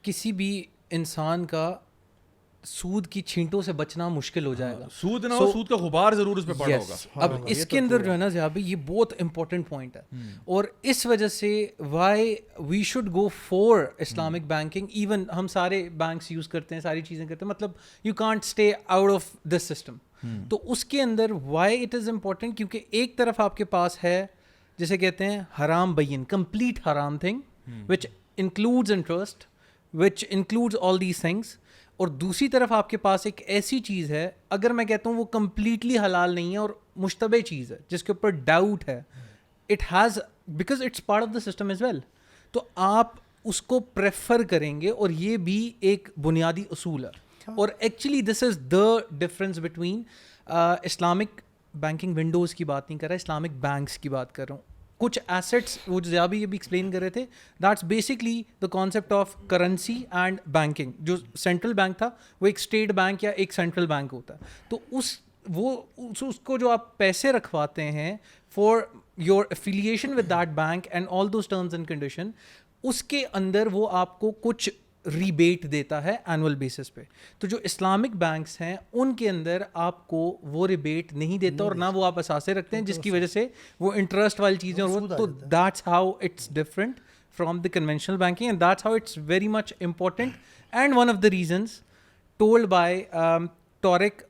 S2: کسی بھی انسان کا سود کی چھینٹوں سے بچنا مشکل ہو جائے گا.
S1: سود نہ ہو, سود کا غبار ضرور اس پہ پڑا ہوگا.
S2: اب اس کے اندر جو ہے نا ضیابی, یہ بہت امپورٹنٹ پوائنٹ ہے, اور اس وجہ سے why we should go for Islamic banking. Even ہم سارے بینکس یوز کرتے ہیں, ساری چیزیں کرتے ہیں, مطلب you can't stay out of this system. تو اس کے اندر وائی اٹ از امپورٹنٹ, کیونکہ ایک طرف آپ کے پاس ہے جسے کہتے ہیں حرام بین, کمپلیٹ حرام thing which includes interest, which includes all these things, اور دوسری طرف آپ کے پاس ایک ایسی چیز ہے, اگر میں کہتا ہوں وہ کمپلیٹلی حلال نہیں ہے اور مشتبہ چیز ہے جس کے اوپر ڈاؤٹ ہے, it has because it's part of the system as well, تو آپ اس کو پریفر کریں گے, اور یہ بھی ایک بنیادی اصول ہے. اور actually this is the difference between Islamic banking Windows کی بات نہیں کر رہا, اسلامک بینکس کی بات کر رہا ہوں. کچھ ایسٹس وہ ضیاء بھی یہ بھی ایکسپلین کر رہے تھے, that's basically the concept of currency and banking. جو سینٹرل بینک تھا وہ ایک اسٹیٹ بینک یا ایک سینٹرل بینک ہوتا ہے, تو اس کو جو آپ پیسے رکھواتے ہیں for your affiliation with that bank and all those terms and condition, اس کے اندر وہ آپ کو کچھ ریبیٹ دیتا ہے اینول بیسس پہ. تو جو اسلامک بینکس ہیں ان کے اندر آپ کو وہ ریبیٹ نہیں دیتا, اور نہ وہ آپ اثاثے رکھتے ہیں جس کی وجہ سے وہ انٹرسٹ والی چیزیں, اور وہ تو that's how it's different from the conventional banking, and that's how it's very much important. And one of the reasons told by Tariq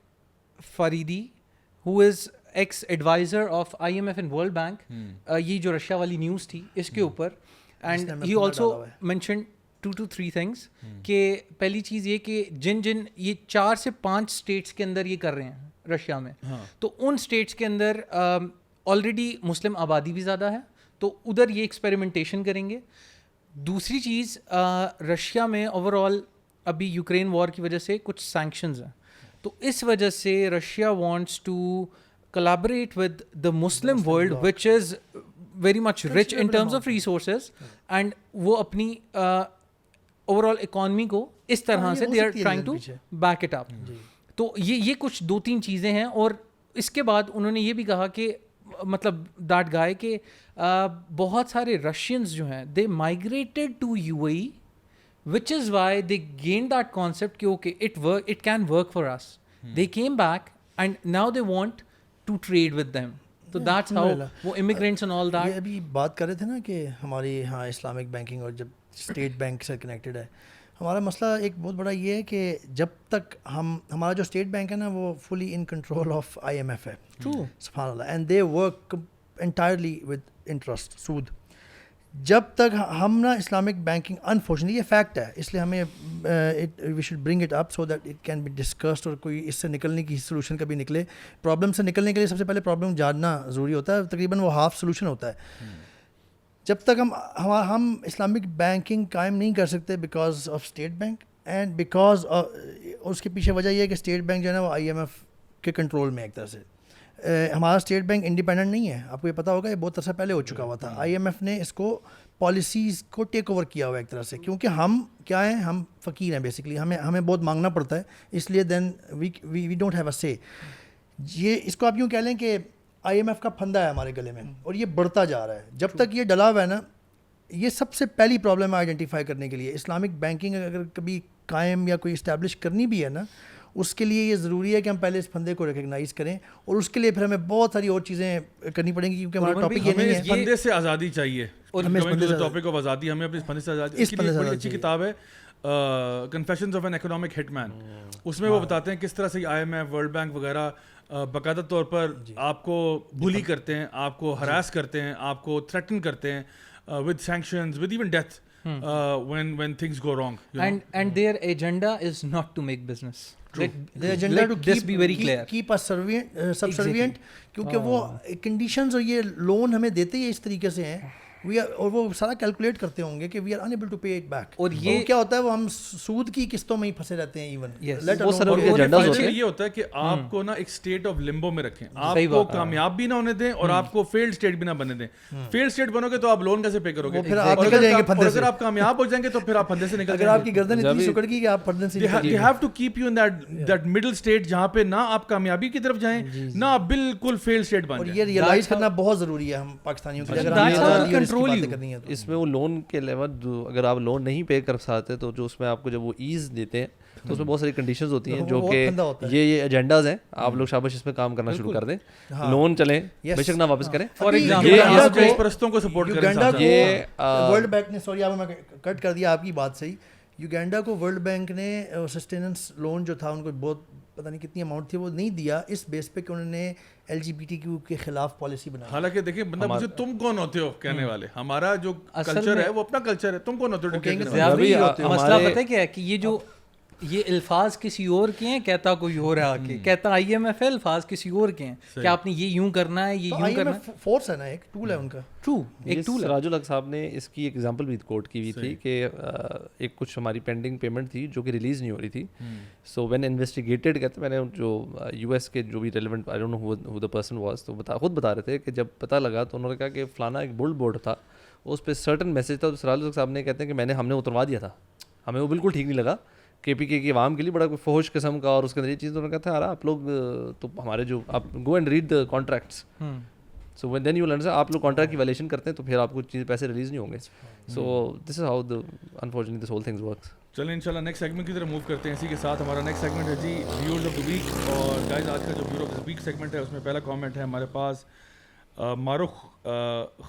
S2: Faridi, who is ex adviser of IMF and world bank, یہ جو Russia والی news تھی اس کے اوپر, and he also mentioned 2 to 3 things, کہ پہلی چیز یہ کہ جن یہ 4 سے 5 اسٹیٹس کے اندر یہ کر رہے ہیں رشیا میں, تو ان اسٹیٹس کے اندر آلریڈی مسلم آبادی بھی زیادہ ہے, تو ادھر یہ ایکسپیریمنٹیشن کریں گے. دوسری چیز, رشیا میں اوور آل ابھی یوکرین وار کی وجہ سے کچھ سینکشنز ہیں, تو اس وجہ سے Russia wants to collaborate with the Muslim world which is very much rich in terms of resources, and وہ اپنی اوور آل اکانمی کو اس طرح سے they are trying to back it up. تو یہ کچھ 2-3 چیزیں ہیں. اور اس کے بعد انہوں نے یہ بھی کہا کہ مطلب دیٹ گائے کہ بہت سارے رشینز جو ہیں they migrated to UAE, which is why they gained that concept کہ okay it can work for us. They came back and now they want to trade with them. So that's how وہ immigrants and all that.
S4: یہ ابھی بات کر رہے تھے نا کہ ہماری ہاں اسلامک بینکنگ اور جب اسٹیٹ بینک سے کنیکٹڈ ہے, ہمارا مسئلہ ایک بہت بڑا یہ ہے کہ جب تک ہمارا جو اسٹیٹ بینک ہے نا وہ fully in control of IMF ہے.
S2: True.
S4: سبحان اللہ. And they work entirely with interest, سود. جب تک ہم نا اسلامک بینکنگ انفارچونیٹلی یہ فیکٹ ہے, اس لیے ہمیں we should bring it up so that it can be discussed, اور کوئی اس سے نکلنے کی سولوشن کبھی نکلے. پرابلم سے نکلنے کے لیے سب سے پہلے پرابلم جاننا ضروری ہوتا ہے, تقریباً وہ ہاف سولوشن ہوتا ہے. جب تک ہم اسلامک بینکنگ قائم نہیں کر سکتے because of State Bank, and because اس کے پیچھے وجہ یہ ہے کہ اسٹیٹ بینک جو ہے نا وہ IMF کے کنٹرول میں ایک طرح سے. ہمارا اسٹیٹ بینک انڈیپینڈنٹ نہیں ہے, آپ کو یہ پتہ ہوگا, یہ بہت عرصہ پہلے ہو چکا ہوا تھا. IMF نے اس کو پالیسیز کو ٹیک اوور کیا ہوا ایک طرح سے, کیونکہ ہم کیا ہیں, ہم فقیر ہیں بیسکلی, ہمیں بہت مانگنا پڑتا ہے, اس لیے then we don't have a سے. یہ اس کو آپ یوں کہہ لیں کہ IMF کا پھندا ہے ہمارے گلے میں, اور یہ بڑھتا جا رہا ہے. جب تک یہ ڈلا ہوا ہے نا, یہ سب سے پہلی پرابلم ہے آئیڈینٹیفائی کرنے کے لیے. اسلامک بینکنگ اگر کبھی قائم یا کوئی اسٹیبلش کرنی بھی ہے نا, اس کے لیے یہ ضروری ہے کہ ہم پہلے اس پھندے کو ریکگنائز کریں, اور اس کے لیے پھر ہمیں بہت ساری اور چیزیں کرنی پڑیں گی, کیونکہ ہمارا ٹاپک یہ نہیں ہے.
S1: اس پھندے سے آزادی چاہیے, اور ٹاپک آف آزادی, ہمیں اپنے اس پھندے سے آزادی. اس کی بڑی اچھی کتاب ہے کنفیشنز آف این اکنامک ہٹ مین. اس میں وہ بتاتے ہیں کس طرح سے IMF, ورلڈ بینک وغیرہ باقاعدہ طور پر آپ کو بلی کرتے ہیں, آپ کو ہراس کرتے ہیں, آپ کو تھریٹن کرتے ہیں with sanctions, with even death when things go wrong.
S2: And their agenda is not to make business.
S4: The agenda to keep us subservient, کیونکہ وہ کنڈیشنز اور یہ لون ہمیں دیتے ہی اس طریقے سے ہیں, اور وہ سارا کیلکولیٹ کرتے ہوں گے کہ we are unable to pay it back. اور یہ کیا ہوتا ہے, وہ ہم سود کی قسطوں میں ہی پھنسے رہتے ہیں. ایون
S1: یہ ہوتا ہے کہ آپ کو نا ایک اسٹیٹ آف لمبو میں رکھیں, آپ کو کامیاب بھی نہ ہونے دیں اور آپ کو فیلڈ اسٹیٹ بھی نہ بنے دیں. فیلڈ اسٹیٹ بنو گے تو آپ لون کیسے پے کرو گے, اگر آپ کامیاب ہو جائیں گے تو پھر آپ پھندے سے نکل
S4: جائیں گے. اگر آپ کی گردن اتنی سکڑ گئی کہ آپ پھندے سے
S1: they have to keep you in that middle state, جہاں پہ نہ آپ کامیابی کی طرف جائیں نہ آپ بالکل فیلڈ اسٹیٹ بن جائیں.
S4: اور یہ ریئلائز کرنا بہت ضروری ہے ہم پاکستانیوں کے لیے, اگر ہم باتیں کرنی ہے.
S3: اس میں وہ لون کے علاوہ اگر آپ لون نہیں پے کر سکتے تو جو اس میں آپ کو جب وہ ایز دیتے ہیں تو اس میں بہت ساری کنڈیشنز ہوتی ہیں جو
S4: بہت
S3: کہ
S4: ٹھنڈا ہوتا ہے.
S3: یہ ایجنڈاز ہیں, آپ لوگ شاباش اس پہ کام کرنا شروع کر دیں, لون چلیں بے شک نہ واپس کریں.
S2: فار
S1: یہ پرستوں کو سپورٹ کریں.
S4: یوگینڈا کو
S3: یہ
S4: ورلڈ بینک نے, سوری آپ میں کٹ کر دیا آپ کی بات صحیح, یوگینڈا کو ورلڈ بینک نے سسٹیننس لون جو تھا ان کو بہت پتہ نہیں کتنی اماؤنٹ تھی وہ نہیں دیا اس بیس پہ کہ انہوں نے LGBTQ کے خلاف پالیسی بنائی.
S1: حالانکہ دیکھیں بندہ مجھے تم کون ہوتے ہو کہنے والے, ہمارا جو کلچر ہے وہ اپنا کلچر ہے, تم کون ہوتے ہو.
S2: مسئلہ پتہ کیا ہے کہ یہ جو یہ الفاظ کسی اور کے ہیں, کہتا کوئی اور ہے آ کے, کہتا IMF ہے, الفاظ کسی اور کے ہیں کہ آپ نے یہ یوں کرنا ہے, یہ یوں کرنا ہے.
S4: فورس ہے نا, ایک ٹول ہے ان کا.
S2: ٹرو, ایک ٹول ہے.
S3: سراج الحق صاحب نے اس کی ایک ایگزامپل بھی کوٹ کی ہوئی تھی کہ ایک کچھ ہماری پینڈنگ پیمنٹ تھی جو کہ ریلیز نہیں ہو رہی تھی. سو وین انویسٹیگیٹڈ کہتے میں نے جو US کے جو بھی relevant I don't know who the person was, تو خود بتا رہے تھے کہ جب پتہ لگا تو انہوں نے کہا کہ فلانا ایک بولڈ بورڈ تھا, اس پہ سرٹن میسج تھا. تو سراج الحق صاحب نے کہتے ہیں کہ ہم نے اتروا دیا تھا, ہمیں وہ بالکل ٹھیک نہیں لگا. KPK کی عوام کے لیے بڑا کوئی فحش قسم کا, اور اس کے اندر یہ چیز انہوں نے کہا تھا آپ لوگ تو ہمارے جو آپ go and read the contracts, so when then you learn آپ لوگ کانٹریکٹ کی وائلیشن کرتے ہیں تو پھر آپ کو چیز پیسے ریلیز نہیں ہوں گے. So this is how the unfortunately this whole things works.
S1: چلیں انشاءاللہ نیکسٹ سیگمنٹ کی طرف موو کرتے ہیں. اسی کے ساتھ ہمارا نیکسٹ سیگمنٹ ہے جی ویورز آف دا ویک. اور گائز آج کا جو viewer of the week segment ہے اس میں پہلا کامنٹ ہے ہمارے پاس معروف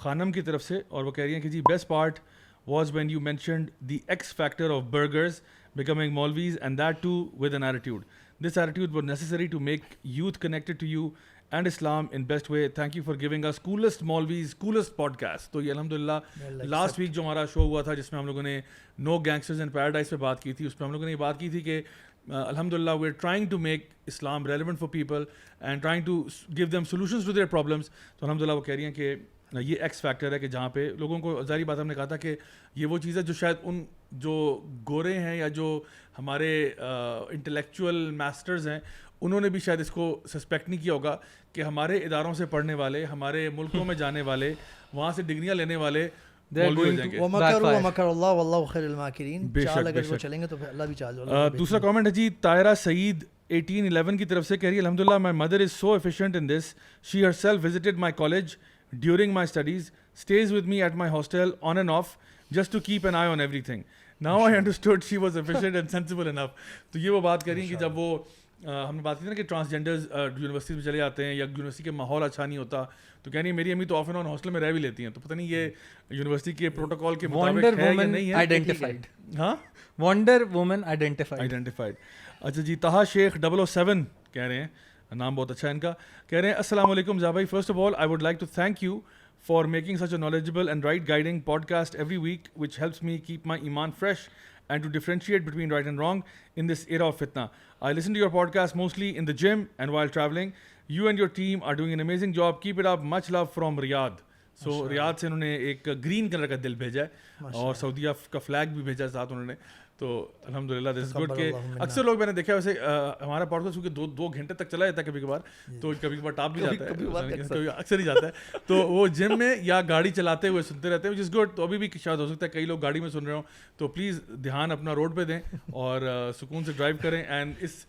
S1: خانم کی طرف سے, اور وہ کہہ رہی ہیں کہ جی best part was when you mentioned the X factor of burgers becoming Maulvis, and that too with an attitude. This attitude was necessary to make youth connected to you and Islam in best way. Thank you for giving us coolest Maulvis, coolest podcast. تو یہ الحمدللہ last week جو ہمارا شو ہوا تھا جس میں ہم لوگوں نے نو گینگسٹرز ان پیراڈائز پہ بات کی تھی, اس پہ ہم لوگوں نے یہ بات کی تھی کہ الحمدللہ we are trying to make Islam relevant for people and trying to give them solutions to their problems. تو الحمدللہ وہ کہہ رہی ہیں کہ یہ ایکس فیکٹر ہے کہ جہاں پہ لوگوں کو, ظاہری بات ہم نے کہا تھا کہ یہ وہ چیز ہے جو شاید ان جو گورے ہیں یا جو ہمارے انٹلیکچوئل ماسٹرز ہیں انہوں نے بھی شاید اس کو سسپیکٹ نہیں کیا ہوگا کہ ہمارے اداروں سے پڑھنے والے, ہمارے ملکوں میں جانے والے, وہاں سے ڈگریاں لینے والے دوسرا کامنٹ ہے جی طاہرہ سعید 1811 کی طرف سے, کہہ رہی ہے الحمدللہ my mother is so efficient in this, she her self visited my college during my studies, stays with me at my hostel on and off just to keep an eye on everything. Now I understood she was efficient and sensible enough. تو یہ وہ بات کریں کہ جب وہ ہم نے بات کی تھی نا کہ ٹرانسجینڈرز یونیورسٹیز میں چلے جاتے ہیں یا یونیورسٹی کے ماحول اچھا نہیں ہوتا, تو کہہ رہی ہے میری امی تو آف اینڈ آن ہاسٹل میں رہ بھی لیتی ہیں, تو پتہ نہیں یہ یونیورسٹی کے پروٹوکول کے مطابق ہے یا نہیں ہے.
S2: آئیڈینٹیفائڈ,
S1: ہاں
S2: ونڈر وومن آئیڈینٹیفائڈ. اچھا جی طہا شیخ 007 کہہ رہے ہیں, نام بہت اچھا ہے ان کا, کہہ رہے ہیں السلام علیکم زا بھائی, first of all I would like to thank you for making such a knowledgeable and right guiding podcast every week which helps me keep my iman fresh and to differentiate between right and wrong in this era of fitna. I listen to your podcast mostly in the gym and while traveling. You and your team are doing an amazing job. Keep it up. Much love from Riyadh. So ریاض سے انہوں نے ایک green colour کا دل بھیجا ہے اور سعودیہ کا فلیگ بھی بھیجا ساتھ انہوں نے, تو الحمدللہ دس از گڈ. کہ اکثر لوگ میں نے دیکھا ویسے ہمارا پوڈکاسٹ کیونکہ 2 گھنٹے تک چلا جاتا ہے کبھی کبھار, تو کبھی کبھار ٹاپ بھی جاتا ہے, اکثر ہی جاتا ہے, تو وہ جم میں یا گاڑی چلاتے ہوئے سنتے رہتے ہیں وچ از گڈ. تو ابھی بھی شاید ہو سکتا ہے کئی لوگ گاڑی میں سن رہے ہوں, تو پلیز دھیان اپنا روڈ پہ دیں اور سکون سے ڈرائیو کریں, اینڈ اس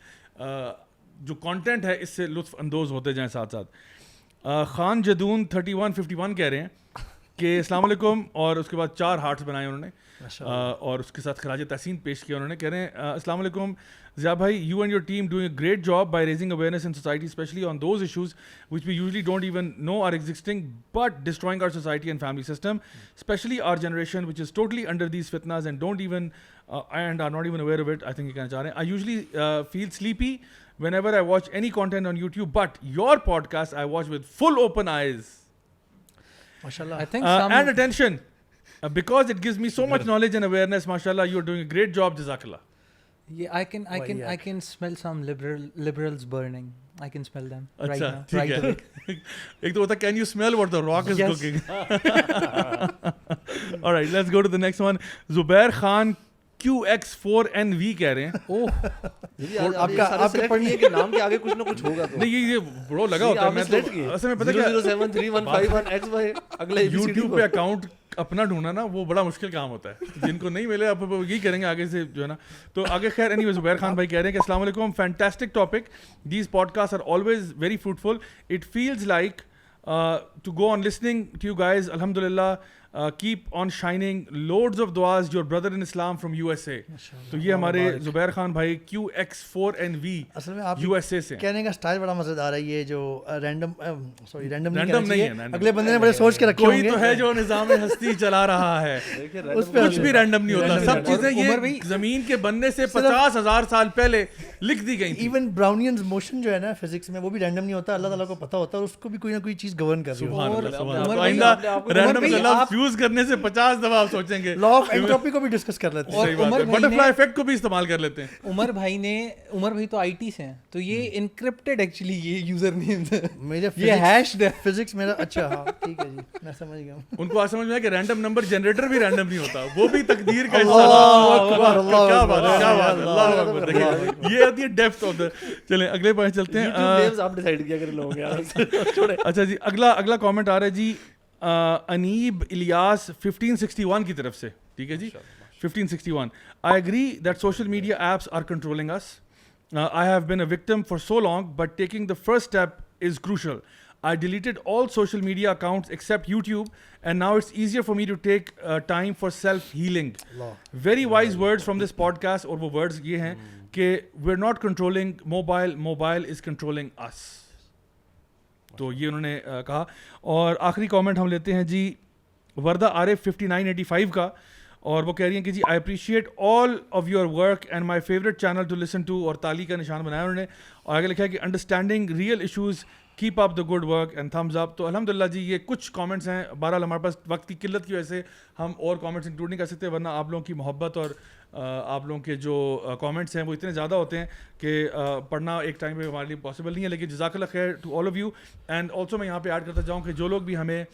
S2: جو کانٹینٹ ہے اس سے لطف اندوز ہوتے جائیں ساتھ ساتھ. خان جدون 3151 کہہ رہے ہیں کہ السلام علیکم, اور اس کے بعد 4 ہارٹس بنائے انہوں نے اور اس کے ساتھ خراج تحسین پیش کیا انہوں نے. کہہ رہے ہیں السلام علیکم ضیاء بھائی, you and your team doing a great job by raising awareness in society especially on those issues which we usually don't even know are existing but destroying our society and family system, especially our generation which is totally under these فتناز and don't even and are not even aware of it. I think یہ کہنا چاہ رہے ہیں I usually feel sleepy whenever I watch any content on YouTube, but your podcast I watch with full open eyes.
S4: MashaAllah.
S2: I think
S1: and attention, because it gives me so much knowledge and awareness. MashaAllah, you are doing a great job. Jazakallah.
S2: Yeah, I can smell some liberals burning. I can smell them right now.
S1: Right away. Ek to hota, can you smell what the Rock is cooking? All right, let's go to the next one. Zubair Khan QX4NV کہہ رہے ہیں.
S3: آپ کے پڑھنی ہے کہ نام کے آگے کچھ نہ کچھ ہوگا, تو
S1: نہیں یہ برو لگا ہوتا ہے. میں تو اصل میں پتہ کیا
S3: 0073151XY اگلے
S1: یوٹیوب پہ اکاؤنٹ اپنا ڈھونڈنا نا وہ بڑا مشکل کام ہوتا ہے, جن کو نہیں ملے آپ یہی کریں گے آگے سے جو ہے نا. تو آگے خیر اینی وے زبیر خان بھائی کہہ رہے ہیں کہ السلام علیکم, fantastic topic, these podcast are always very fruitful, it feels like to go on listening to you guys. Alhamdulillah, keep on shining, loads of duas, your brother in Islam from USA. تو یہ ہمارے زبیر خان بھائی QX4NV
S4: اصل میں آپ
S1: USA سے
S4: کہنے کا اسٹائل بڑا مزیدار ہے. یہ جو رینڈم
S1: نہیں ہے,
S4: اگلے بندے نے بڑے سوچ کے رکھے ہوں
S1: کوئی
S4: گے.
S1: تو ہے جو نظام ہستی چلا رہا ہے, کچھ بھی رینڈم نہیں ہوتا, سب چیزیں یہ زمین کے بننے سے 50,000 سال پہلے لکھ دی گئی.
S4: ایون براؤنینز موشن جو ہے نا فزکس میں, وہ بھی رینڈم نہیں ہوتا, اللہ تعالیٰ کو پتہ ہوتا ہے, اور اس کو بھی کوئی نہ کوئی چیز گورن کر رہی ہے.
S1: آئندہ رینڈم کا لفظ یوز کرنے سے 50 دفعہ آپ سوچیں گے.
S4: لا آف اینٹروپی کو بھی ڈسکس کر لیتے ہیں,
S1: بٹر فلائی افیکٹ کو بھی استعمال کر لیتے ہیں.
S2: عمر بھائی تو آئی ٹی سے ہیں, تو یہ انکرپٹڈ ایکچولی یہ یوزر نیمز ہے,
S4: میرے
S2: یہ ہیشڈ ہے
S4: فزکس میرا. اچھا ہاں ٹھیک ہے جی, میں سمجھ گیا.
S1: ان کو آج سمجھ میں آیا کہ رینڈم نمبر جنریٹر بھی رینڈم نہیں ہوتا, وہ بھی تقدیر کا
S4: کیا
S1: بات ہے, کیا بات ہے, اللہ اکبر. دیکھیں یہ ہوتی ہے ڈیپتھ آف دا. چلیں اگلے پوائنٹ چلتے ہیں.
S3: آپ ڈیسائیڈ کیا کریں لوگ یار.
S1: اچھا جی, اگلا کامنٹ آ رہا ہے جی انیب الیاس 1561 کی طرف سے. ٹھیک ہے جی, 1561. I agree that social media apps are controlling us. I have been a victim for so long, but taking the first step is crucial. I deleted all social media accounts except YouTube, and now it's easier for me to take time for self-healing. Very wise words from this podcast, اور وہ words یہ ہیں کہ we're not controlling mobile is controlling us. تو یہ انہوں نے کہا. اور آخری کامنٹ ہم لیتے ہیں جی وردہ عارف 5985 کا, اور وہ کہہ رہی ہیں کہ جی I appreciate all of your work and my favourite channel to listen to, اور تالی کا نشان بنایا انہوں نے, اور آگے لکھا ہے کہ understanding real issues, keep up the good work and thumbs up. تو الحمد للہ جی یہ کچھ کامنٹس ہیں. بہرحال ہمارے پاس وقت کی قلت کی وجہ سے ہم اور کامنٹس انکلوڈ نہیں کر سکتے, ورنہ آپ لوگوں کی محبت اور آپ لوگوں کے جو کامنٹس ہیں وہ اتنے زیادہ ہوتے ہیں کہ پڑھنا ایک ٹائم پہ ہمارے لیے پاسبل نہیں ہے. لیکن جزاک اللہ خیر to all of you. And also میں یہاں پہ ایڈ کرتا جاؤں کہ جو لوگ بھی ہمیں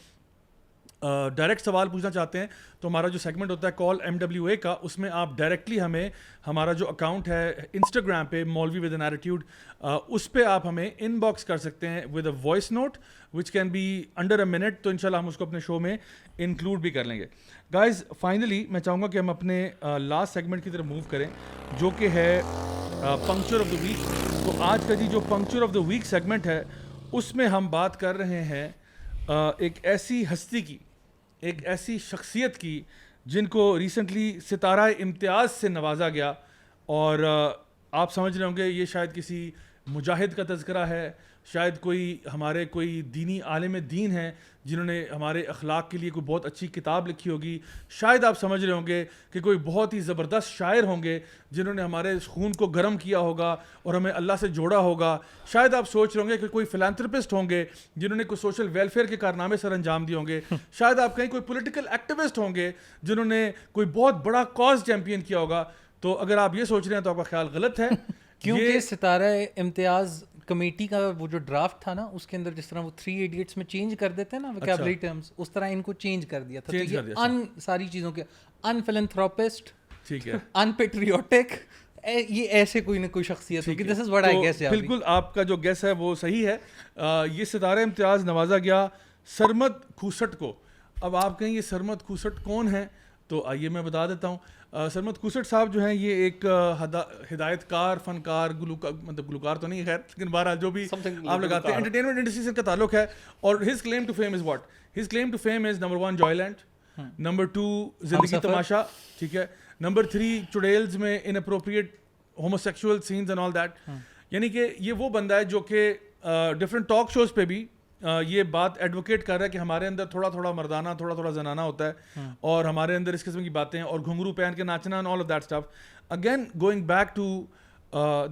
S1: ڈائریکٹ سوال پوچھنا چاہتے ہیں, تو ہمارا جو سیگمنٹ ہوتا ہے کال MWA کا, اس میں آپ ڈائریکٹلی ہمیں ہمارا جو اکاؤنٹ ہے انسٹاگرام پہ مولوی ود این ایٹیٹیوڈ, اس پہ آپ ہمیں ان باکس کر سکتے ہیں with a voice note which can be under a minute. تو انشاءاللہ ہم اس کو اپنے شو میں انکلوڈ بھی کر لیں گے. گائز فائنلی میں چاہوں گا کہ ہم اپنے لاسٹ سیگمنٹ کی طرف موو کریں, جو کہ ہے پنکچر آف دا ویک. تو آج کا جی جو puncture of the week segment ہے, اس میں ہم بات کر رہے ہیں ایک ایسی ہستی کی, ایک ایسی شخصیت کی جن کو ریسنٹلی ستارہ امتیاز سے نوازا گیا. اور آپ سمجھ رہے ہوں گے یہ شاید کسی مجاہد کا تذکرہ ہے, شاید کوئی دینی عالم دین ہیں جنہوں نے ہمارے اخلاق کے لیے کوئی بہت اچھی کتاب لکھی ہوگی, شاید آپ سمجھ رہے ہوں گے کہ کوئی بہت ہی زبردست شاعر ہوں گے جنہوں نے ہمارے خون کو گرم کیا ہوگا اور ہمیں اللہ سے جوڑا ہوگا, شاید آپ سوچ رہے ہوں گے کہ کوئی فلانتھرپسٹ ہوں گے جنہوں نے کوئی سوشل ویلفیئر کے کارنامے سر انجام دیے ہوں گے, شاید آپ کہیں کوئی پولیٹیکل ایکٹیوسٹ ہوں گے جنہوں نے کوئی بہت بڑا کاز چیمپئن کیا ہوگا. تو اگر آپ یہ سوچ رہے ہیں تو آپ کا خیال غلط ہے,
S2: کیونکہ ستارہ امتیاز کمیٹی کا وہ جو ڈرافٹ تھا نا, اس کے اندر جس طرح وہ 3 ایڈیٹس میں چینج کر دیتے ہیں نا ویکیبلری ٹرمز, اس طرح ان کو چینج کر دیا تھا. تو یہ ساری چیزوں کے ان فلنتھروپسٹ,
S1: ٹھیک ہے,
S2: ان پیٹریوٹک, یہ ایسے کوئی نہ کوئی شخصیت ہوگی. دس از واٹ آئی گیس.
S1: بالکل آپ کا جو گیس ہے وہ صحیح ہے. یہ ستارہ امتیاز نوازا گیا سرمد کھوسٹ کو. اب آپ کہیں یہ سرمد کھوسٹ کون ہے, تو آئیے میں بتا دیتا ہوں. سرمد کھوسٹ صاحب جو ہیں یہ ایک ہدایت کار, فنکار, مطلب گلوکار تو نہیں خیر, لیکن بہرحال جو بھی آپ لگاتے ہیں انٹرٹینمنٹ انڈسٹری سے کا تعلق ہے. اور his claim to fame is what, his claim to fame is number 1 Joyland, number 2 Zindagi Tamasha, ٹھیک ہے, نمبر 3 چڑیلز میں inappropriate homosexual scenes and all that. یعنی کہ یہ وہ بندہ ہے جو کہ ڈفرینٹ ٹاک شوز پہ بھی یہ بات ایڈوکیٹ کر رہا ہے کہ ہمارے اندر تھوڑا تھوڑا مردانہ, تھوڑا تھوڑا زنانہ ہوتا ہے, اور ہمارے اندر اس قسم کی باتیں, اور گھنگرو پہن کے ناچنا and all of that stuff. Again, going back to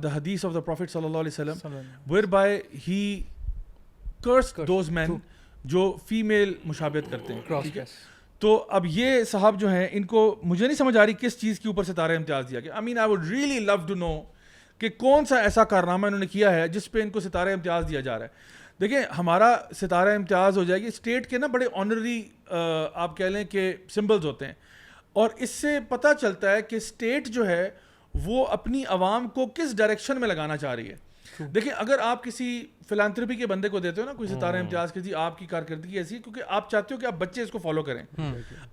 S1: the hadith of the Prophet sallallahu alaihi wasallam, whereby he cursed those men جو فیمیل مشابہت کرتے ہیں. ٹھیک ہے, تو اب یہ صاحب جو ہیں ان کو مجھے نہیں سمجھ آ رہی کس چیز کے اوپر ستارہ امتیاز دیا گیا. I mean, I would really love to know کہ کون سا ایسا کارنامہ انہوں نے کیا ہے جس پہ ان کو ستارہ امتیاز دیا جا رہا ہے. دیکھیں ہمارا ستارہ امتیاز ہو جائے گی, اسٹیٹ کے نا بڑے آنرری آپ کہہ لیں کہ سمبلز ہوتے ہیں, اور اس سے پتہ چلتا ہے کہ اسٹیٹ جو ہے وہ اپنی عوام کو کس ڈائریکشن میں لگانا چاہ رہی ہے. دیکھیں اگر آپ کسی فلانتھرپی کے بندے کو دیتے ہو نا کوئی ستارہ امتیاز کے, جی آپ کی کارکردگی ایسی ہے کیونکہ آپ چاہتے ہو کہ آپ بچے اس کو فالو کریں,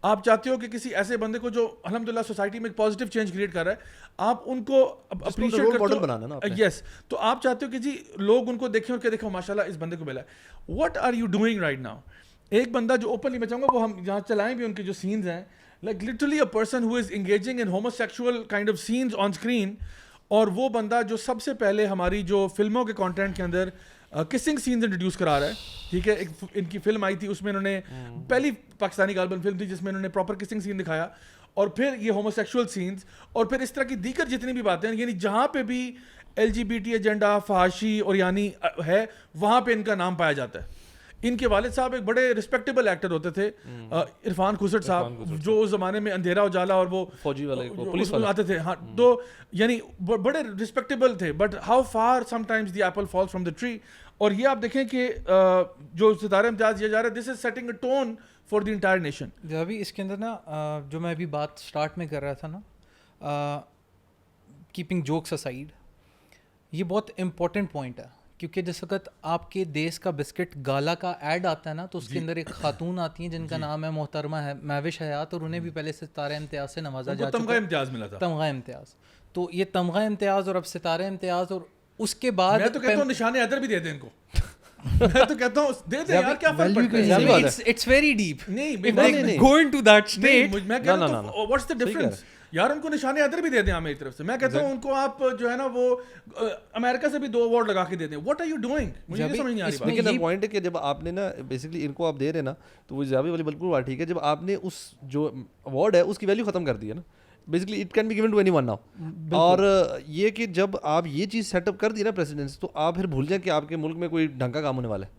S1: آپ چاہتے ہو کہ کسی ایسے بندے کو جو الحمدللہ سوسائٹی میں ایک پازیٹیو چینج کریٹ کر رہا ہے, آپ ان کو اپریشیٹ کرتے ہو. یس, تو آپ چاہتے ہو کہ جی لوگ ان کو دیکھیں اور کہ دیکھو ماشاءاللہ اس بندے کو ملا ہے. What are you doing right now, ایک بندہ جو اوپنلی میں چاہوں گا وہ ہم جہاں چلائیں بھی ان کے جو سینز ہیں like literally a person who is engaging in homosexual kind of scenes on screen, اور وہ بندہ جو سب سے پہلے ہماری جو فلموں کے کانٹینٹ کے اندر کسنگ سینز انٹروڈیوس کرا رہا ہے, ٹھیک ہے. ایک ان کی فلم آئی تھی, اس میں انہوں نے پہلی پاکستانی غالباً فلم تھی جس میں انہوں نے پراپر کسنگ سین دکھایا, اور پھر یہ ہوموسیکشول سینز, اور پھر اس طرح کی دیگر جتنی بھی باتیں ہیں, یعنی جہاں پہ بھی LGBT ایجنڈا, فحاشی اور یعنی ہے, وہاں پہ ان کا نام پایا جاتا ہے. ان کے والد صاحب ایک بڑے رسپیکٹیبل ایکٹر ہوتے تھے, عرفان کھسٹ صاحب, جو اس زمانے میں اندھیرا اجالا اور وہ
S3: فوجی والے پولیس والے
S1: آتے تھے, ہاں, تو یعنی بڑے رسپیکٹیبل تھے. But how for some times the apple falls from the tree. اور یہ آپ دیکھیں کہ جو ستارہ امتیاز دیا جا رہا ہے, this is setting a tone for the entire nation.
S2: ابھی اس کے اندر نا جو میں ابھی بات اسٹارٹ میں کر رہا تھا نا, کیپنگ جوکس اسائڈ, یہ بہت امپورٹنٹ پوائنٹ ہے, کیونکہ جس وقت آپ کے دیس کا بسکٹ گالا کا ایڈ آتا ہے نا, تو اس کے اندر ایک خاتون آتی ہیں جن کا نام ہے محترمہ مہوش حیات, اور انہیں بھی پہلے ستارہ امتیاز سے نوازا جا چکا ہے,
S1: تمغہ امتیاز ملا تھا,
S2: تمغہ امتیاز. تو یہ تمغہ امتیاز اور اب ستارہ امتیاز, اور اس کے بعد
S1: میں تو کہتا ہوں نشان حیدر بھی دے دیں ان کو. میں تو کہتا ہوں دے دیں یار, کیا فرق پڑتا ہے.
S2: اٹس ویری ڈیپ,
S1: نہیں
S2: گوئنگ ٹو دیٹ اسٹیٹ.
S1: میں کہتا ہوں واٹس دا ڈفرنس یار, ان کو نشان حیدر بھی دے دیں میری طرف سے. میں کہتا ہوں ان کو آپ جو ہے نا وہ امریکہ سے بھی 2 ایوارڈ لگا کے دے دیں. واٹ آر یو ڈوئنگ, مجھے یہ سمجھ نہیں آ رہی بات.
S3: لیکن پوائنٹ ہے کہ جب آپ نے نا بیسکلی ان کو آپ دے رہے نا, تو وہ زیادہ والی بالکل بات ٹھیک ہے. جب آپ نے اس جو ایوارڈ ہے اس کی ویلیو ختم کر دی ہے نا, basically it can be given to anyone now. اور یہ کہ جب آپ یہ چیز سیٹ اپ کر دی نا پریسیڈنس, تو آپ پھر بھول جائیں کہ آپ کے ملک میں کوئی ڈھنگ کا کام ہونے والا ہے.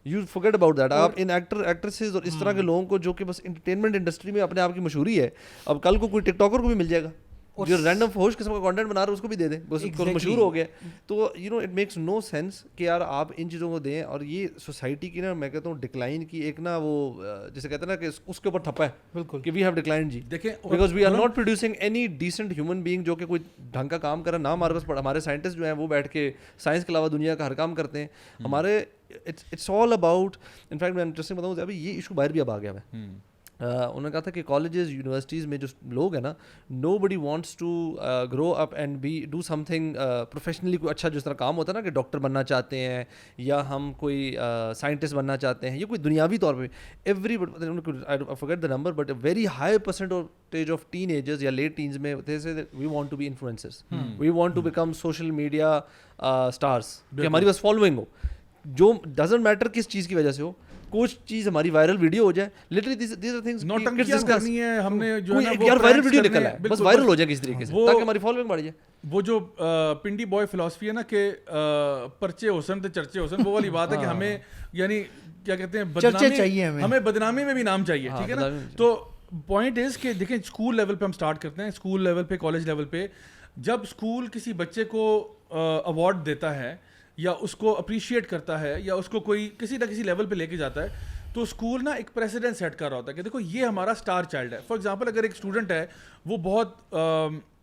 S3: You forget about that. آپ ان ایکٹریسز اور اس طرح کے لوگوں کو جو کہ بس انٹرٹینمنٹ انڈسٹری میں اپنے آپ کی مشہوری ہے, اب کل کو کوئی ٹک ٹاکر کو بھی مل جائے گا جو رینڈم فوش قسم کا کانٹینٹ بنا رہا ہے, اس کو بھی دے دیں, بس مشہور ہو گیا. تو you know it makes no sense کہ یار آپ ان چیزوں کو دیں. اور یہ سوسائٹی کی نا میں کہتا ہوں ڈکلائن کی ایک نا وہ جیسے کہتے ہیں نا کہ اس کے اوپر تھپا ہے بالکل کہ وی ہیو ڈکلائن جی,
S1: دیکھیں
S3: because we are not producing any decent human being جو کہ کوئی ڈھنگ کا کام کرا. نہ ہمارے پاس ہمارے سائنٹسٹ جو ہیں وہ بیٹھ کے سائنس کے علاوہ دنیا کا ہر کام کرتے ہیں. ہمارے اٹس آل اباؤٹ, انفیکٹ میں انٹرسٹنگ بتاؤں ابھی یہ ایشو باہر بھی اب آ گیا ہے. انہوں نے کہا تھا کہ کالجز یونیورسٹیز میں جو لوگ ہیں نا, nobody wants to grow up and be do something professionally. کوئی اچھا جس طرح کام ہوتا ہے نا کہ ڈاکٹر بننا چاہتے ہیں یا ہم کوئی سائنٹسٹ بننا چاہتے ہیں, یا کوئی دنیاوی طور پہ every forget the number but a very high percentage of teenagers یا لیٹ ٹینز میں we want to be influencers, we want to become social media stars, کہ ہماری بس فالوئنگ ہو, جو ڈزنٹ میٹر کس چیز کی وجہ سے ہو, کچھ چیز ہماری وائرل ویڈیو ہو جائے. لٹرلی دیز آر تھنگز
S1: نوٹنکیاں کرنی ہے ہم نے, جو ہے نا
S3: یار وائرل ویڈیو نکلا ہے, بس وائرل ہو جائے کس طریقے سے تاکہ ہماری فالوئنگ بڑھ جائے.
S1: وہ جو پنڈی بوائے فلاسفی ہے نا کہ پرچے حسن تے چرچے حسن, وہ والی بات ہے کہ ہمیں یعنی کیا کہتے ہیں
S4: چرچے چاہیے,
S1: ہمیں بدنامی میں بھی نام چاہیے, ٹھیک ہے نا. تو پوائنٹ از کہ دیکھیں اسکول لیول پہ ہم اسٹارٹ کرتے ہیں, اسکول لیول پہ, کالج لیول پہ, جب اسکول کسی بچے کو ایوارڈ دیتا ہے یا اس کو اپریشیٹ کرتا ہے یا اس کو کوئی کسی نہ کسی لیول پہ لے کے جاتا ہے, تو اسکول نا ایک پریسیڈنٹ سیٹ کر رہا ہوتا ہے کہ دیکھو یہ ہمارا اسٹار چائلڈ ہے. فار ایگزامپل اگر ایک اسٹوڈنٹ ہے وہ بہت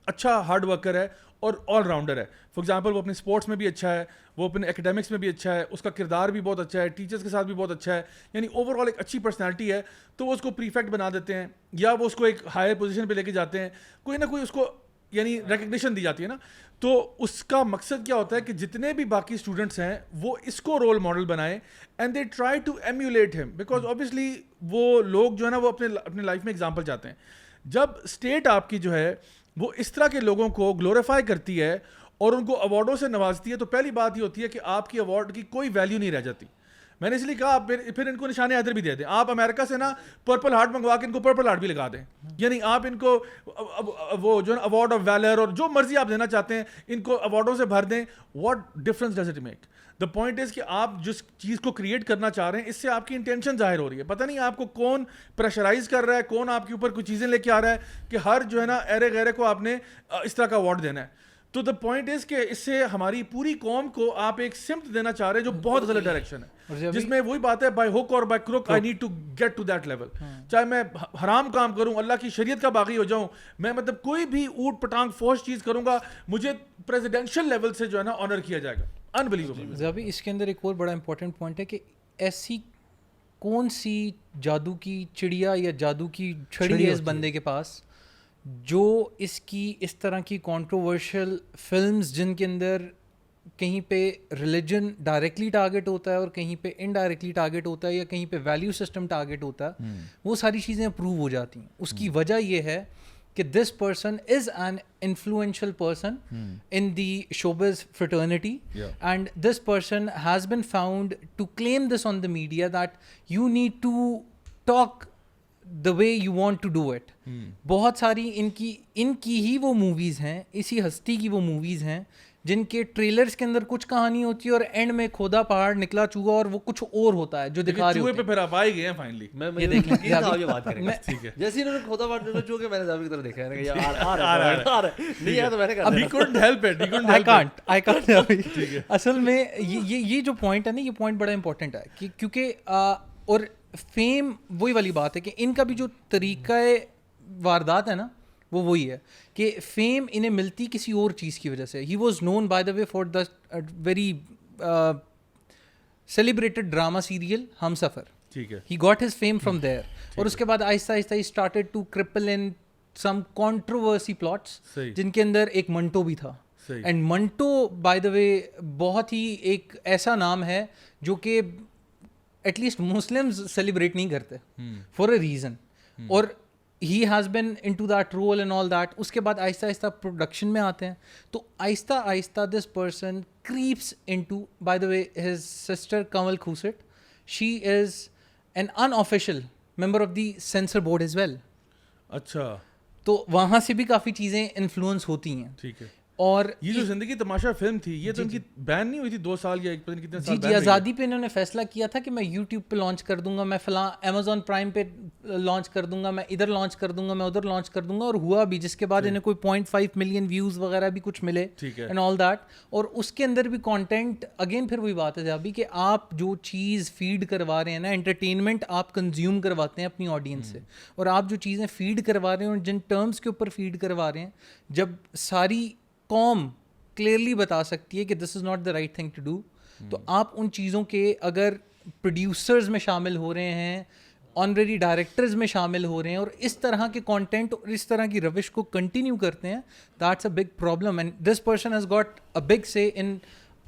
S1: اچھا ہارڈ ورکر ہے اور آل راؤنڈر ہے, فار ایگزامپل وہ اپنے اسپورٹس میں بھی اچھا ہے, وہ اپنے اکیڈمکس میں بھی اچھا ہے, اس کا کردار بھی بہت اچھا ہے, ٹیچرس کے ساتھ بھی بہت اچھا ہے, یعنی اوور آل ایک اچھی پرسنالٹی ہے, تو وہ اس کو پریفیکٹ بنا دیتے ہیں یا وہ اس کو ایک ہائر پوزیشن پہ لے کے جاتے ہیں, کوئی نہ کوئی اس کو یعنی ریکگنیشن دی جاتی ہے نا. تو اس کا مقصد کیا ہوتا ہے کہ جتنے بھی باقی اسٹوڈنٹس ہیں وہ اس کو رول ماڈل بنائیں and they try to emulate him, because obviously وہ لوگ جو ہے نا وہ اپنے لائف میں ایگزامپل چاہتے ہیں. جب اسٹیٹ آپ کی جو ہے وہ اس طرح کے لوگوں کو گلوریفائی کرتی ہے اور ان کو ایوارڈوں سے نوازتی ہے, تو پہلی بات یہ ہوتی ہے کہ آپ کی ایوارڈ کی کوئی ویلیو نہیں رہ جاتی. میں نے اس لیے کہا آپ پھر ان کو نشان حیدر بھی دے دیں. آپ امریکہ سے نا پرپل ہارٹ منگوا کے ان کو پرپل ہارٹ بھی لگا دیں, یعنی آپ ان کو وہ جو نا ایوارڈ آف ویلر اور جو مرضی آپ دینا چاہتے ہیں ان کو ایوارڈوں سے بھر دیں. What difference does it make? The point is کہ آپ جس چیز کو کریٹ کرنا چاہ رہے ہیں اس سے آپ کی انٹینشن ظاہر ہو رہی ہے. پتہ نہیں آپ کو کون پریشرائز کر رہا ہے, کون آپ کے اوپر کچھ چیزیں لے کے آ رہا ہے کہ ہر جو ہے نا ایرے غیرے کو آپ نے اس طرح کا ایوارڈ دینا ہے. تو دا پوائنٹ از کہ اس سے ہماری پوری قوم کو آپ ایک سمت دینا چاہ رہے ہیں جو بہت غلط ڈائریکشن ہے, جس میں وہی بات ہے بائی ہک اور by crook I need to get to that level. چاہے میں حرام کام کروں, اللہ کی شریعت کا باغی ہو جاؤں, میں مطلب کوئی بھی اوٹ پٹانگ فوش چیز کروں گا, مجھے پریزیڈینشیل لیول سے جو ہے نا آنر کیا جائے گا. انبلیویبل.
S2: ابھی اس کے اندر ایک اور بڑا امپورٹنٹ پوائنٹ ہے کہ ایسی کون سی جادو کی چڑیا یا جادو کی چھڑی ہے اس بندے کے پاس جو اس کی اس طرح کی کنٹروورشل فلمز جن کے اندر کہیں پہ ریلیجن ڈائریکٹلی ٹارگیٹ ہوتا ہے اور کہیں پہ انڈائریکٹلی ٹارگیٹ ہوتا ہے یا کہیں پہ ویلیو سسٹم ٹارگیٹ ہوتا ہے, وہ ساری چیزیں اپروو ہو جاتی ہیں. اس کی وجہ یہ ہے کہ this person is an influential person in the showbiz fraternity, and this person has been found to claim this on the media that you need to talk the way you want to do it. بہت ساری ان کی ہی وہ movies ہیں, اسی ہستی کی وہ movies ہیں جن کے ٹریلرز کے اندر کچھ کہانی ہوتی ہے اور اینڈ میں کھودا پہاڑ نکلا چوہا اور وہ کچھ اور ہوتا ہے جو دکھا رہے
S1: چوہے
S2: ہوتے
S1: پہ پھر آپ آئے گئے ہیں فائنلی.
S2: یہ دیکھ لیں
S3: یہ بات کریں گے. ٹھیک ہے, جیسے انہوں نے کھودا پہاڑ نکلا چوہا, میں نے زیادہ کی طرف دیکھا ہے کہ یار نہیں ہے تو میں نے کہا
S1: he couldn't help it, he couldn't help it.
S2: I can't. اصل میں یہ جو پوائنٹ ہے نا, یہ پوائنٹ بڑا امپورٹنٹ ہے کیونکہ اور فیم وہی والی بات ہے کہ ان کا بھی جو طریقہ واردات ہے نا وہ وہی ہے کہ فیم انہیں ملتی کسی اور چیز کی وجہ سے. He was known by the way for the very celebrated drama serial Humsafar.
S1: ٹھیک ہے,
S2: he got his fame from there, اور اس کے بعد آہستہ آہستہ he started to crawl in some controversy plots جن کے اندر ایک منٹو بھی تھا. And Manto by the way بہت ہی ایک ایسا نام ہے جو کہ ایٹ لیسٹ مسلمز سیلیبریٹ نہیں کرتے فار اے ریزن, اور he has been in to that role and all that. اس کے بعد آہستہ آہستہ پروڈکشن میں آتے ہیں, تو آہستہ آہستہ this person creeps in to, by the way his sister Kanwal Khoosat, she is an unofficial member of the censor board as well.
S1: اچھا,
S2: تو وہاں سے بھی کافی چیزیں انفلوئنس ہوتی ہیں.
S1: ٹھیک ہے,
S2: اور
S1: یہ جو زندگی تماشا فلم تھی یہ تو ان کی بین نہیں ہوئی تھی 2 سال یا پتہ نہیں کتنے سال.
S2: جی آزادی پہ انہوں نے فیصلہ کیا تھا کہ میں یوٹیوب پہ لانچ کر دوں گا, میں فلاں امیزون پرائم پہ لانچ کر دوں گا, میں ادھر لانچ کر دوں گا, میں ادھر لانچ کر دوں گا, اور ہوا بھی, جس کے بعد انہیں کوئی 0.5 ملین ویوز وغیرہ بھی کچھ ملے اینڈ آل دیٹ. اور اس کے اندر بھی کانٹینٹ, اگین پھر وہی بات ہے ابھی کہ آپ جو چیز فیڈ کروا رہے ہیں نا, انٹرٹینمنٹ آپ کنزیوم کرواتے ہیں اپنی آڈینس سے, اور آپ جو چیزیں فیڈ کروا رہے ہیں اور جن ٹرمز کے اوپر فیڈ کروا رہے ہیں, جب ساری قوم کلیئرلی بتا سکتی ہے کہ this is not the right thing to do, تو آپ ان چیزوں کے اگر پروڈیوسرز میں شامل ہو رہے ہیں, آنریری ڈائریکٹرز میں شامل ہو رہے ہیں, اور اس طرح کے کانٹینٹ اور اس طرح کی روش کو کنٹینیو کرتے ہیں, that's a big problem. And this person has got a big say in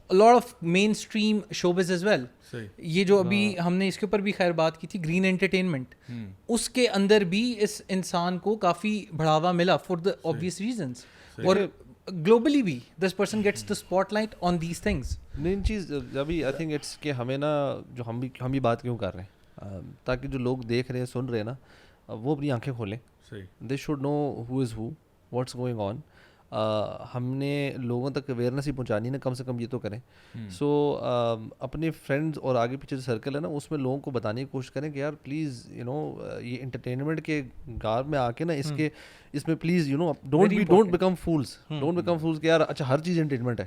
S2: lot of mainstream showbiz as well. یہ جو ابھی ہم نے اس کے اوپر بھی خیر بات کی تھی, گرین انٹرٹینمنٹ, اس کے اندر بھی اس انسان کو کافی بڑھاوا ملا فار دا آبویس ریزنس, اور گلوبلی بھی this person gets the spotlight on these things.
S3: Main چیز ابھی آئی تھنک اٹس کہ ہمیں نا, جو ہم بھی بات کیوں کر رہے ہیں, تاکہ جو لوگ دیکھ رہے ہیں سن رہے ہیں نا, وہ اپنی آنکھیں کھولیں. They should know who is who, what's going on. ہم نے لوگوں تک اویئرنیس ہی پہنچانی نا, کم سے کم یہ تو کریں. سو اپنے فرینڈز اور آگے پیچھے جو سرکل ہے نا, اس میں لوگوں کو بتانے کی کوشش کریں کہ یار پلیز یو نو, یہ انٹرٹینمنٹ کے گار میں آ کے نا اس میں please you know don't become fools کہ یار اچھا ہر چیز انٹرٹینمنٹ ہے.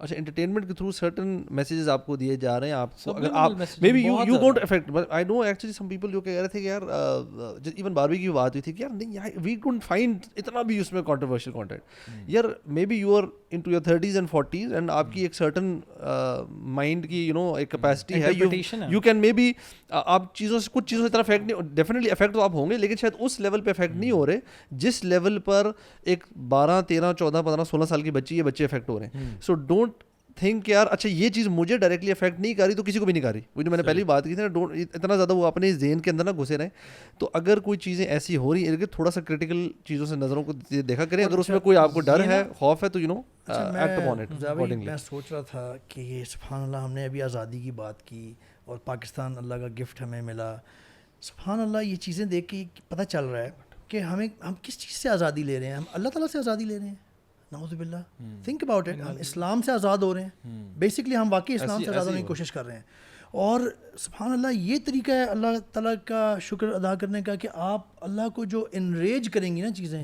S3: اچھا, انٹرٹینمنٹ کے تھرو سرٹن میسیجز آپ کو دیے جا رہے ہیں, آپ کو اگر آپ maybe you don't affect, but I know actually some people جو کہہ رہے تھے کہ یار ایون باربی کی بات ہوئی تھی کہ یار نہیں, وی ڈونٹ فائنڈ اتنا بھی اس میں کنٹروورشل کانٹینٹ. یار maybe you are in to your 30s and 40s and آپ کی ایک سرٹن مائنڈ کی یو نو ایک کیپیسٹی ہے, یو کین مے بی آپ چیزوں سے کچھ چیزوں سے اتنا افیکٹ نہیں, ڈیفینیٹلی افیکٹ تو آپ ہوں گے, لیکن شاید اس لیول پہ افیکٹ نہیں ہو رہے جس لیول پر ایک 12, 13, 14, 15, 16 سال کی بچی, یہ بچے افیکٹ ہو رہے ہیں. سو ڈونٹ تھنک یار اچھا یہ چیز مجھے ڈائریکٹلی افیکٹ نہیں کر رہی تو کسی کو بھی نہیں کر رہی. وہ جو میں نے پہلی بات کی تھی نا, اتنا زیادہ وہ اپنے ذہن کے اندر نہ گھسے رہیں. تو اگر کوئی چیزیں ایسی ہو رہی ہیں, تھوڑا سا کرٹیکل چیزوں سے نظروں کو دیکھا کریں. اگر اس میں کوئی آپ کو ڈر ہے, خوف ہے, تو you know act upon it accordingly.
S4: میں سوچ رہا تھا کہ یہ سبحان اللہ, ہم نے ابھی آزادی کی بات کی اور پاکستان اللہ کا گفٹ ہمیں ملا. سبحان اللہ, یہ چیزیں دیکھ کے پتہ چل رہا ہے کہ ہم کس چیز سے آزادی لے رہے ہیں. ہم اللہ تعالیٰ سے آزادی لے رہے ہیں. نعوذ باللہ, تھنک اباؤٹ اٹ. ہم اسلام سے آزاد ہو رہے ہیں, بیسکلی ہم واقعی اسلام سے آزاد ہونے کی کوشش کر رہے ہیں. اور سبحان اللہ, یہ طریقہ ہے اللہ تعالیٰ کا شکر ادا کرنے کا کہ آپ اللہ کو جو انریج کریں گی نا چیزیں,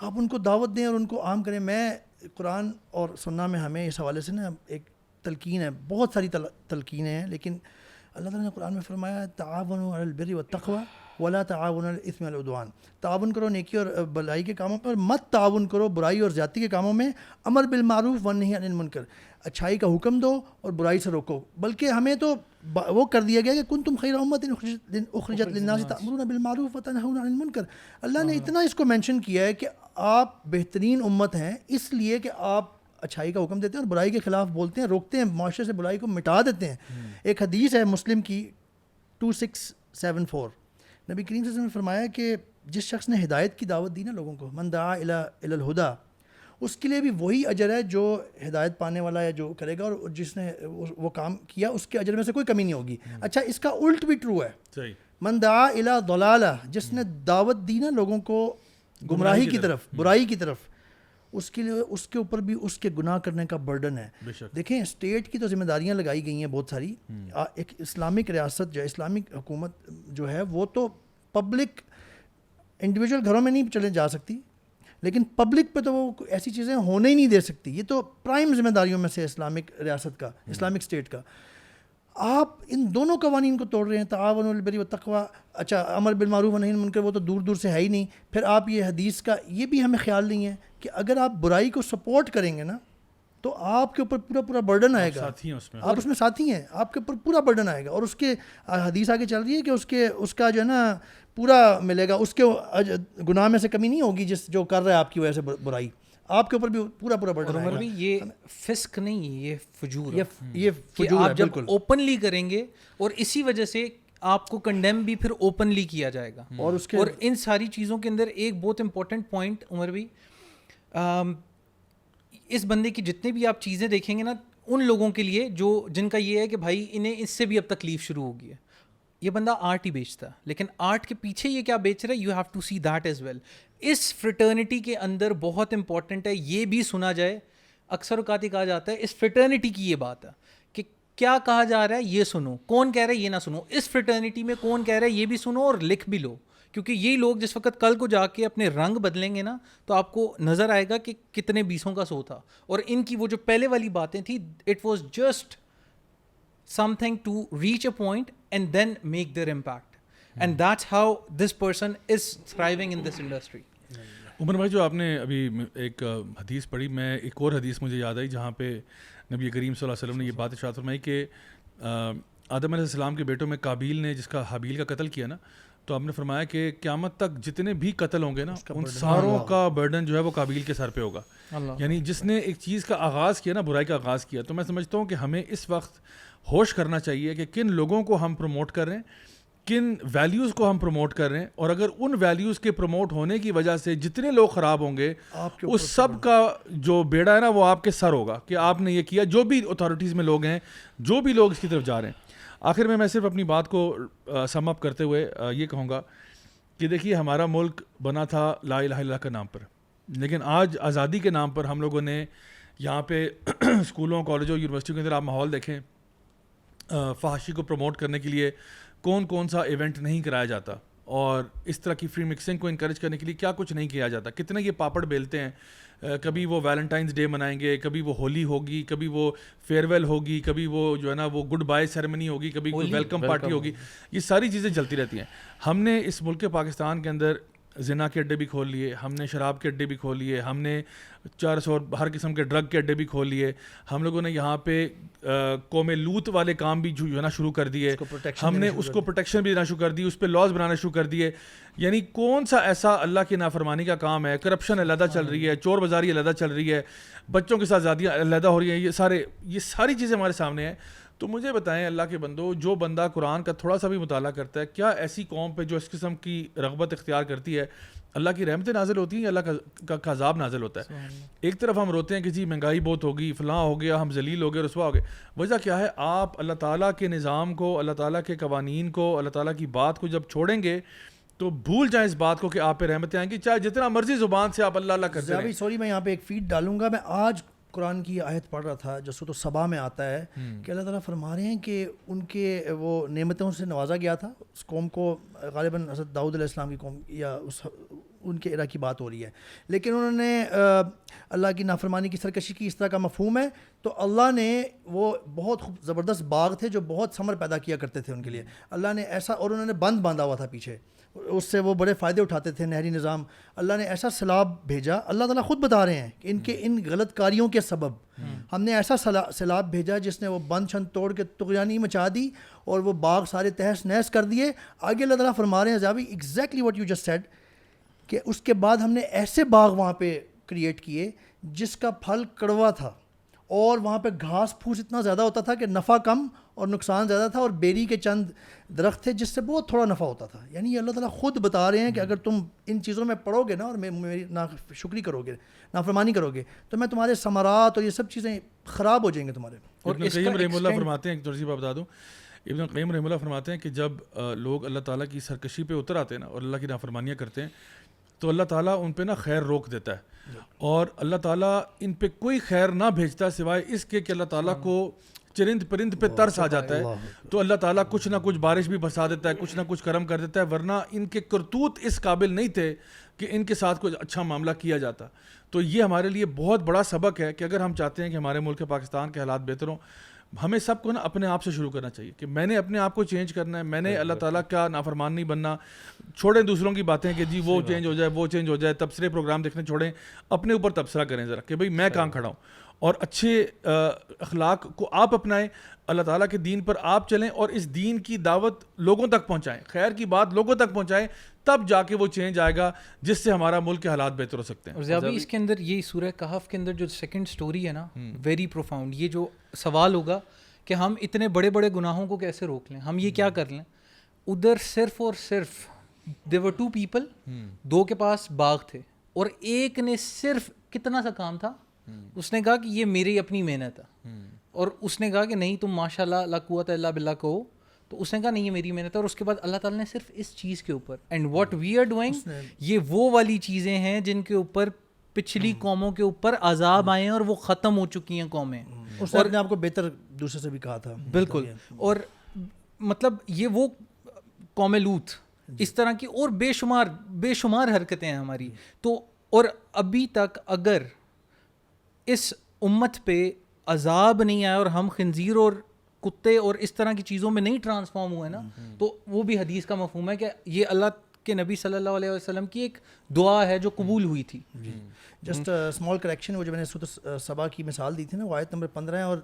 S4: آپ ان کو دعوت دیں اور ان کو عام کریں. میں قرآن اور سننا میں ہمیں اس حوالے سے نا ایک تلقین ہے, بہت ساری تلقینیں ہیں, لیکن اللہ تعالیٰ نے قرآن میں فرمایا تعاونوا علی البر والتقوی ولا تعاونوا علی الاثم والعدوان. تعاون کرو نیکی اور بلائی کے کاموں پر, مت تعاون کرو برائی اور زیادتی کے کاموں میں. امر بالمعروف ونہی عن المنکر, اچھائی کا حکم دو اور برائی سے روکو. بلکہ ہمیں تو وہ کر دیا گیا کہ کنتم خیر امۃ اخرجت للناس تأمرون بالمعروف وتنہون عن المنکر. اللہ نے اتنا اس کو مینشن کیا ہے کہ آپ بہترین امت ہیں اس لیے کہ آپ اچھائی کا حکم دیتے ہیں اور برائی کے خلاف بولتے ہیں, روکتے ہیں, معاشرے سے برائی کو مٹا دیتے ہیں. ایک حدیث ہے مسلم کی 2674, نبی کریم صلی اللہ علیہ وسلم نے فرمایا کہ جس شخص نے ہدایت کی دعوت دی نا لوگوں کو, من دعا الی الہدی, اس کے لیے بھی وہی اجر ہے جو ہدایت پانے والا ہے جو کرے گا, اور جس نے وہ کام کیا اس کے اجر میں سے کوئی کمی نہیں ہوگی. اچھا اس کا الٹ بھی ٹرو ہے,
S1: صحیح,
S4: من دعا الی ضلالہ, جس نے دعوت دی نا لوگوں کو گمراہی کی طرف, برائی کی طرف, اس کے لیے اس کے اوپر بھی اس کے گناہ کرنے کا برڈن ہے. دیکھیں اسٹیٹ کی تو ذمہ داریاں لگائی گئی ہیں بہت ساری. ایک اسلامک ریاست جو ہے, اسلامک حکومت جو ہے, وہ تو پبلک انڈیویجول گھروں میں نہیں چلے جا سکتی, لیکن پبلک پہ تو وہ ایسی چیزیں ہونے ہی نہیں دے سکتی. یہ تو پرائم ذمہ داریوں میں سے اسلامک ریاست کا, اسلامک اسٹیٹ کا. آپ ان دونوں قوانین کو توڑ رہے ہیں, تعاون البر والتقوی, اچھا امر بالمعروف و نہی عن المنکر وہ تو دور دور سے ہے ہی نہیں. پھر آپ یہ حدیث کا یہ بھی ہمیں خیال نہیں ہے کہ اگر آپ برائی کو سپورٹ کریں گے نا تو آپ کے اوپر پورا برڈن آئے گا, آپ اس میں ساتھی ہیں, آپ کے اوپر پورا برڈن آئے گا. اور اس کے حدیث آگے چل رہی ہے کہ اس کا جو ہے نا پورا ملے گا, اس کے گناہ میں سے کمی نہیں ہوگی جو کر رہا ہے آپ کی وجہ سے برائی, آپ کے اوپر بھی پورا برڈن آئے گا.
S2: بھی یہ فسق نہیں, یہ فجور,
S4: یہ فجور ہے
S2: جب اوپنلی کریں گے, اور اسی وجہ سے آپ کو کنڈیم بھی پھر اوپنلی کیا جائے گا. اور ان ساری چیزوں کے اندر ایک بہت امپورٹنٹ پوائنٹ عمر بھی, اس بندے کی جتنے بھی آپ چیزیں دیکھیں گے نا, ان لوگوں کے لیے جن کا یہ ہے کہ بھائی انہیں اس سے بھی اب تکلیف شروع ہو گئی ہے. یہ بندہ آرٹ ہی بیچتا ہے, لیکن آرٹ کے پیچھے یہ کیا بیچ رہا ہے, you have to see that as well. اس فریٹرنٹی کے اندر بہت امپورٹنٹ ہے یہ بھی سنا جائے. اکثر اوقات یہ کہا جاتا ہے اس فریٹرنٹی کی یہ بات ہے کہ کیا کہا جا رہا ہے یہ سنو, کون کہہ رہا ہے یہ نہ سنو. اس فریٹرنٹی میں کون کہہ رہا ہے یہ بھی سنو اور لکھ بھی لو, کیونکہ یہی لوگ جس وقت کل کو جا کے اپنے رنگ بدلیں گے نا تو آپ کو نظر آئے گا کہ کتنے بیسوں کا سو تھا. اور ان کی وہ جو پہلے والی باتیں تھیں, it was just something to reach a point and then make their impact, and that's how this person is thriving in this industry.
S1: عمر بھائی, جو آپ نے ابھی ایک حدیث پڑھی, میں ایک اور حدیث مجھے یاد آئی جہاں پہ نبی کریم صلی اللہ علیہ وسلم نے یہ بات ارشاد فرمائی کہ آدم علیہ السلام کے بیٹوں میں قابیل نے جس کا حابیل کا قتل کیا نا, تو آپ نے فرمایا کہ قیامت تک جتنے بھی قتل ہوں گے نا ان ساروں کا برڈن جو ہے وہ قابیل کے سر پہ ہوگا. یعنی جس نے ایک چیز کا آغاز کیا نا, برائی کا آغاز کیا. تو میں سمجھتا ہوں کہ ہمیں اس وقت ہوش کرنا چاہیے کہ کن لوگوں کو ہم پروموٹ کر رہے ہیں, کن ویلیوز کو ہم پروموٹ کر رہے ہیں, اور اگر ان ویلیوز کے پروموٹ ہونے کی وجہ سے جتنے لوگ خراب ہوں گے اس سب کا جو بیڑا ہے نا وہ آپ کے سر ہوگا کہ آپ نے یہ کیا. جو بھی اتھارٹیز میں لوگ ہیں, جو بھی لوگ اس کی طرف جا رہے ہیں. آخر میں صرف اپنی بات کو سم اپ کرتے ہوئے یہ کہوں گا کہ دیکھیے ہمارا ملک بنا تھا لا الہ الا اللہ کے نام پر, لیکن آج آزادی کے نام پر ہم لوگوں نے یہاں پہ اسکولوں, کالجوں, یونیورسٹیوں کے اندر آپ ماحول دیکھیں, فحاشی کو پروموٹ کرنے کے لیے کون سا ایونٹ نہیں کرایا جاتا, اور اس طرح کی فری مکسنگ کو انکریج کرنے کے لیے کیا کچھ نہیں کیا جاتا. کتنے یہ پاپڑ بیلتے ہیں, کبھی وہ ویلنٹائنس ڈے منائیں گے, کبھی وہ ہولی ہوگی, کبھی وہ فیئر ویل ہوگی, کبھی وہ جو ہے نا وہ گڈ بائی سیریمنی ہوگی, کبھی کوئی ویلکم پارٹی ہوگی. یہ ساری چیزیں چلتی رہتی ہیں. ہم نے اس ملک پاکستان کے اندر زنا کے اڈے بھی کھول لیے, ہم نے شراب کے اڈے بھی کھول لیے, ہم نے 400 ہر قسم کے ڈرگ کے اڈے بھی کھول لیے, ہم لوگوں نے یہاں پہ قوم لوط والے کام بھی جو ہے نا شروع کر دیے, ہم نے اس کو پروٹیکشن بھی دینا شروع کر دی, اس پہ لاز بنانا شروع کر دیے. یعنی کون سا ایسا اللہ کی نافرمانی کا کام ہے, کرپشن علیحدہ چل رہی ہے, چور بازاری علیحدہ چل رہی ہے, بچوں کے ساتھ زیادتیاں علیحدہ ہو رہی ہیں, یہ ساری چیزیں ہمارے سامنے ہیں. تو مجھے بتائیں اللہ کے بندو, جو بندہ قرآن کا تھوڑا سا بھی مطالعہ کرتا ہے, کیا ایسی قوم پہ جو اس قسم کی رغبت اختیار کرتی ہے اللہ کی رحمتیں نازل ہوتی ہیں یا اللہ کا عذاب نازل ہوتا ہے؟ ایک طرف ہم روتے ہیں کہ جی مہنگائی بہت ہوگی, فلاں ہو گیا, ہم ذلیل ہو گئے, رسوا ہو گئے. وجہ کیا ہے؟ آپ اللہ تعالیٰ کے نظام کو, اللہ تعالیٰ کے قوانین کو, اللہ تعالیٰ کی بات کو جب چھوڑیں گے تو بھول جائیں اس بات کو کہ آپ پہ رحمتیں آئیں گی, چاہے جتنا مرضی زبان سے آپ اللہ اللہ کرتے رہیں.
S4: سوری میں یہاں پہ ایک فیڈ ڈالوں گا. میں آج قرآن کی آیت پڑھ رہا تھا جو سورۃ السبا میں آتا ہے کہ اللہ تعالیٰ فرما رہے ہیں کہ ان کے وہ نعمتوں سے نوازا گیا تھا اس قوم کو, غالباً حضرت داؤد علیہ السلام کی قوم یا ان کے ایرا کی بات ہو رہی ہے, لیکن انہوں نے اللہ کی نافرمانی کی سرکشی کی, اس طرح کا مفہوم ہے. تو اللہ نے وہ بہت خوب زبردست باغ تھے جو بہت ثمر پیدا کیا کرتے تھے ان کے لیے, اللہ نے ایسا, اور انہوں نے بند باندھا ہوا تھا پیچھے, اس سے وہ بڑے فائدے اٹھاتے تھے, نہری نظام. اللہ نے ایسا سیلاب بھیجا, اللہ تعالیٰ خود بتا رہے ہیں کہ ان غلط کاریوں کے سبب ہم نے ایسا سیلاب بھیجا جس نے وہ بند چھند توڑ کے طغیانی مچا دی اور وہ باغ سارے تہس نہس کر دیے. آگے اللہ تعالیٰ فرما رہے ہیں زیابی exactly what you just said کہ اس کے بعد ہم نے ایسے باغ وہاں پہ کریٹ کیے جس کا پھل کڑوا تھا اور وہاں پہ گھاس پھوس اتنا زیادہ ہوتا تھا کہ نفع کم اور نقصان زیادہ تھا, اور بیری کے چند درخت تھے جس سے بہت تھوڑا نفع ہوتا تھا. یعنی یہ اللہ تعالیٰ خود بتا رہے ہیں کہ اگر تم ان چیزوں میں پڑو گے نا اور میری ناشکری کرو گے, نافرمانی کرو گے, تو میں تمہارے ثمرات اور یہ سب چیزیں خراب ہو جائیں گے تمہارے.
S1: اور ابن قیم رحمہ اللہ فرماتے ہیں, ایک تھوڑی سی بات بتا دوں, ابن قیم رحمہ اللہ فرماتے ہیں کہ جب لوگ اللہ تعالیٰ کی سرکشی پہ اتر آتے ہیں نا اور اللہ کی نافرمانیاں کرتے ہیں تو اللہ تعالیٰ ان پہ نا خیر روک دیتا ہے, اور اللہ تعالیٰ ان پہ کوئی خیر نہ بھیجتا سوائے اس کے کہ اللہ تعالیٰ کو چرند پرند پہ ترس آ جاتا ہے, تو اللہ تعالیٰ کچھ نہ کچھ بارش بھی برسا دیتا ہے, کچھ نہ کچھ کرم کر دیتا ہے, ورنہ ان کے کرتوت اس قابل نہیں تھے کہ ان کے ساتھ کوئی اچھا معاملہ کیا جاتا. تو یہ ہمارے لیے بہت بڑا سبق ہے کہ اگر ہم چاہتے ہیں کہ ہمارے ملک پاکستان کے حالات بہتر ہوں, ہمیں سب کو نا اپنے آپ سے شروع کرنا چاہیے کہ میں نے اپنے آپ کو چینج کرنا ہے, میں نے اللہ تعالیٰ کا نافرمان نہیں بننا. چھوڑیں دوسروں کی باتیں کہ جی وہ چینج ہو جائے وہ چینج ہو جائے, تبصرے پروگرام دیکھنے چھوڑیں, اپنے اوپر تبصرہ کریں ذرا کہ بھئی میں کہاں کھڑا ہوں, اور اچھے اخلاق کو آپ اپنائیں, اللہ تعالیٰ کے دین پر آپ چلیں اور اس دین کی دعوت لوگوں تک پہنچائیں, خیر کی بات لوگوں تک پہنچائیں, تب جا کے وہ چینج آئے گا جس سے ہمارا ملک کے حالات بہتر ہو سکتے ہیں.
S2: اور زیابی اس کے اندر یہ سورہ کہف کے اندر جو سیکنڈ سٹوری ہے نا, ویری پروفاؤنڈ. یہ جو سوال ہوگا کہ ہم اتنے بڑے بڑے گناہوں کو کیسے روک لیں, ہم یہ کیا کر لیں. ادھر صرف اور صرف there were two people, دو کے پاس باغ تھے, اور ایک نے صرف کتنا سا کام تھا, اس نے کہا کہ یہ میری اپنی محنت ہے, اور اس نے کہا کہ نہیں تم ماشاء اللہ لا قوت الا باللہ کہو, تو اس نے کہا نہیں یہ میری محنت ہے. اور اس کے بعد اللہ تعالیٰ نے صرف اس چیز کے اوپر, and what we are doing, یہ وہ والی چیزیں ہیں جن کے اوپر پچھلی قوموں کے اوپر عذاب آئے ہیں اور وہ ختم ہو چکی ہیں قومیں.
S4: اس نے اپنے آپ کو بہتر دوسرے سے بھی کہا تھا.
S2: بالکل. اور مطلب یہ وہ قوم لوط, اس طرح کی اور بے شمار حرکتیں ہیں ہماری. تو اور ابھی تک اگر اس امت پہ عذاب نہیں آیا اور ہم خنزیر اور کتے اور اس طرح کی چیزوں میں نہیں ٹرانسفارم ہوئے نا, تو وہ بھی حدیث کا مفہوم ہے کہ یہ اللہ کے نبی صلی اللہ علیہ وسلم کی ایک دعا ہے جو قبول ہوئی تھی.
S4: جسٹ اسمال کریکشن, وہ جو میں نے سورۃ سبا کی مثال دی تھی نا, وہ آیت نمبر 15 ہے, اور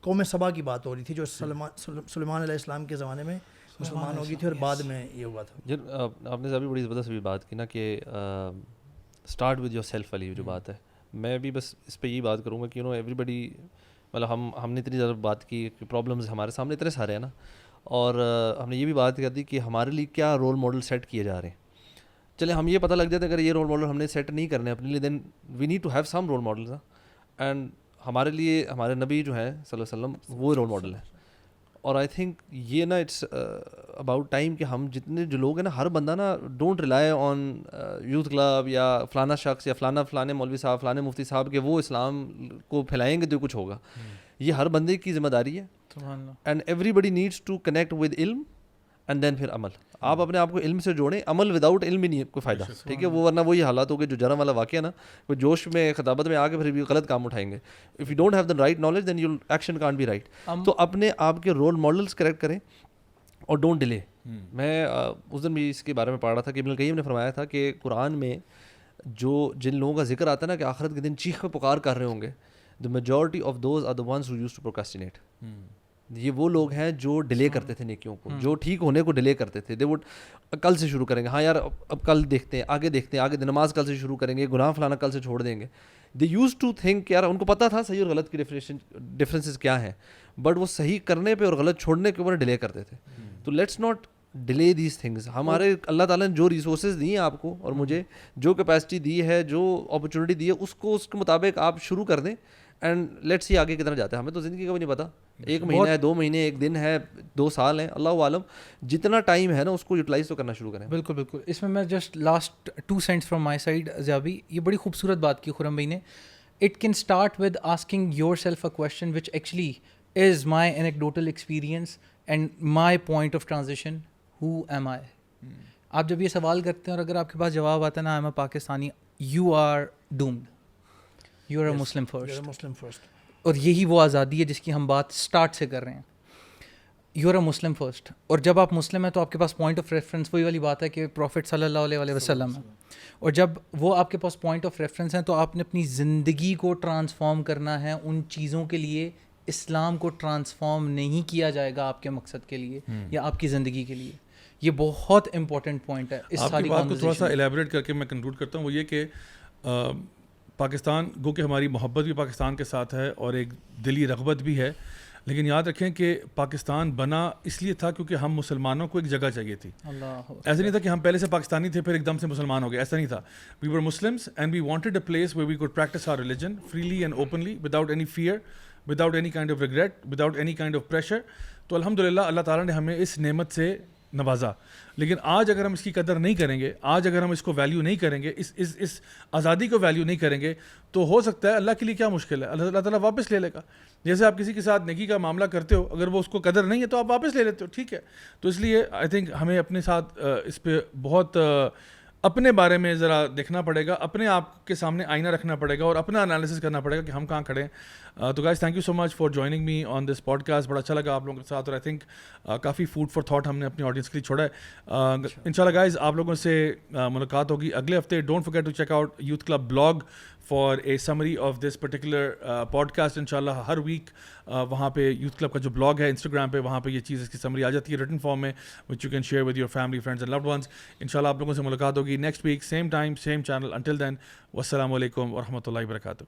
S4: قوم سبا کی بات ہو رہی تھی جو سلیمان علیہ السلام کے زمانے میں مسلمان ہو گئی تھی اور بعد میں یہ ہوا تھا.
S3: آپ نے ابھی بڑی زبردست بھی بات کی نا کہ اسٹارٹ ود یور سیلف والی جو بات ہے, میں بھی بس اس پہ یہی بات کروں گا کہ ایوری بڈی, مطلب ہم نے اتنی زیادہ بات کی کہ پرابلمز ہمارے سامنے اتنے سارے ہیں نا, اور ہم نے یہ بھی بات کر دی کہ ہمارے لیے کیا رول ماڈل سیٹ کیے جا رہے ہیں. چلے ہم یہ پتہ لگ جاتا ہے اگر یہ رول ماڈل ہم نے سیٹ نہیں کرنے اپنے لیے, then we need to have some role models, and ہمارے لیے ہمارے نبی جو ہیں صلی اللہ علیہ وسلم وہ رول ماڈل ہیں. اور آئی تھنک یہ نا اٹس اباؤٹ ٹائم کہ ہم جتنے جو لوگ ہیں نا, ہر بندہ نا don't rely on youth club یا فلانا شخص یا فلانے مولوی صاحب فلانے مفتی صاحب کہ وہ اسلام کو پھیلائیں گے تو کچھ ہوگا. یہ ہر بندے کی ذمہ داری ہے, and everybody needs to connect with علم اینڈ دین پھر عمل. آپ اپنے آپ کو علم سے جوڑیں, عمل وداؤٹ علم بھی نہیں کوئی فائدہ, ٹھیک ہے. وہ ورنہ وہی حالات ہو گئے جو جرم والا واقعہ نا, وہ جوش میں خطابت میں آ کے پھر بھی غلط کام اٹھائیں گے. If you don't have the right knowledge then your action can't be right. تو اپنے آپ کے رول ماڈلس کریکٹ کریں اور ڈونٹ ڈیلے. میں اس دن بھی اس کے بارے میں پڑھ رہا تھا کہ ابن القیم نے فرمایا تھا کہ قرآن میں جو جن لوگوں کا ذکر آتا ہے نا کہ آخرت کے دن چیخ پکار کر رہے ہوں گے, the majority of those are the ones who used to procrastinate. یہ وہ لوگ ہیں جو ڈیلے کرتے تھے نیکیوں کو, جو ٹھیک ہونے کو ڈیلے کرتے تھے. they would کل سے شروع کریں گے, ہاں یار اب کل دیکھتے ہیں, آگے نماز کل سے شروع کریں گے, گناہ فلانا کل سے چھوڑ دیں گے. they used to think یار ان کو پتہ تھا صحیح اور غلط کی ڈفرینسز کیا ہیں, بٹ وہ صحیح کرنے پہ اور غلط چھوڑنے کے اوپر ڈیلے کرتے تھے. تو let's not delay these things. ہمارے اللہ تعالیٰ نے جو ریسورسز دی ہیں آپ کو اور مجھے, جو کیپیسٹی دی ہے, جو اپرچونیٹی دی ہے, اس کو اس کے مطابق آپ شروع کر دیں, اینڈ لیٹس سی آگے کتنا جاتا ہے. ہمیں تو زندگی کا بھی نہیں پتا, 1 مہینہ ہے, 2 مہینے, 1 دن ہے, 2 سال ہیں, اللہ عالم. جتنا ٹائم ہے نا اس کو یوٹیلائز تو کرنا شروع کریں.
S2: بالکل بالکل. اس میں just last 2 cents from my side. زیابی یہ بڑی خوبصورت بات کی خرم بھائی نے. It can start with asking yourself a question which actually is my anecdotal experience and my point of transition. Who am I. آپ جب یہ سوال کرتے ہیں اور اگر آپ کے پاس جواب آتا ہے نا I am a Pakistani, you are doomed, you are a Muslim first. اور یہی وہ آزادی ہے جس کی ہم بات اسٹارٹ سے کر رہے ہیں. You are a Muslim first. اور جب آپ مسلم ہیں تو آپ کے پاس پوائنٹ آف ریفرنس وہی والی بات ہے کہ پروفٹ صلی اللہ علیہ وسلم ہے. اور جب وہ آپ کے پاس پوائنٹ آف ریفرنس ہیں تو آپ نے اپنی زندگی کو ٹرانسفارم کرنا ہے ان چیزوں کے لیے. اسلام کو ٹرانسفارم نہیں کیا جائے گا آپ کے مقصد کے لیے یا آپ کی زندگی کے لیے. یہ بہت امپورٹنٹ پوائنٹ ہے. اس
S1: آپ کی بات کو تھوڑا سا الیبوریٹ کر کے میں کنکلوڈ کرتا ہوں. وہ یہ کہ پاکستان گو کہ ہماری محبت بھی پاکستان کے ساتھ ہے اور ایک دلی رغبت بھی ہے, لیکن یاد رکھیں کہ پاکستان بنا اس لیے تھا کیونکہ ہم مسلمانوں کو ایک جگہ چاہیے تھی. ایسا نہیں تھا کہ ہم پہلے سے پاکستانی تھے پھر ایک دم سے مسلمان ہو گئے, ایسا نہیں تھا. We were Muslims and we wanted a place where we could practice our religion freely and openly without any fear, without any kind of regret, without any kind of pressure. تو الحمدللہ اللہ تعالیٰ نے ہمیں اس نعمت سے نوازا. لیکن آج اگر ہم اس کی قدر نہیں کریں گے, آج اگر ہم اس کو ویلیو نہیں کریں گے, اس آزادی کو ویلیو نہیں کریں گے, تو ہو سکتا ہے اللہ کے لیے کیا مشکل ہے, اللہ تعالیٰ واپس لے لے گا. جیسے آپ کسی کے ساتھ نیکی کا معاملہ کرتے ہو, اگر وہ اس کو قدر نہیں ہے تو آپ واپس لے لیتے ہو, ٹھیک ہے. تو اس لیے آئی تھنک ہمیں اپنے ساتھ اس پہ بہت اپنے بارے میں ذرا دیکھنا پڑے گا, اپنے آپ کے سامنے آئینہ رکھنا پڑے گا اور اپنا انالیسس کرنا پڑے گا کہ ہم کہاں کھڑے ہیں. تو guys thank you so much for joining me on this podcast. بڑا اچھا لگا آپ لوگوں کے ساتھ, اور آئی تھنک کافی فوڈ فار تھاٹ ہم نے اپنی آڈینس کے لیے چھوڑا ہے. انشاءاللہ گائز آپ لوگوں سے ملاقات ہوگی اگلے ہفتے. Don't forget to check out youth club blog for a summary of this particular podcast. انشاءاللہ ہر ویک وہاں پہ یوتھ کلب کا جو بلاگ ہے انسٹاگرام پہ, وہاں پہ یہ چیز اس کی سمری آ جاتی ہے ریٹن فارم میں, which you can share with your family friends and loved ones. انشاءاللہ آپ لوگوں سے ملاقات ہوگی next week, same time same channel. Until then والسلام علیکم ورحمۃ اللہ وبرکاتہ.